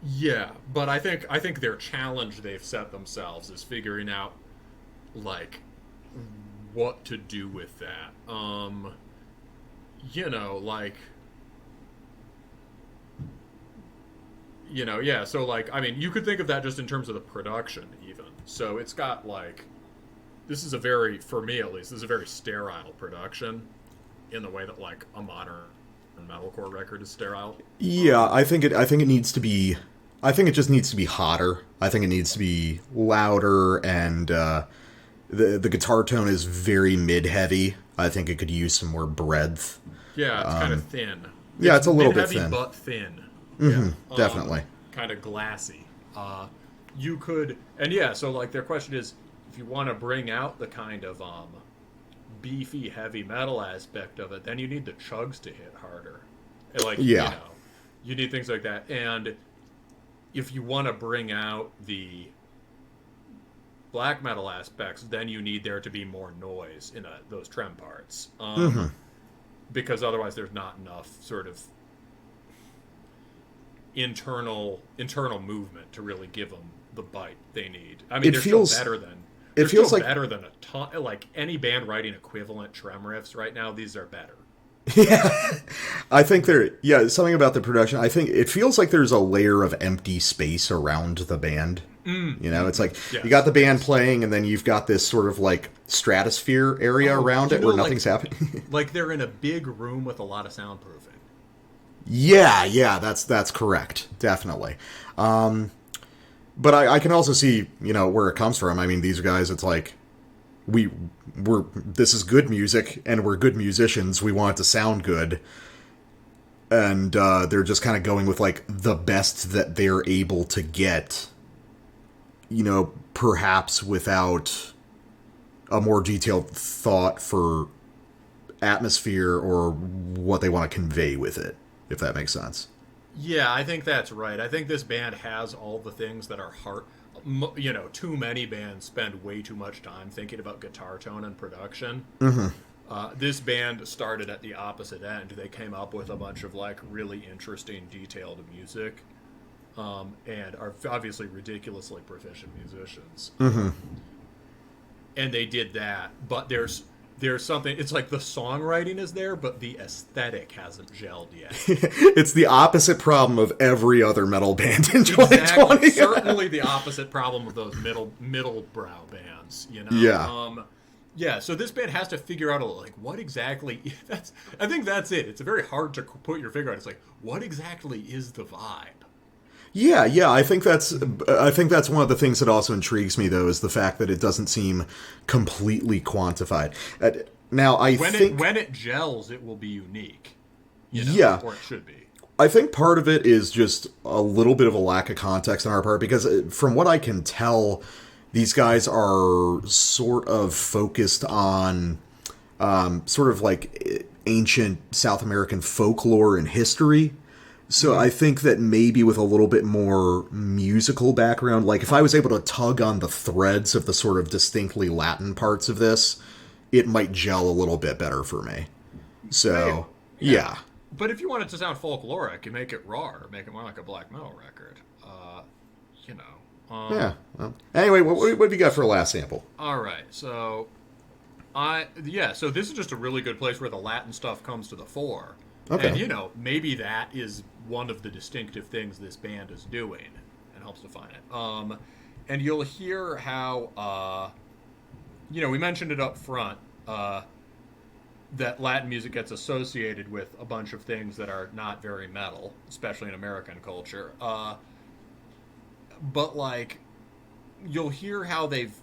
S2: Yeah, but I think their challenge they've set themselves is figuring out, like, what to do with that. Yeah, so, like, I mean, you could think of that just in terms of the production, even. So it's got, like, this is a very, for me at least, this is a very sterile production in the way that, like, a modern metalcore record is sterile.
S1: Yeah, I think it needs to be, I think it just needs to be hotter. I think it needs to be louder, and the guitar tone is very mid-heavy. I think it could use some more breadth.
S2: Yeah, it's kind of thin.
S1: Yeah, it's a little bit thin.
S2: But thin.
S1: Mm-hmm, yeah, definitely.
S2: Kind of glassy. You could, and yeah, so like their question is, if you want to bring out the kind of beefy heavy metal aspect of it, then you need the chugs to hit harder. And like,
S1: yeah.
S2: You need things like that. And if you want to bring out the black metal aspects, then you need there to be more noise in those trem parts. Because otherwise there's not enough sort of internal movement to really give them the bite they need. I mean, they're still better than a ton. Like any band writing equivalent trem riffs right now, these are better.
S1: Yeah, I think something about the production. I think it feels like there's a layer of empty space around the band. It's like you got the band playing, and then you've got this sort of like stratosphere area around it where nothing's happening.
S2: Like they're in a big room with a lot of soundproofing.
S1: Yeah, that's correct, definitely. But I can also see, where it comes from. I mean, these guys, it's like this is good music, and we're good musicians. We want it to sound good, and they're just kind of going with like the best that they're able to get. Perhaps without a more detailed thought for atmosphere or what they want to convey with it, if that makes sense.
S2: Yeah, I think that's right. I think this band has all the things that are hard. Too many bands spend way too much time thinking about guitar tone and production. This band started at the opposite end. They came up with a bunch of like really interesting, detailed music. and are obviously ridiculously proficient musicians.
S1: Mm-hmm.
S2: And they did that, but there's something. It's like the songwriting is there, but the aesthetic hasn't gelled yet.
S1: It's the opposite problem of every other metal band in 2020.
S2: Exactly. Certainly the opposite problem of those middle brow bands. You know.
S1: Yeah.
S2: Yeah. So this band has to figure out like what exactly. I think that's it. It's very hard to put your finger on. It's like what exactly is the vibe.
S1: Yeah, I think that's one of the things that also intrigues me, though, is the fact that it doesn't seem completely quantified. Now, when
S2: it gels, it will be unique. You know,
S1: yeah,
S2: or it should be.
S1: I think part of it is just a little bit of a lack of context on our part, because from what I can tell, these guys are sort of focused on sort of like ancient South American folklore and history. So I think that maybe with a little bit more musical background, like if I was able to tug on the threads of the sort of distinctly Latin parts of this, it might gel a little bit better for me. So, yeah.
S2: But if you want it to sound folkloric, you make it raw, or make it more like a black metal record. You know.
S1: Yeah. Well, anyway, what have you got for a last sample?
S2: All right. So, so this is just a really good place where the Latin stuff comes to the fore.
S1: Okay.
S2: And, you know, maybe that is one of the distinctive things this band is doing and helps define it. And you'll hear how, we mentioned it up front, that Latin music gets associated with a bunch of things that are not very metal, especially in American culture. But, like, you'll hear how they've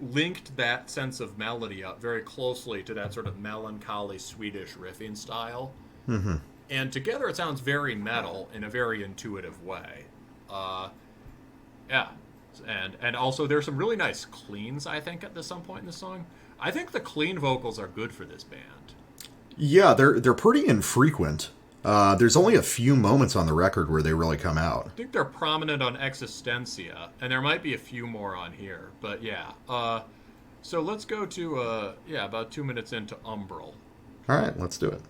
S2: linked that sense of melody up very closely to that sort of melancholy Swedish riffing style.
S1: Mm-hmm.
S2: And together it sounds very metal in a very intuitive way. And also there's some really nice cleans, I think, at some point in the song. I think the clean vocals are good for this band.
S1: Yeah, they're pretty infrequent. There's only a few moments on the record where they really come out.
S2: I think they're prominent on Existencia, and there might be a few more on here. But yeah. So let's go to, about 2 minutes into Umbral.
S1: All right, let's do it.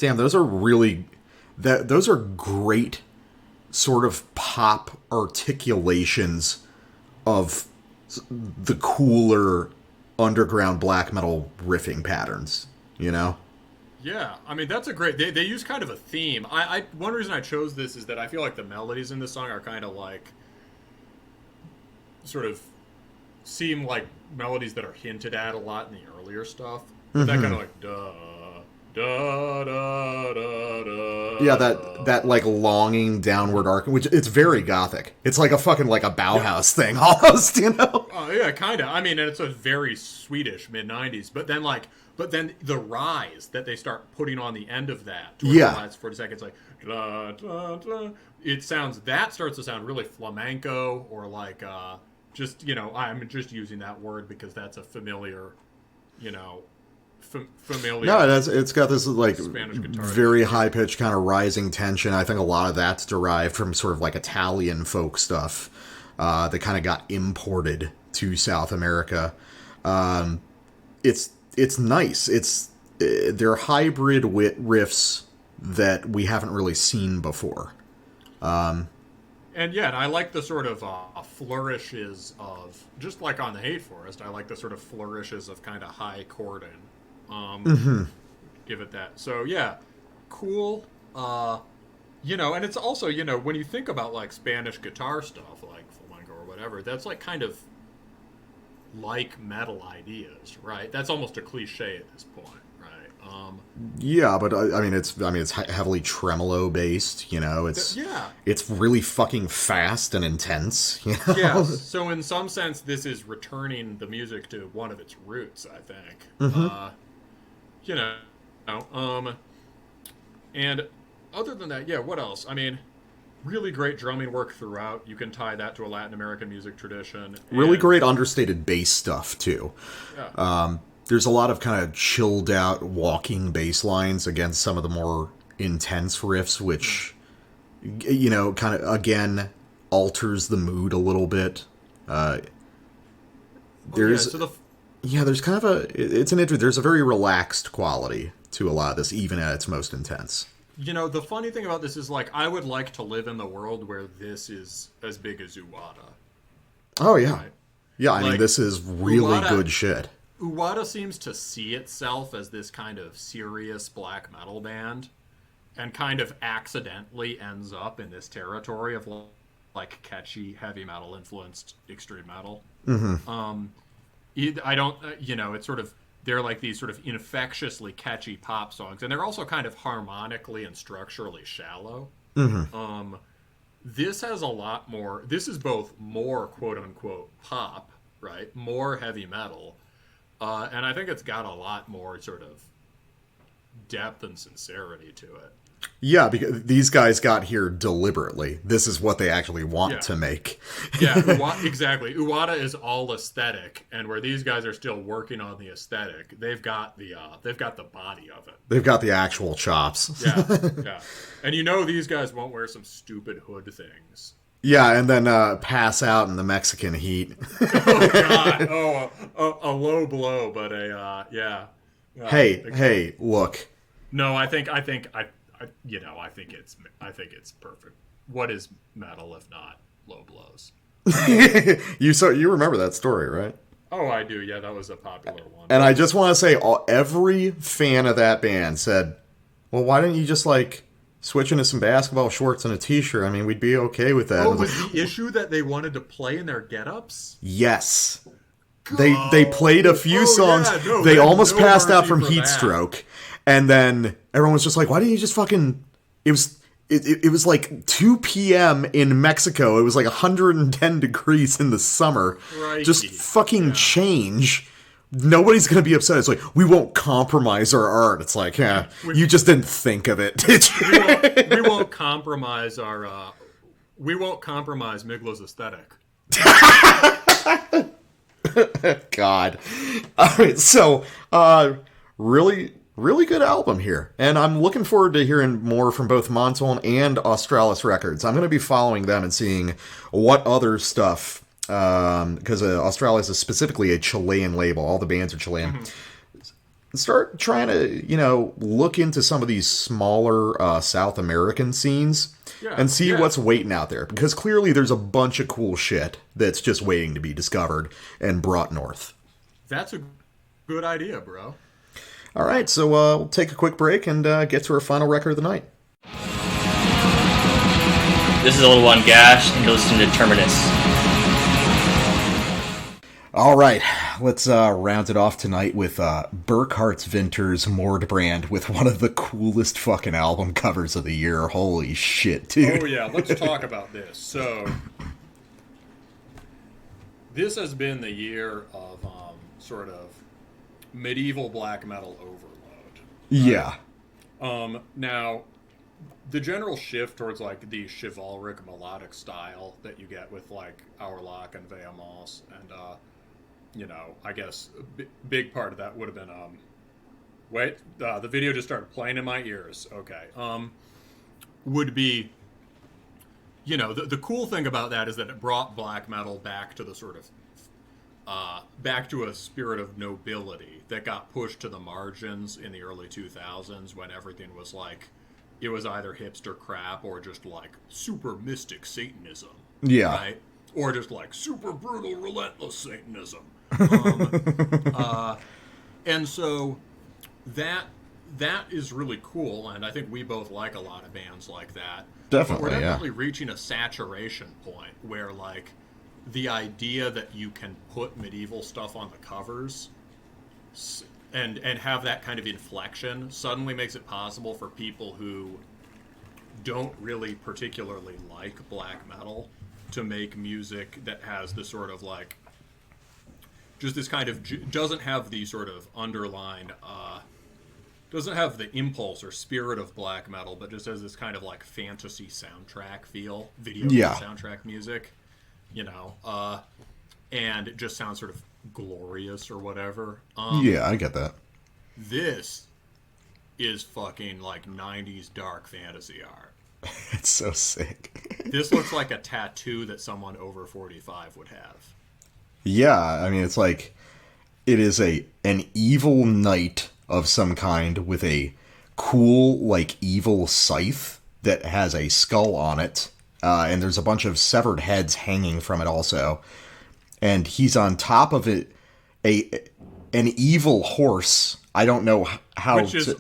S1: Damn, those are great sort of pop articulations of the cooler underground black metal riffing patterns, you know?
S2: Yeah, I mean, that's a great... They use kind of a theme. One reason I chose this is that I feel like the melodies in this song are kind of like... sort of seem like melodies that are hinted at a lot in the earlier stuff. Mm-hmm. That kind of like, da, da, da, da, da,
S1: Yeah, that like longing downward arc, which it's very gothic. It's like a fucking like a Bauhaus thing almost, you know?
S2: Yeah, kind of. I mean, and it's a very Swedish mid-90s, but then the rise that they start putting on the end of that, towards the last 40 seconds, like blah, blah, blah, starts to sound really flamenco, or like just, you know, I'm just using that word because that's a familiar, you know, familiar.
S1: No, it's got this like
S2: Spanish guitar,
S1: very high pitched kind of rising tension. I think a lot of that's derived from sort of like Italian folk stuff that kind of got imported to South America. It's nice. They're hybrid riffs that we haven't really seen before.
S2: And I like the sort of flourishes of, just like on the Hate Forest, I like the sort of flourishes of kind of high chording. Give it that. So yeah, cool. You know, and it's also, you know, when you think about like Spanish guitar stuff, like flamenco or whatever, that's like kind of like metal ideas, right? That's almost a cliche at this point, right?
S1: Yeah, but I mean, it's heavily tremolo based. You know, it's really fucking fast and intense. You know?
S2: Yeah. So in some sense, this is returning the music to one of its roots, I think. You know, and other than that, yeah. What else? I mean, really great drumming work throughout. You can tie that to a Latin American music tradition.
S1: Really great understated bass stuff too.
S2: Yeah.
S1: There's a lot of kind of chilled out walking bass lines against some of the more intense riffs, which, you know, kind of, again, alters the mood a little bit. There's kind of there's a very relaxed quality to a lot of this, even at its most intense.
S2: You know, the funny thing about this is, like, I would like to live in the world where this is as big as Uwada.
S1: Oh, yeah.
S2: Right?
S1: Yeah, I mean, this is really good shit.
S2: Uwada seems to see itself as this kind of serious black metal band, and kind of accidentally ends up in this territory of like catchy heavy metal influenced extreme metal. I don't, you know, it's sort of, they're like these sort of infectiously catchy pop songs, and they're also kind of harmonically and structurally shallow. This has a lot more. This is both more quote unquote pop, right? More heavy metal. And I think it's got a lot more sort of depth and sincerity to it.
S1: Yeah, because these guys got here deliberately. This is what they actually want to make.
S2: Yeah, exactly. Uwada is all aesthetic, and where these guys are still working on the aesthetic, they've got the body of it.
S1: They've got the actual chops.
S2: Yeah. And you know these guys won't wear some stupid hood things.
S1: Yeah, and then pass out in the Mexican heat.
S2: Oh God! Oh, a low blow, but yeah.
S1: Hey, look.
S2: No, I think it's perfect. What is metal if not low blows?
S1: You remember that story, right?
S2: Oh, I do. Yeah, that was a popular one.
S1: And I just want to say, every fan of that band said, "Well, why didn't you just like switch into some basketball shorts and a t-shirt? I mean, we'd be okay with that."
S2: Oh, was the issue that they wanted to play in their get-ups?
S1: Yes. They played a few songs.
S2: Yeah, no,
S1: they almost passed out from
S2: heat
S1: stroke. And then everyone was just like, why didn't you just fucking... It was like 2 p.m. in Mexico. It was like 110 degrees in the summer.
S2: Right.
S1: Just fucking change. Nobody's going to be upset. It's like, we won't compromise our art. It's like, you just didn't think of it, did you?
S2: We won't compromise our... we won't compromise Miglo's aesthetic.
S1: God. All right, so really good album here, and I'm looking forward to hearing more from both Montuln and Australis Records. I'm going to be following them and seeing what other stuff, because Australis is specifically a Chilean label. All the bands are Chilean. Start trying to, look into some of these smaller South American scenes and see what's waiting out there. Because clearly there's a bunch of cool shit that's just waiting to be discovered and brought north.
S2: That's a good idea, bro.
S1: All right, so we'll take a quick break and get to our final record of the night.
S4: This is Old One Gash, and you're listening to Terminus.
S1: All right, let's round it off tonight with Burkhartsvinter's Mordbrand with one of the coolest fucking album covers of the year. Holy shit, dude.
S2: Oh yeah, let's talk about this. So, this has been the year of sort of medieval black metal overload.
S1: Yeah.
S2: Now, the general shift towards like the chivalric melodic style that you get with like Aurlach and Vehemence and I guess a big part of that would have been the video just started playing in my ears. Okay. Would be the cool thing about that is that it brought black metal back to the sort of back to a spirit of nobility that got pushed to the margins in the early 2000s when everything was like it was either hipster crap or just like super mystic Satanism.
S1: Yeah.
S2: Right? Or just like super brutal, relentless Satanism. And so that is really cool, and I think we both like a lot of bands like that.
S1: Definitely,
S2: but we're definitely reaching a saturation point where like the idea that you can put medieval stuff on the covers and have that kind of inflection suddenly makes it possible for people who don't really particularly like black metal to make music that has this sort of like just this kind of doesn't have the sort of underlined doesn't have the impulse or spirit of black metal, but just has this kind of like fantasy soundtrack feel, video soundtrack music, and it just sounds sort of glorious or whatever.
S1: Yeah, I get that.
S2: This is fucking like 90s dark fantasy art.
S1: It's so sick.
S2: This looks like a tattoo that someone over 45 would have.
S1: Yeah, I mean, it's like it is an evil knight of some kind with a cool, like, evil scythe that has a skull on it, and there's a bunch of severed heads hanging from it also. And he's on top of it, an evil horse. I don't know how
S2: Which is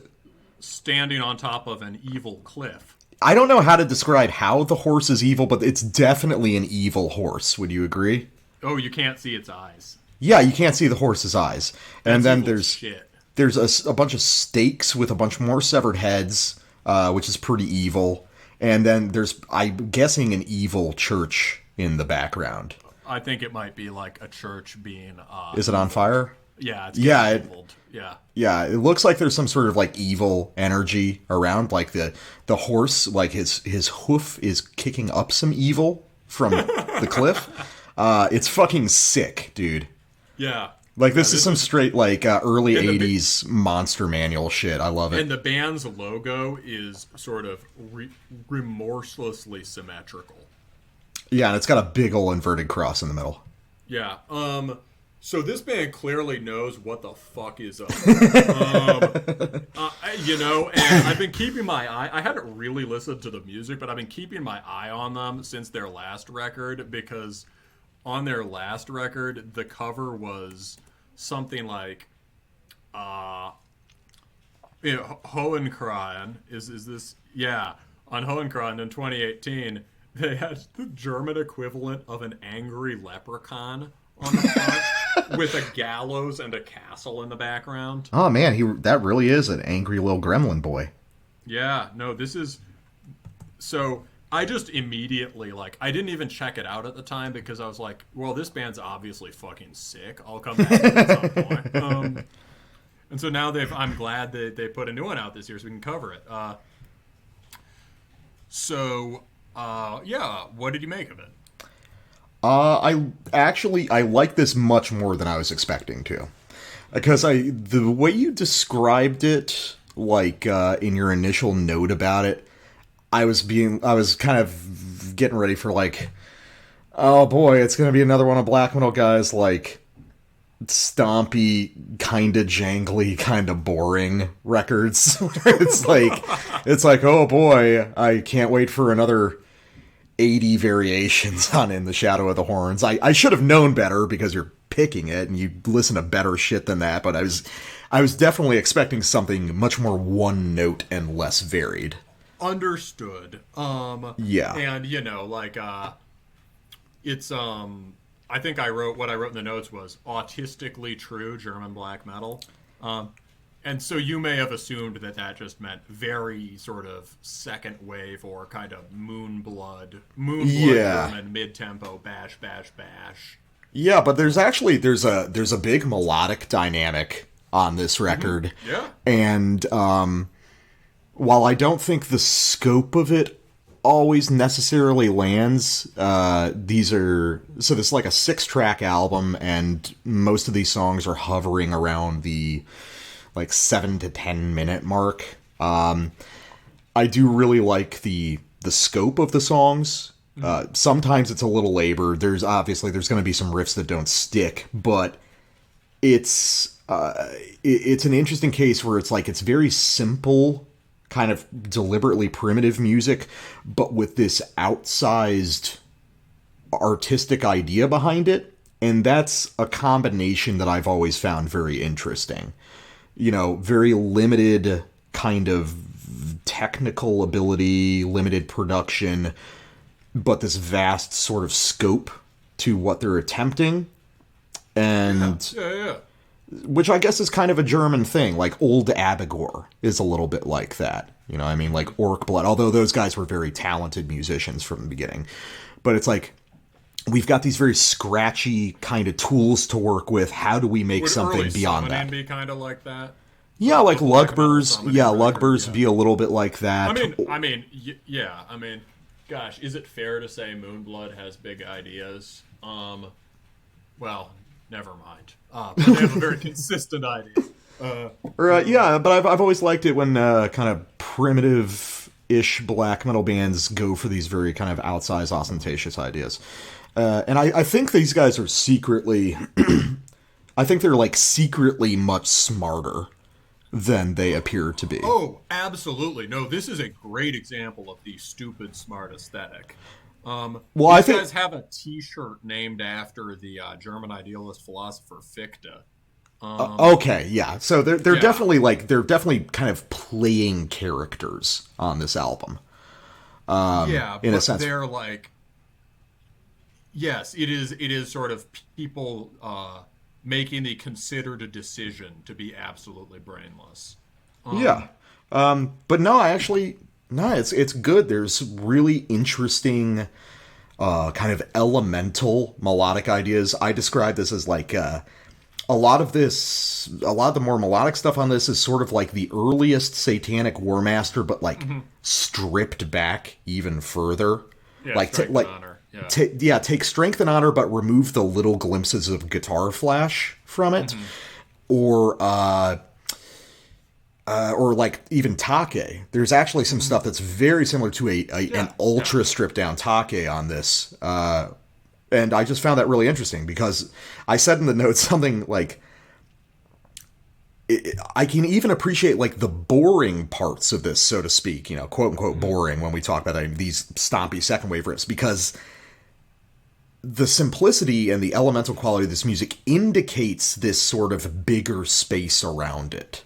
S2: standing on top of an evil cliff.
S1: I don't know how to describe how the horse is evil, but it's definitely an evil horse. Would you agree?
S2: Oh, you can't see its eyes.
S1: Yeah, you can't see the horse's eyes. And
S2: That's
S1: then
S2: evil shit.
S1: There's a bunch of stakes with a bunch more severed heads, which is pretty evil. And then there's, I'm guessing, an evil church in the background.
S2: I think it might be like a church being...
S1: is it on fire?
S2: Yeah, it's eviled. Yeah.
S1: Yeah, it looks like there's some sort of like evil energy around. Like the horse, like his hoof is kicking up some evil from the cliff. It's fucking sick, dude.
S2: Yeah.
S1: Like, this is some straight, like, early 80s monster manual shit. I love it.
S2: And the band's logo is sort of remorselessly symmetrical.
S1: Yeah, and it's got a big ol' inverted cross in the middle.
S2: Yeah. So this band clearly knows what the fuck is up. And I've been keeping my eye... I haven't really listened to the music, but I've been keeping my eye on them since their last record, because on their last record, the cover was something like... Hohenkreuz is this... Yeah, on Hohenkreuz in 2018, they had the German equivalent of an angry leprechaun on the front with a gallows and a castle in the background.
S1: Oh, man, that really is an angry little gremlin boy.
S2: Yeah, no, this is... So, I just immediately, like, I didn't even check it out at the time because I was like, well, this band's obviously fucking sick. I'll come back to it at some point. And so now I'm glad that they put a new one out this year so we can cover it. What did you make of it?
S1: I like this much more than I was expecting to. Because the way you described it, like, in your initial note about it, I was kind of getting ready for, like, oh boy, it's gonna be another one of black metal guys, like, stompy, kinda jangly, kinda boring records. it's like, oh boy, I can't wait for another 80 variations on In the Shadow of the Horns. I should have known better because you're picking it and you listen to better shit than that, but I was definitely expecting something much more one note and less varied.
S2: Understood.
S1: Yeah.
S2: And, it's, I think what I wrote in the notes was autistically true German black metal. And so you may have assumed that just meant very sort of second wave or kind of moonblood German mid-tempo bash.
S1: Yeah, but there's a big melodic dynamic on this record.
S2: Mm-hmm. Yeah.
S1: And while I don't think the scope of it always necessarily lands, this is like a 6-track album, and most of these songs are hovering around the 7 to 10 minute mark. I do really like the scope of the songs. Sometimes it's a little labored. There's going to be some riffs that don't stick, but it's an interesting case where it's very simple, kind of deliberately primitive music, but with this outsized artistic idea behind it. And that's a combination that I've always found very interesting. Very limited kind of technical ability, limited production, but this vast sort of scope to what they're attempting. And
S2: yeah.
S1: Which I guess is kind of a German thing. Like old Abigor is a little bit like that. Like Orc Blood, although those guys were very talented musicians from the beginning. But it's like, we've got these very scratchy kind of tools to work with. How do we make something beyond that?
S2: Would be kind of like that?
S1: Yeah, like Lugbers. Yeah, Lugbers be a little bit like that.
S2: I mean, gosh, is it fair to say Moonblood has big ideas? Well, never mind. But they have a very consistent idea.
S1: But I've always liked it when kind of primitive-ish black metal bands go for these very kind of outsized, ostentatious ideas. And I think these guys are secretly... I think they're secretly much smarter than they appear to be.
S2: Oh, absolutely. No, this is a great example of the stupid smart aesthetic. These guys have a T-shirt named after the German idealist philosopher Fichte.
S1: Okay, yeah. So they're definitely kind of playing characters on this album. In a sense,
S2: they're yes, it is sort of people making the considered decision to be absolutely brainless.
S1: But no, it's good. There's really interesting kind of elemental melodic ideas. I describe this as a lot of the more melodic stuff on this is sort of like the earliest Satanic War Master, but stripped back even further.
S2: Yeah,
S1: take Strength and Honor, but remove the little glimpses of guitar flash from it, or even Take. There's actually some stuff that's very similar to an ultra stripped down Take on this, and I just found that really interesting because I said in the notes something like, I can even appreciate the boring parts of this, so to speak, quote unquote boring, when we talk about these stompy second wave riffs, because the simplicity and the elemental quality of this music indicates this sort of bigger space around it.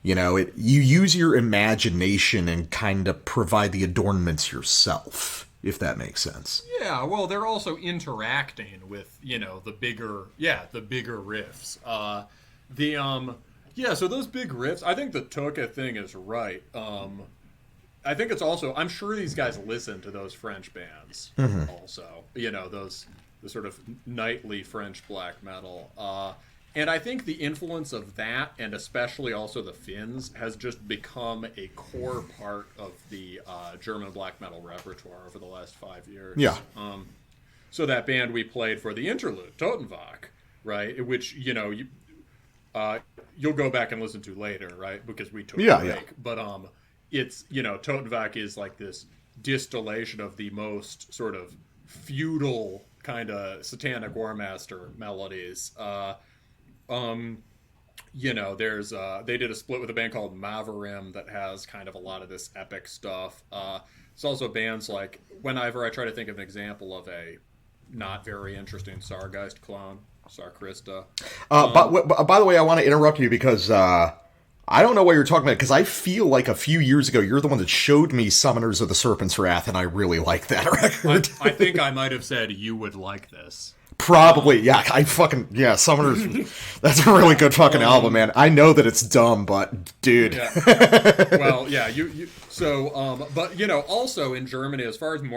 S1: You use your imagination and kind of provide the adornments yourself, if that makes sense.
S2: Yeah, well, they're also interacting with, the bigger riffs. So those big riffs, I think the Toka thing is right. I think it's also, I'm sure these guys listen to those French bands also, the sort of nightly French black metal. And I think the influence of that, and especially also the Finns, has just become a core part of the German black metal repertoire over the last 5 years.
S1: Yeah.
S2: So that band we played for the Interlude, Totenwache, right, which, you'll go back and listen to later, right, because we took a break. Yeah. But it's, Totenwache is like this distillation of the most sort of feudal kind of Satanic War Master melodies. There's they did a split with a band called Mavarim that has kind of a lot of this epic stuff. It's also bands like, whenever I try to think of an example of a not very interesting Sargeist clone, Sarkrista.
S1: By the way, I want to interrupt you because I don't know what you're talking about, because I feel like a few years ago you're the one that showed me Summoners of the Serpent's Wrath, and I really like that record.
S2: I think I might have said you would like this.
S1: Probably, yeah. Summoners. That's a really good fucking album, man. I know that it's dumb, but dude.
S2: Yeah. Well, yeah. But also in Germany, as far as this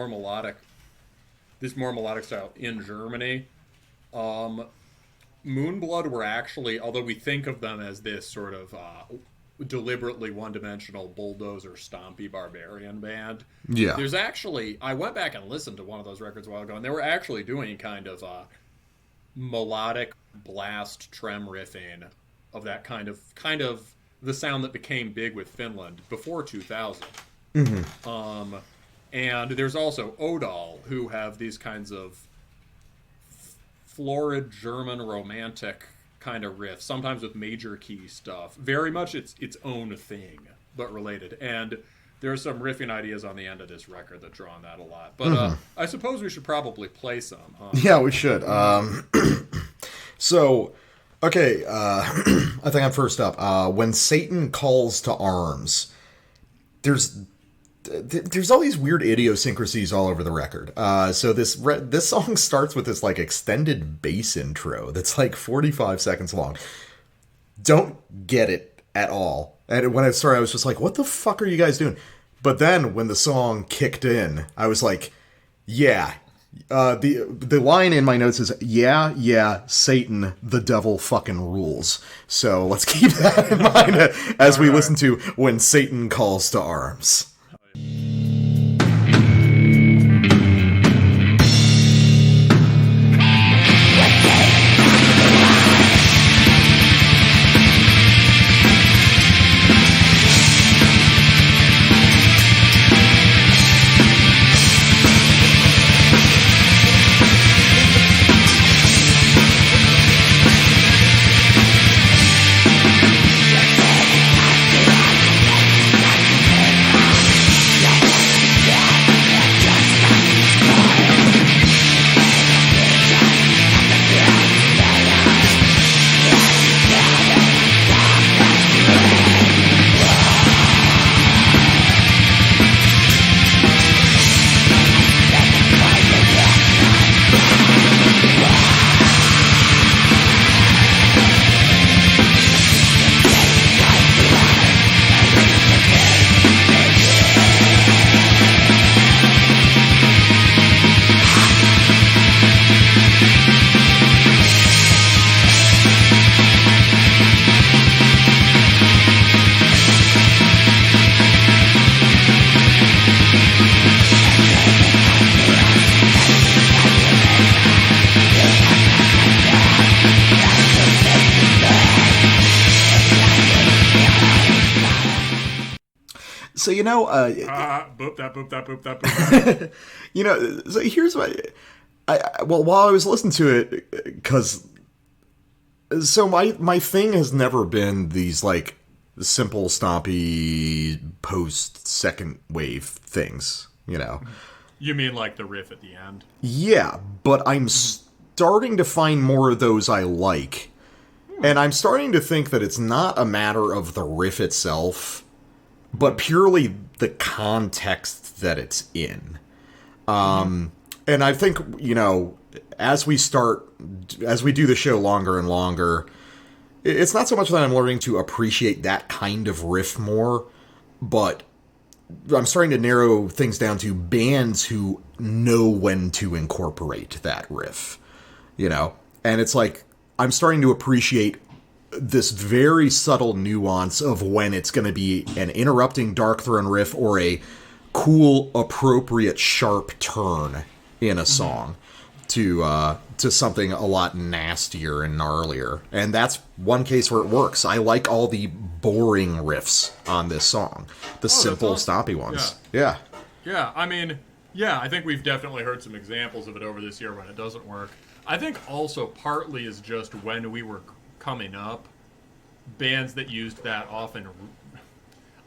S2: more melodic style in Germany, Moonblood were actually, although we think of them as this sort of deliberately one-dimensional bulldozer stompy barbarian band.
S1: Yeah.
S2: There's actually, I went back and listened to one of those records a while ago, and they were actually doing kind of melodic blast trem riffing of that kind of the sound that became big with Finland before 2000. Mm-hmm. And there's also Odal, who have these kinds of florid German romantic kind of riffs, sometimes with major key stuff. Very much its own thing, but related. And there's some riffing ideas on the end of this record that draw on that a lot. But I suppose we should probably play some, huh?
S1: Yeah, we should. So, okay, I think I'm first up. When Satan Calls to Arms. There's all these weird idiosyncrasies all over the record. So this song starts with this like extended bass intro that's like 45 seconds long. Don't get it at all. And when I started, I was just like, what the fuck are you guys doing? But then when the song kicked in, I was like, yeah. The line in my notes is, yeah, Satan, the devil fucking rules. So let's keep that in mind as we listen to When Satan Calls to Arms. So,
S2: boop that, boop that, boop that, boop that.
S1: So here's what while I was listening to it, because so my thing has never been these like simple stompy post second wave things,
S2: You mean like the riff at the end?
S1: Yeah, but I'm starting to find more of those I like. And I'm starting to think that it's not a matter of the riff itself, but purely the context that it's in. And I think, as we do the show longer and longer, it's not so much that I'm learning to appreciate that kind of riff more, but I'm starting to narrow things down to bands who know when to incorporate that riff, And it's like, I'm starting to appreciate this very subtle nuance of when it's going to be an interrupting Dark Throne riff or a cool, appropriate, sharp turn in a song to something a lot nastier and gnarlier. And that's one case where it works. I like all the boring riffs on this song. The simple, stompy ones. Yeah.
S2: Yeah, I think we've definitely heard some examples of it over this year when it doesn't work. I think also partly is just when we were coming up, bands that used that often.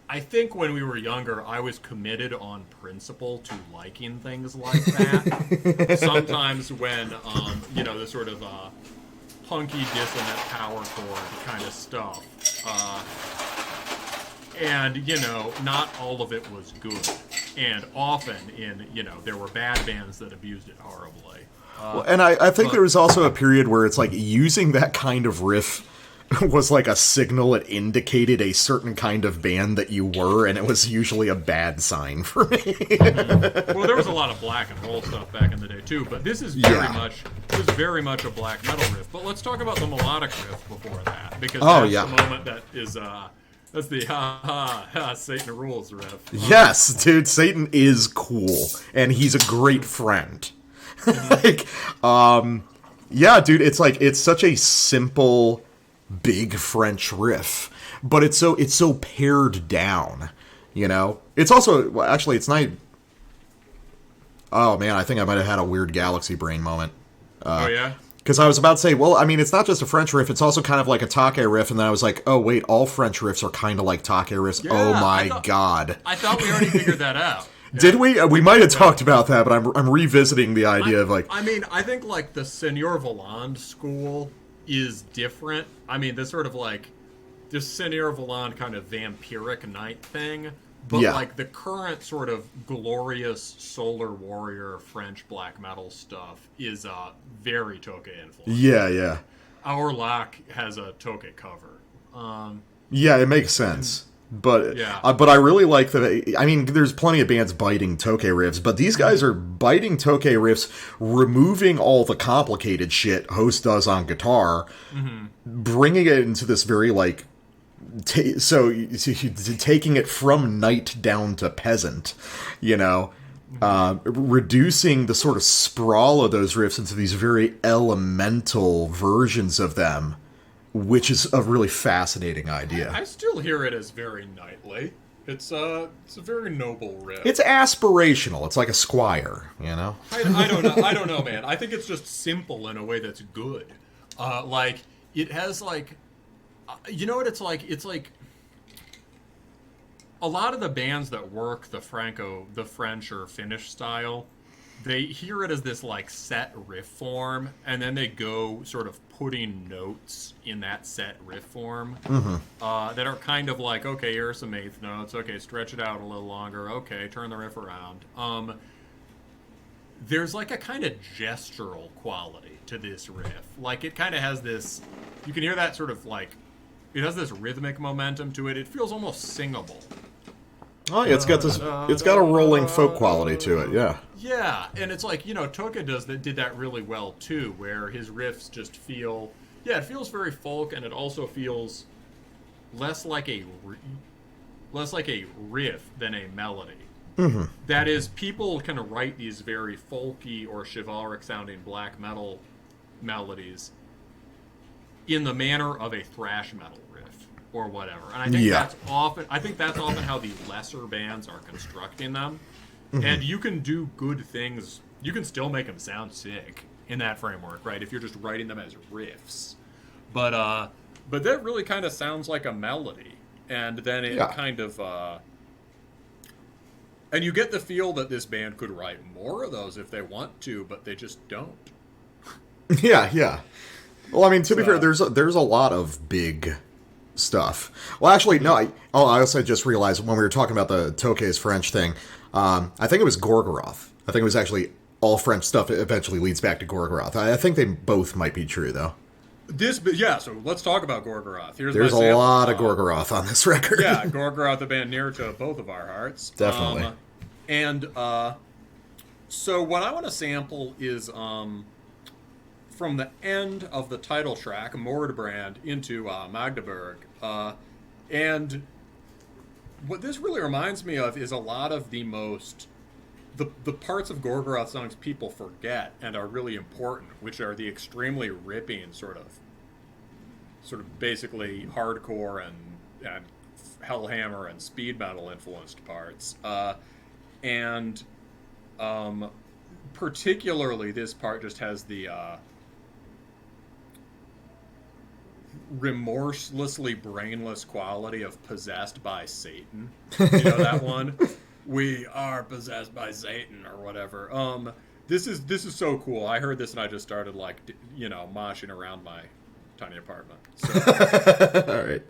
S2: I think when we were younger, I was committed on principle to liking things like that. Sometimes when, the sort of punky, dissonant power chord kind of stuff. And, not all of it was good. And often there were bad bands that abused it horribly.
S1: And I think there was also a period where it's like using that kind of riff was like a signal. It indicated a certain kind of band that you were, and it was usually a bad sign for me.
S2: Well, there was a lot of black and roll stuff back in the day too, but this is very much a black metal riff. But let's talk about the melodic riff before that, because that's the moment that is that's the Satan rules riff.
S1: Yes, dude, Satan is cool, and he's a great friend. Like, yeah, dude, it's such a simple, big French riff, but it's so pared down, you know? It's also, well, actually, it's not... Oh, man, I think I might have had a weird galaxy brain moment.
S2: Oh, yeah?
S1: Because I was about to say, well, I mean, it's not just a French riff, it's also kind of like a take riff, and then I was like, oh, wait, all French riffs are kind of like take riffs.
S2: Yeah,
S1: oh, my God.
S2: I thought we already figured that out. Yeah.
S1: Did we? We might have talked about that, but I'm revisiting the idea of, like...
S2: I mean, I think, like, the Seigneur Voland school is different. I mean, this sort of like this Seigneur Voland kind of vampiric night thing, but like the current sort of glorious Solar Warrior French black metal stuff is very Toke influenced.
S1: Yeah.
S2: Our Lock has a Toke cover.
S1: Yeah, it makes sense. But but I really like that. I mean, there's plenty of bands biting Toke riffs, but these guys are biting Toke riffs, removing all the complicated shit Host does on guitar, bringing it into this very like, taking it from knight down to peasant, you know, reducing the sort of sprawl of those riffs into these very elemental versions of them. Which is a really fascinating idea.
S2: I still hear it as very knightly. It's a very noble riff.
S1: It's aspirational. It's like a squire, you know?
S2: I don't know. I don't know, man. I think it's just simple in a way that's good. Like, it has, like... you know what it's like? It's like... A lot of the bands that work the French or Finnish style, they hear it as this, like, set riff form, and then they go sort of putting notes in that set riff form that are kind of like, okay, here are some eighth notes, okay, stretch it out a little longer, okay, turn the riff around. There's, like, a kind of gestural quality to this riff. Like, it kind of has this, you can hear that sort of, like, it has this rhythmic momentum to it. It feels almost singable.
S1: Oh, yeah, it's got a rolling folk quality to it, yeah.
S2: Yeah, and it's like, you know, Toke did that really well too, where his riffs just feel, it feels very folk, and it also feels less like a riff than a melody. Mm-hmm. That is, people can write these very folky or chivalric sounding black metal melodies in the manner of a thrash metal riff or whatever, and I think that's often how the lesser bands are constructing them. Mm-hmm. And you can do good things. You can still make them sound sick in that framework, right? If you're just writing them as riffs, but that really kind of sounds like a melody, and then it kind of, and you get the feel that this band could write more of those if they want to, but they just don't.
S1: Yeah. Well, I mean, to be fair, there's a lot of big stuff. Well, actually, no. I also just realized when we were talking about the Toke's French thing. I think it was Gorgoroth. I think it was actually all French stuff eventually leads back to Gorgoroth. I think they both might be true, though.
S2: So let's talk about Gorgoroth. There's
S1: a lot of Gorgoroth on this record.
S2: Yeah, Gorgoroth, a band near to both of our hearts.
S1: Definitely.
S2: So what I want to sample is from the end of the title track, Mordbrand, into Magdeburg. And what this really reminds me of is a lot of the parts of Gorgoroth songs people forget and are really important, which are the extremely ripping sort of basically hardcore and Hellhammer and speed metal influenced parts. And particularly this part just has the remorselessly brainless quality of Possessed by Satan. You know that one? We are possessed by Satan or whatever. This is so cool. I heard this and I just started moshing around my tiny apartment. So,
S1: all right.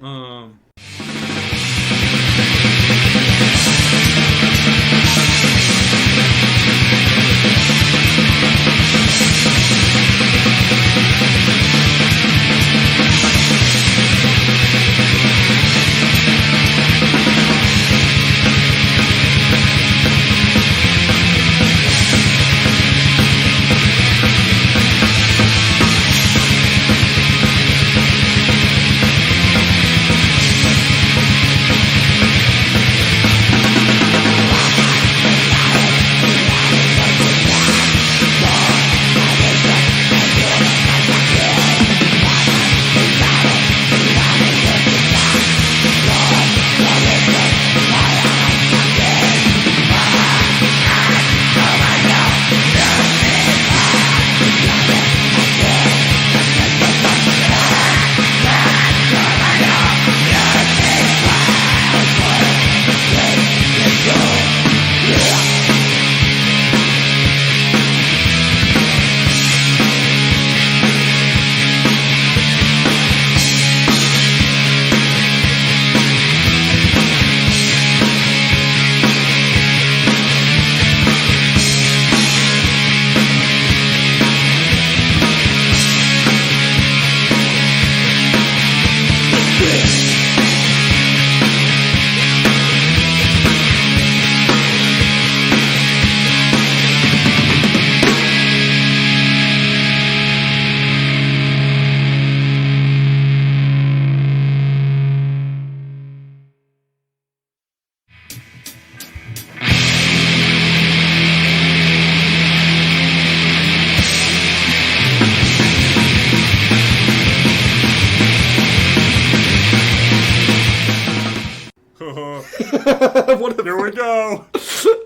S2: go.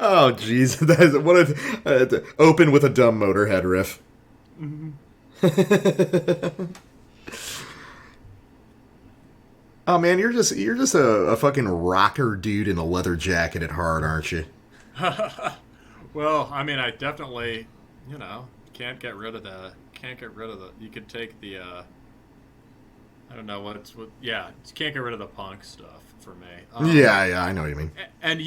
S1: Oh, jeez. Open with a dumb Motorhead riff. Oh, man, you're just a fucking rocker dude in a leather jacket at heart, aren't you?
S2: Well, I mean, I definitely, can't get rid of the. You could take the. I don't know what. Yeah, you can't get rid of the punk stuff for me.
S1: Yeah, I know what you mean.
S2: And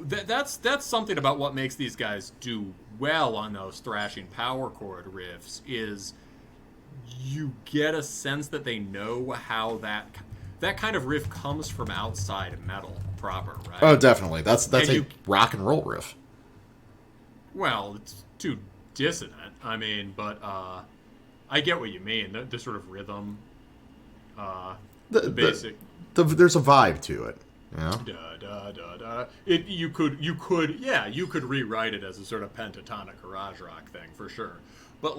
S2: that's something about what makes these guys do well on those thrashing power chord riffs is you get a sense that they know how that kind of riff comes from outside of metal proper, right?
S1: Oh, definitely. That's a rock and roll riff.
S2: Well, it's too dissonant. I mean, but I get what you mean. The sort of rhythm, the basic.
S1: There's a vibe to it.
S2: Da da da da. You could rewrite it as a sort of pentatonic garage rock thing for sure. But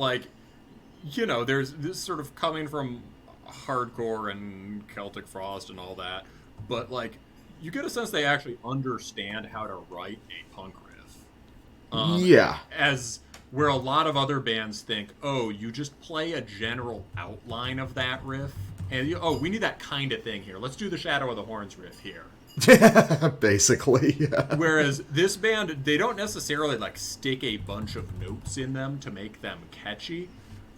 S2: there's this sort of coming from hardcore and Celtic Frost and all that. But you get a sense they actually understand how to write a punk riff.
S1: Yeah.
S2: As where a lot of other bands think, oh, you just play a general outline of that riff, and we need that kind of thing here. Let's do the Shadow of the Horns riff here.
S1: Basically, yeah.
S2: Whereas this band, they don't necessarily stick a bunch of notes in them to make them catchy,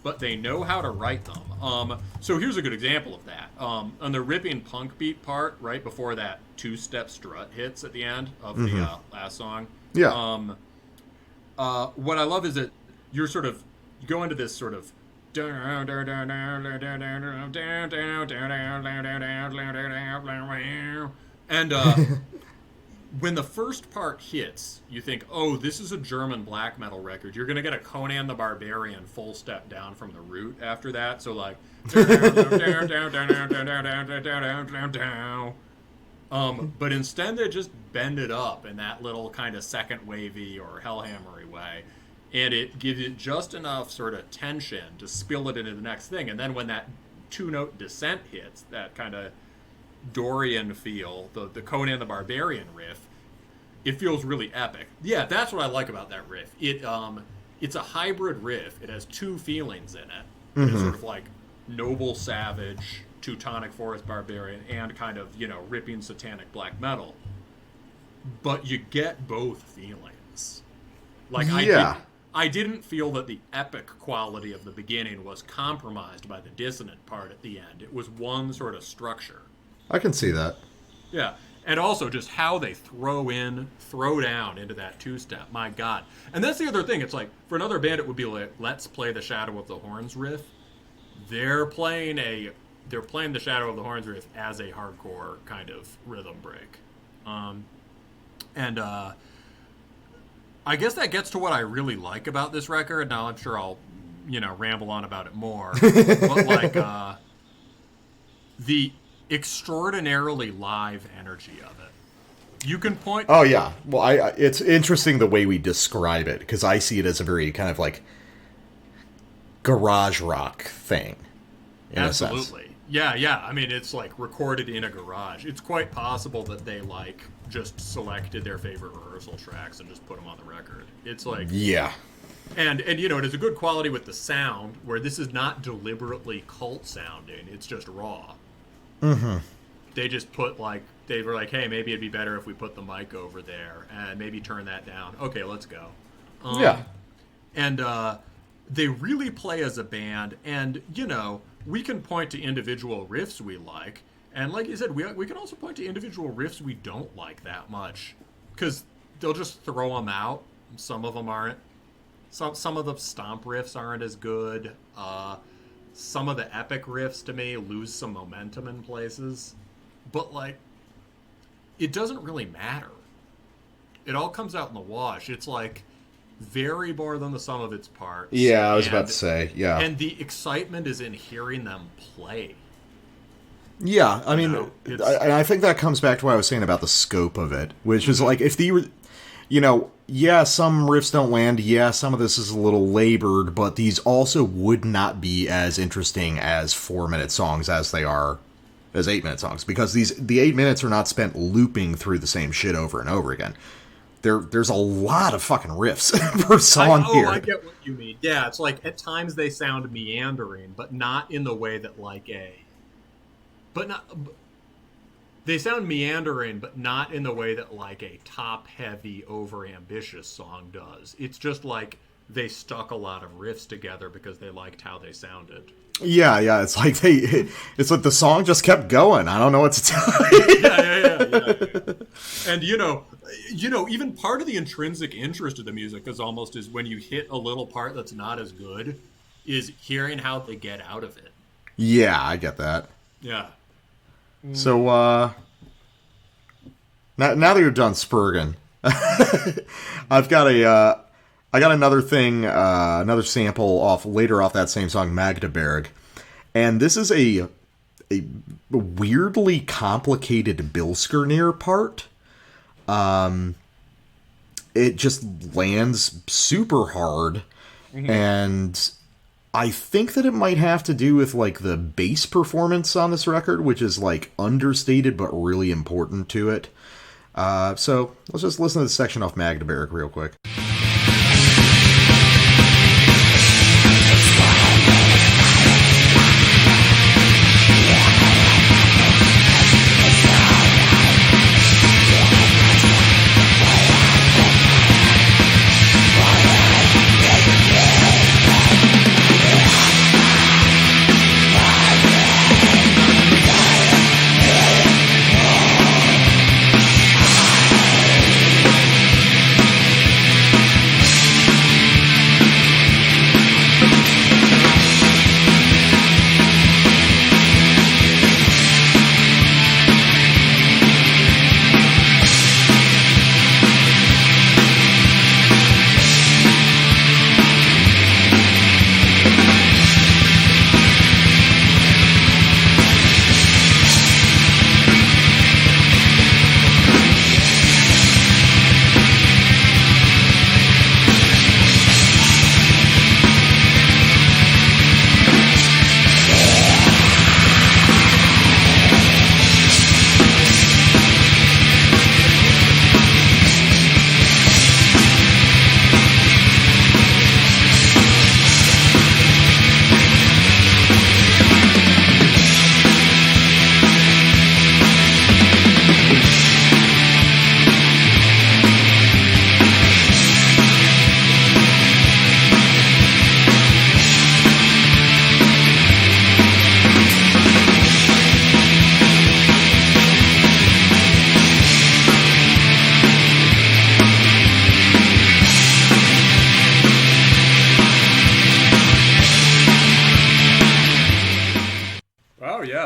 S2: but they know how to write them. So here's a good example of that. On the ripping punk beat part, right before that two-step strut hits at the end of the last song.
S1: Yeah.
S2: What I love is that you go into this sort of and when the first part hits, you think, oh, this is a German black metal record. You're going to get a Conan the Barbarian full step down from the root after that. So but instead they just bend it up in that little kind of second wavy or hellhammery way. And it gives it just enough sort of tension to spill it into the next thing. And then when that two-note descent hits, that kind of Dorian feel, the Conan the Barbarian riff, it feels really epic. Yeah, that's what I like about that riff. It's a hybrid riff. It has two feelings in it. It's sort of noble savage, Teutonic forest barbarian, and kind of, ripping satanic black metal. But you get both feelings. I didn't feel that the epic quality of the beginning was compromised by the dissonant part at the end. It was one sort of structure.
S1: I can see that.
S2: Yeah. And also just how they throw down into that two-step. My God. And that's the other thing. It's for another band, it would be let's play the Shadow of the Horns riff. They're playing the Shadow of the Horns riff as a hardcore kind of rhythm break. I guess that gets to what I really like about this record. Now I'm sure I'll, ramble on about it more. But the extraordinarily live energy of it. You can point.
S1: Oh yeah. Well, it's interesting the way we describe it because I see it as a very kind of garage rock thing.
S2: Absolutely. Yeah. I mean, it's recorded in a garage. It's quite possible that they just selected their favorite rehearsal tracks and just put them on the record. It's
S1: yeah.
S2: And it is a good quality with the sound where this is not deliberately cult sounding. It's just raw.
S1: Mm-hmm.
S2: They just put they were hey, maybe it'd be better if we put the mic over there and maybe turn that down. Okay, let's go.
S1: Yeah.
S2: And they really play as a band, and we can point to individual riffs we like, and like you said, we can also point to individual riffs we don't like that much, because they'll just throw them out. Some of them aren't. Some of the stomp riffs aren't as good. Some of the epic riffs to me lose some momentum in places, but it doesn't really matter. It all comes out in the wash. It's very more than the sum of its parts.
S1: Yeah, I was about to say, yeah.
S2: And the excitement is in hearing them play.
S1: Yeah, I mean, I think that comes back to what I was saying about the scope of it, which is if the, yeah, some riffs don't land, yeah, some of this is a little labored, but these also would not be as interesting as 4-minute songs as they are as 8-minute songs, because the 8 minutes are not spent looping through the same shit over and over again. there's a lot of fucking riffs per song here.
S2: I get what you mean. Yeah, it's like at times they sound meandering, but not in the way that they sound meandering, but not in the way that like a top-heavy, over-ambitious song does. It's just like they stuck a lot of riffs together because they liked how they sounded.
S1: Yeah, it's like the song just kept going. I don't know what to tell you.
S2: Yeah. And you know, even part of the intrinsic interest of the music is when you hit a little part that's not as good, is hearing how they get out of it.
S1: Yeah, I get that.
S2: Yeah.
S1: So now that you're done spurging, I got another thing, another sample off that same song, Magdeburg, and this is a weirdly complicated Bilskirnir part. It just lands super hard, and I think that it might have to do with like the bass performance on this record, which is like understated but really important to it. So let's just listen to this section off Magdeburg real quick.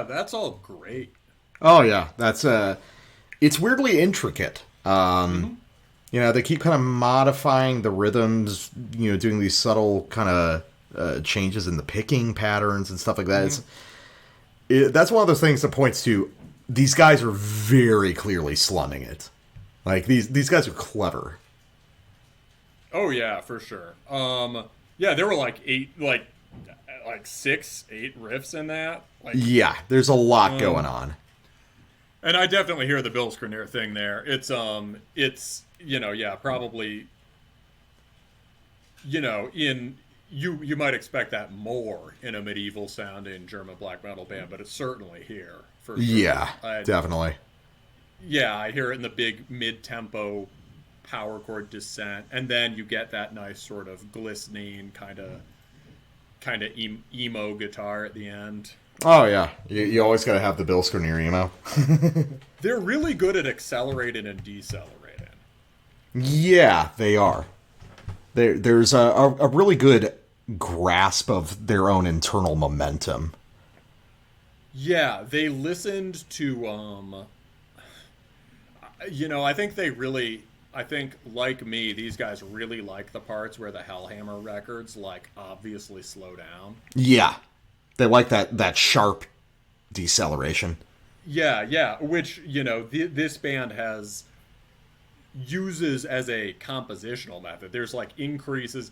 S2: That's all great.
S1: Oh yeah, that's it's weirdly intricate. You know, they keep kind of modifying the rhythms, you know, doing these subtle kind of changes in the picking patterns and stuff like that. That's one of those things that points to these guys are very clearly slumming it. Like these guys are clever.
S2: Oh yeah, for sure. Yeah, there were like 6, 8 riffs in that. Like,
S1: yeah, there's a lot going on.
S2: And I definitely hear the Bilskirnir thing there. It's you know, yeah, probably, you know, you might expect that more in a medieval sounding German black metal band, but it's certainly here for sure.
S1: Yeah, definitely.
S2: Yeah, I hear it in the big mid-tempo power chord descent, and then you get that nice sort of glistening kind of emo guitar at the end.
S1: Oh yeah, you always got to have the Bilskirnir emo.
S2: They're really good at accelerating and decelerating.
S1: Yeah, they are. There's a really good grasp of their own internal momentum.
S2: Yeah, they listened to, you know, I think like me, these guys really like the parts where the Hellhammer records, like, obviously slow down. Yeah.
S1: They like that sharp deceleration.
S2: Yeah, which, you know, this band uses as a compositional method. There's, like, increases.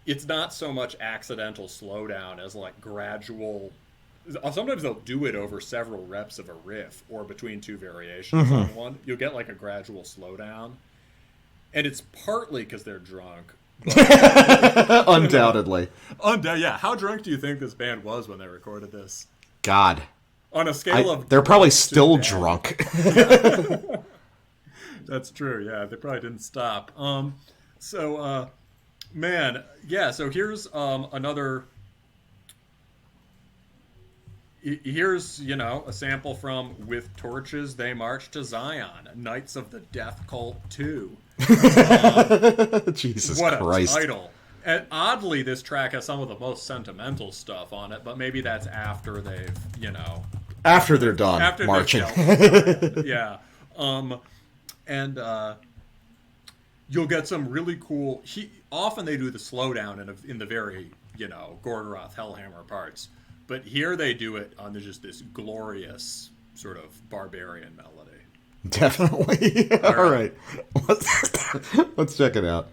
S2: It's not so much accidental slowdown as, like, gradual. Sometimes they'll do it over several reps of a riff or between two variations on one. You'll get, like, a gradual slowdown. And it's partly because they're drunk.
S1: Undoubtedly.
S2: Yeah, how drunk do you think this band was when they recorded this?
S1: God.
S2: On a scale of...
S1: They're probably still drunk.
S2: That's true, yeah. They probably didn't stop. Man, yeah, so here's another... Here's, a sample from With Torches They March to Zion, Knights of the Death Cult 2.
S1: Jesus
S2: what
S1: Christ.
S2: A title. And oddly, this track has some of the most sentimental stuff on it, but maybe that's after they've,
S1: After they're done marching.
S2: Yeah. You'll get some really cool... Often they do the slowdown in the very, Gorgoroth Hellhammer parts. But here they do it on just this glorious sort of barbarian melody.
S1: Definitely. All right. Let's check it out.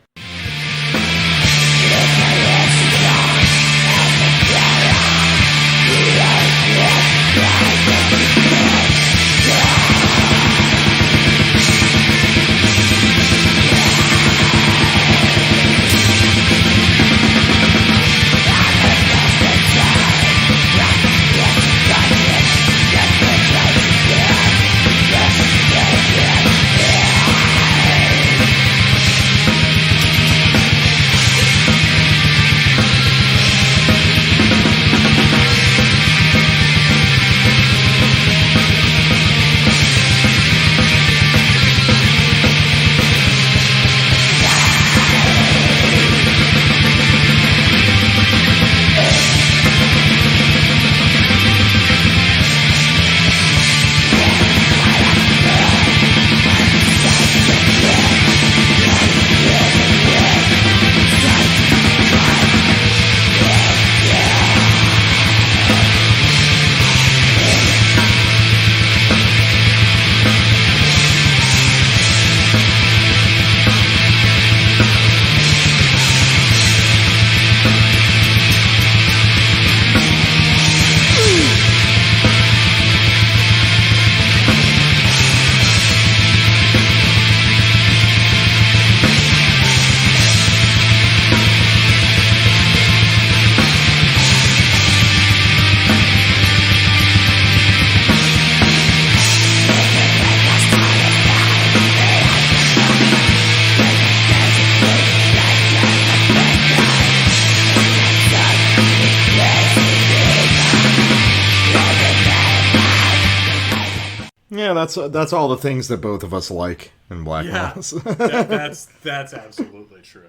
S1: Yeah, that's all the things that both of us like in black metal.
S2: that's absolutely true.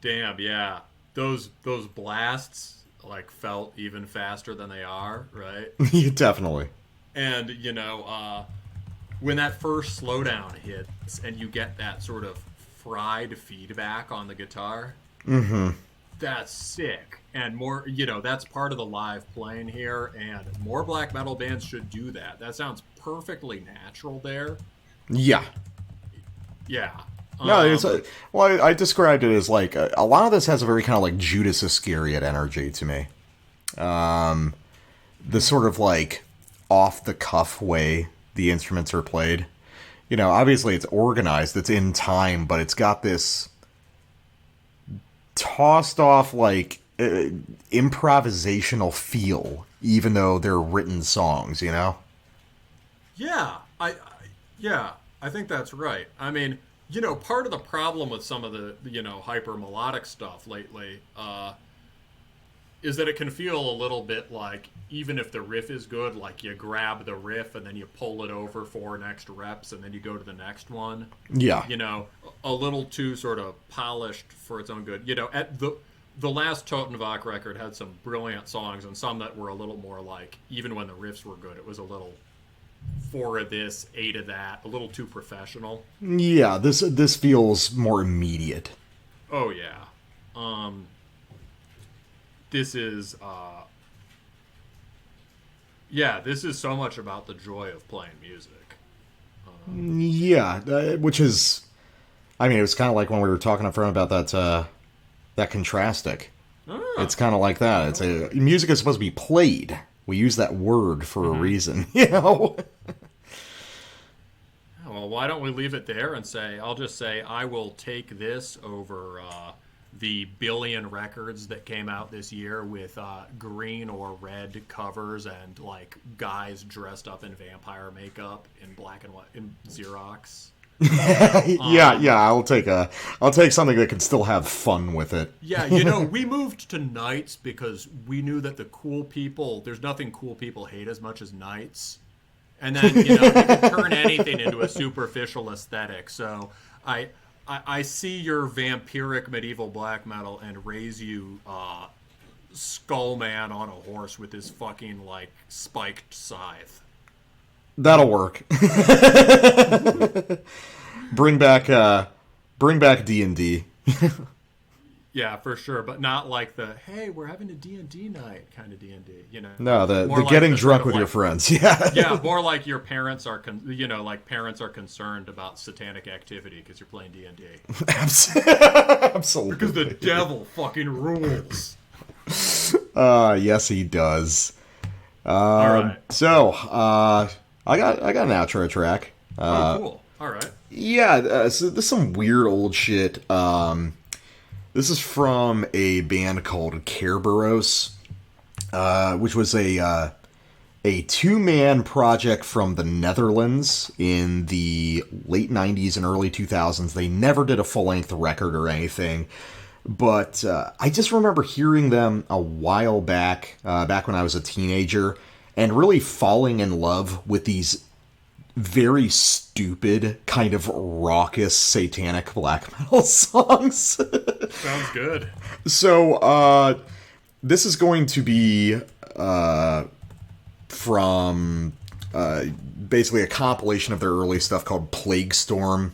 S2: Damn, yeah. Those blasts felt even faster than they are, right?
S1: Definitely.
S2: And when that first slowdown hits and you get that sort of fried feedback on the guitar, that's sick. And more, that's part of the live playing here, and more black metal bands should do that. That sounds perfectly natural there.
S1: Yeah.
S2: Yeah.
S1: No, I described it as a lot of this has a very kind of Judas Iscariot energy to me. The sort of off the cuff way the instruments are played. Obviously it's organized, it's in time, but it's got this tossed off improvisational feel, even though they're written songs.
S2: Yeah, I think that's right. I mean, part of the problem with some of the hyper melodic stuff lately is that it can feel a little bit like, even if the riff is good, you grab the riff and then you pull it over 4 next reps and then you go to the next one.
S1: Yeah.
S2: A little too sort of polished for its own good. At the last Totenwache record had some brilliant songs and some that were a little more even when the riffs were good, it was a little 4 of this, 8 of that, a little too professional.
S1: Yeah, this feels more immediate.
S2: Oh, yeah. This is this is so much about the joy of playing music.
S1: Which is, it was kind of like when we were talking up front about that Contrastic. It's kind of like that. Music is supposed to be played. We use that word for a reason,
S2: Oh, well, why don't we leave it there and say, I'll just say I will take this over the billion records that came out this year with green or red covers and like guys dressed up in vampire makeup in black and white in Xerox.
S1: Yeah, I'll take something that can still have fun with it.
S2: Yeah, we moved to knights because we knew that the cool people, there's nothing cool people hate as much as knights. And then, you can turn anything into a superficial aesthetic. So I see your vampiric medieval black metal and raise you Skullman on a horse with his fucking, like, spiked scythe.
S1: That'll work. Bring back D&D.
S2: Yeah, for sure, but not like the hey, we're having a D&D night kind of D&D.
S1: No, the
S2: like
S1: getting drunk with your friends. Yeah,
S2: yeah, more like your parents are, parents are concerned about satanic activity because you're playing D&D.
S1: Absolutely,
S2: because the devil fucking rules.
S1: Yes, he does.
S2: All right.
S1: So, I got an outro track.
S2: Cool. All right.
S1: Yeah, so this is some weird old shit. This is from a band called Kerberos, which was a two-man project from the Netherlands in the late 90s and early 2000s. They never did a full-length record or anything, but I just remember hearing them a while back when I was a teenager, and really falling in love with these very stupid, kind of raucous, satanic black metal songs.
S2: Sounds good.
S1: So, this is going to be from basically a compilation of their early stuff called Plague Storm.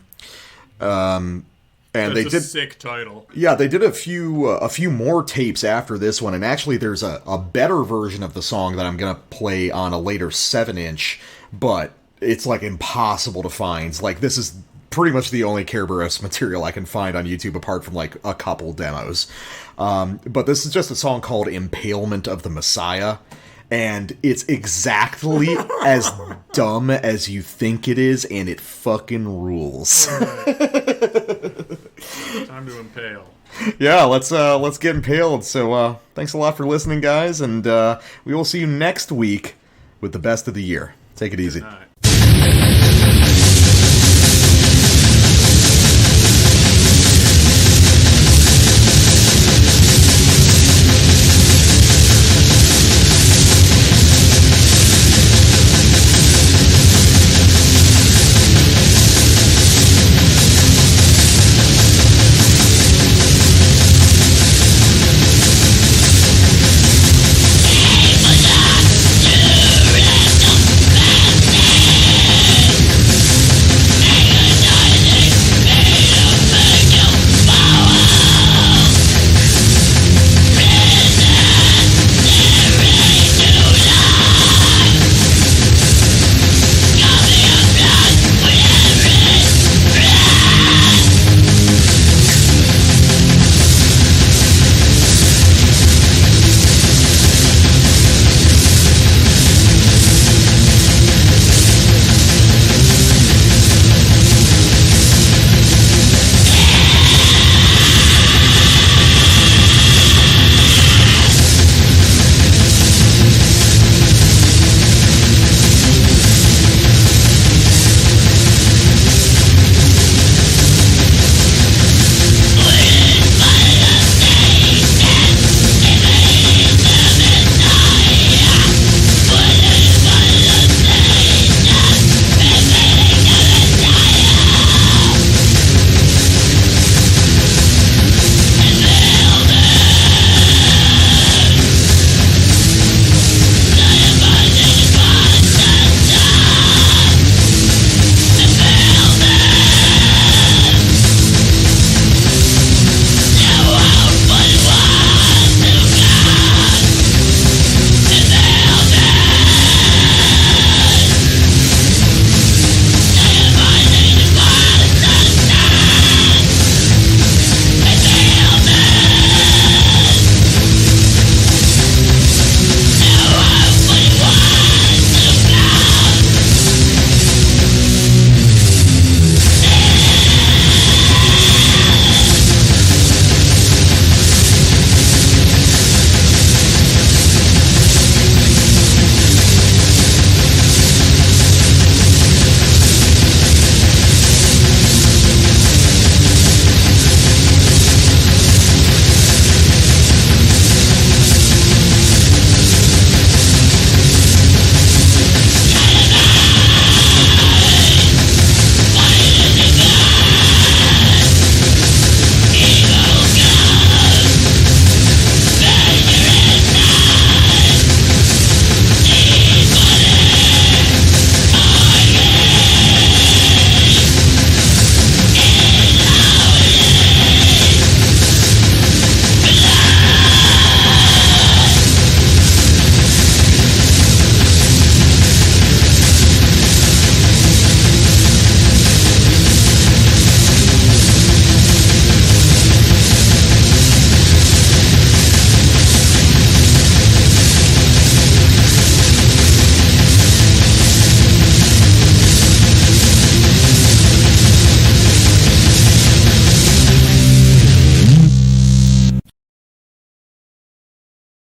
S1: And
S2: that's
S1: they did
S2: a sick title.
S1: Yeah, they did a few more tapes after this one, and actually there's a better version of the song that I'm gonna play on a later 7-inch, but it's like impossible to find. Like, this is pretty much the only Kerberos material I can find on YouTube apart from like a couple demos. But this is just a song called Impalement of the Messiah, and it's exactly as dumb as you think it is, and it fucking rules.
S2: Right. Time to impale.
S1: Yeah, let's get impaled. So thanks a lot for listening, guys, and we will see you next week with the best of the year. Take it easy.
S2: Good night.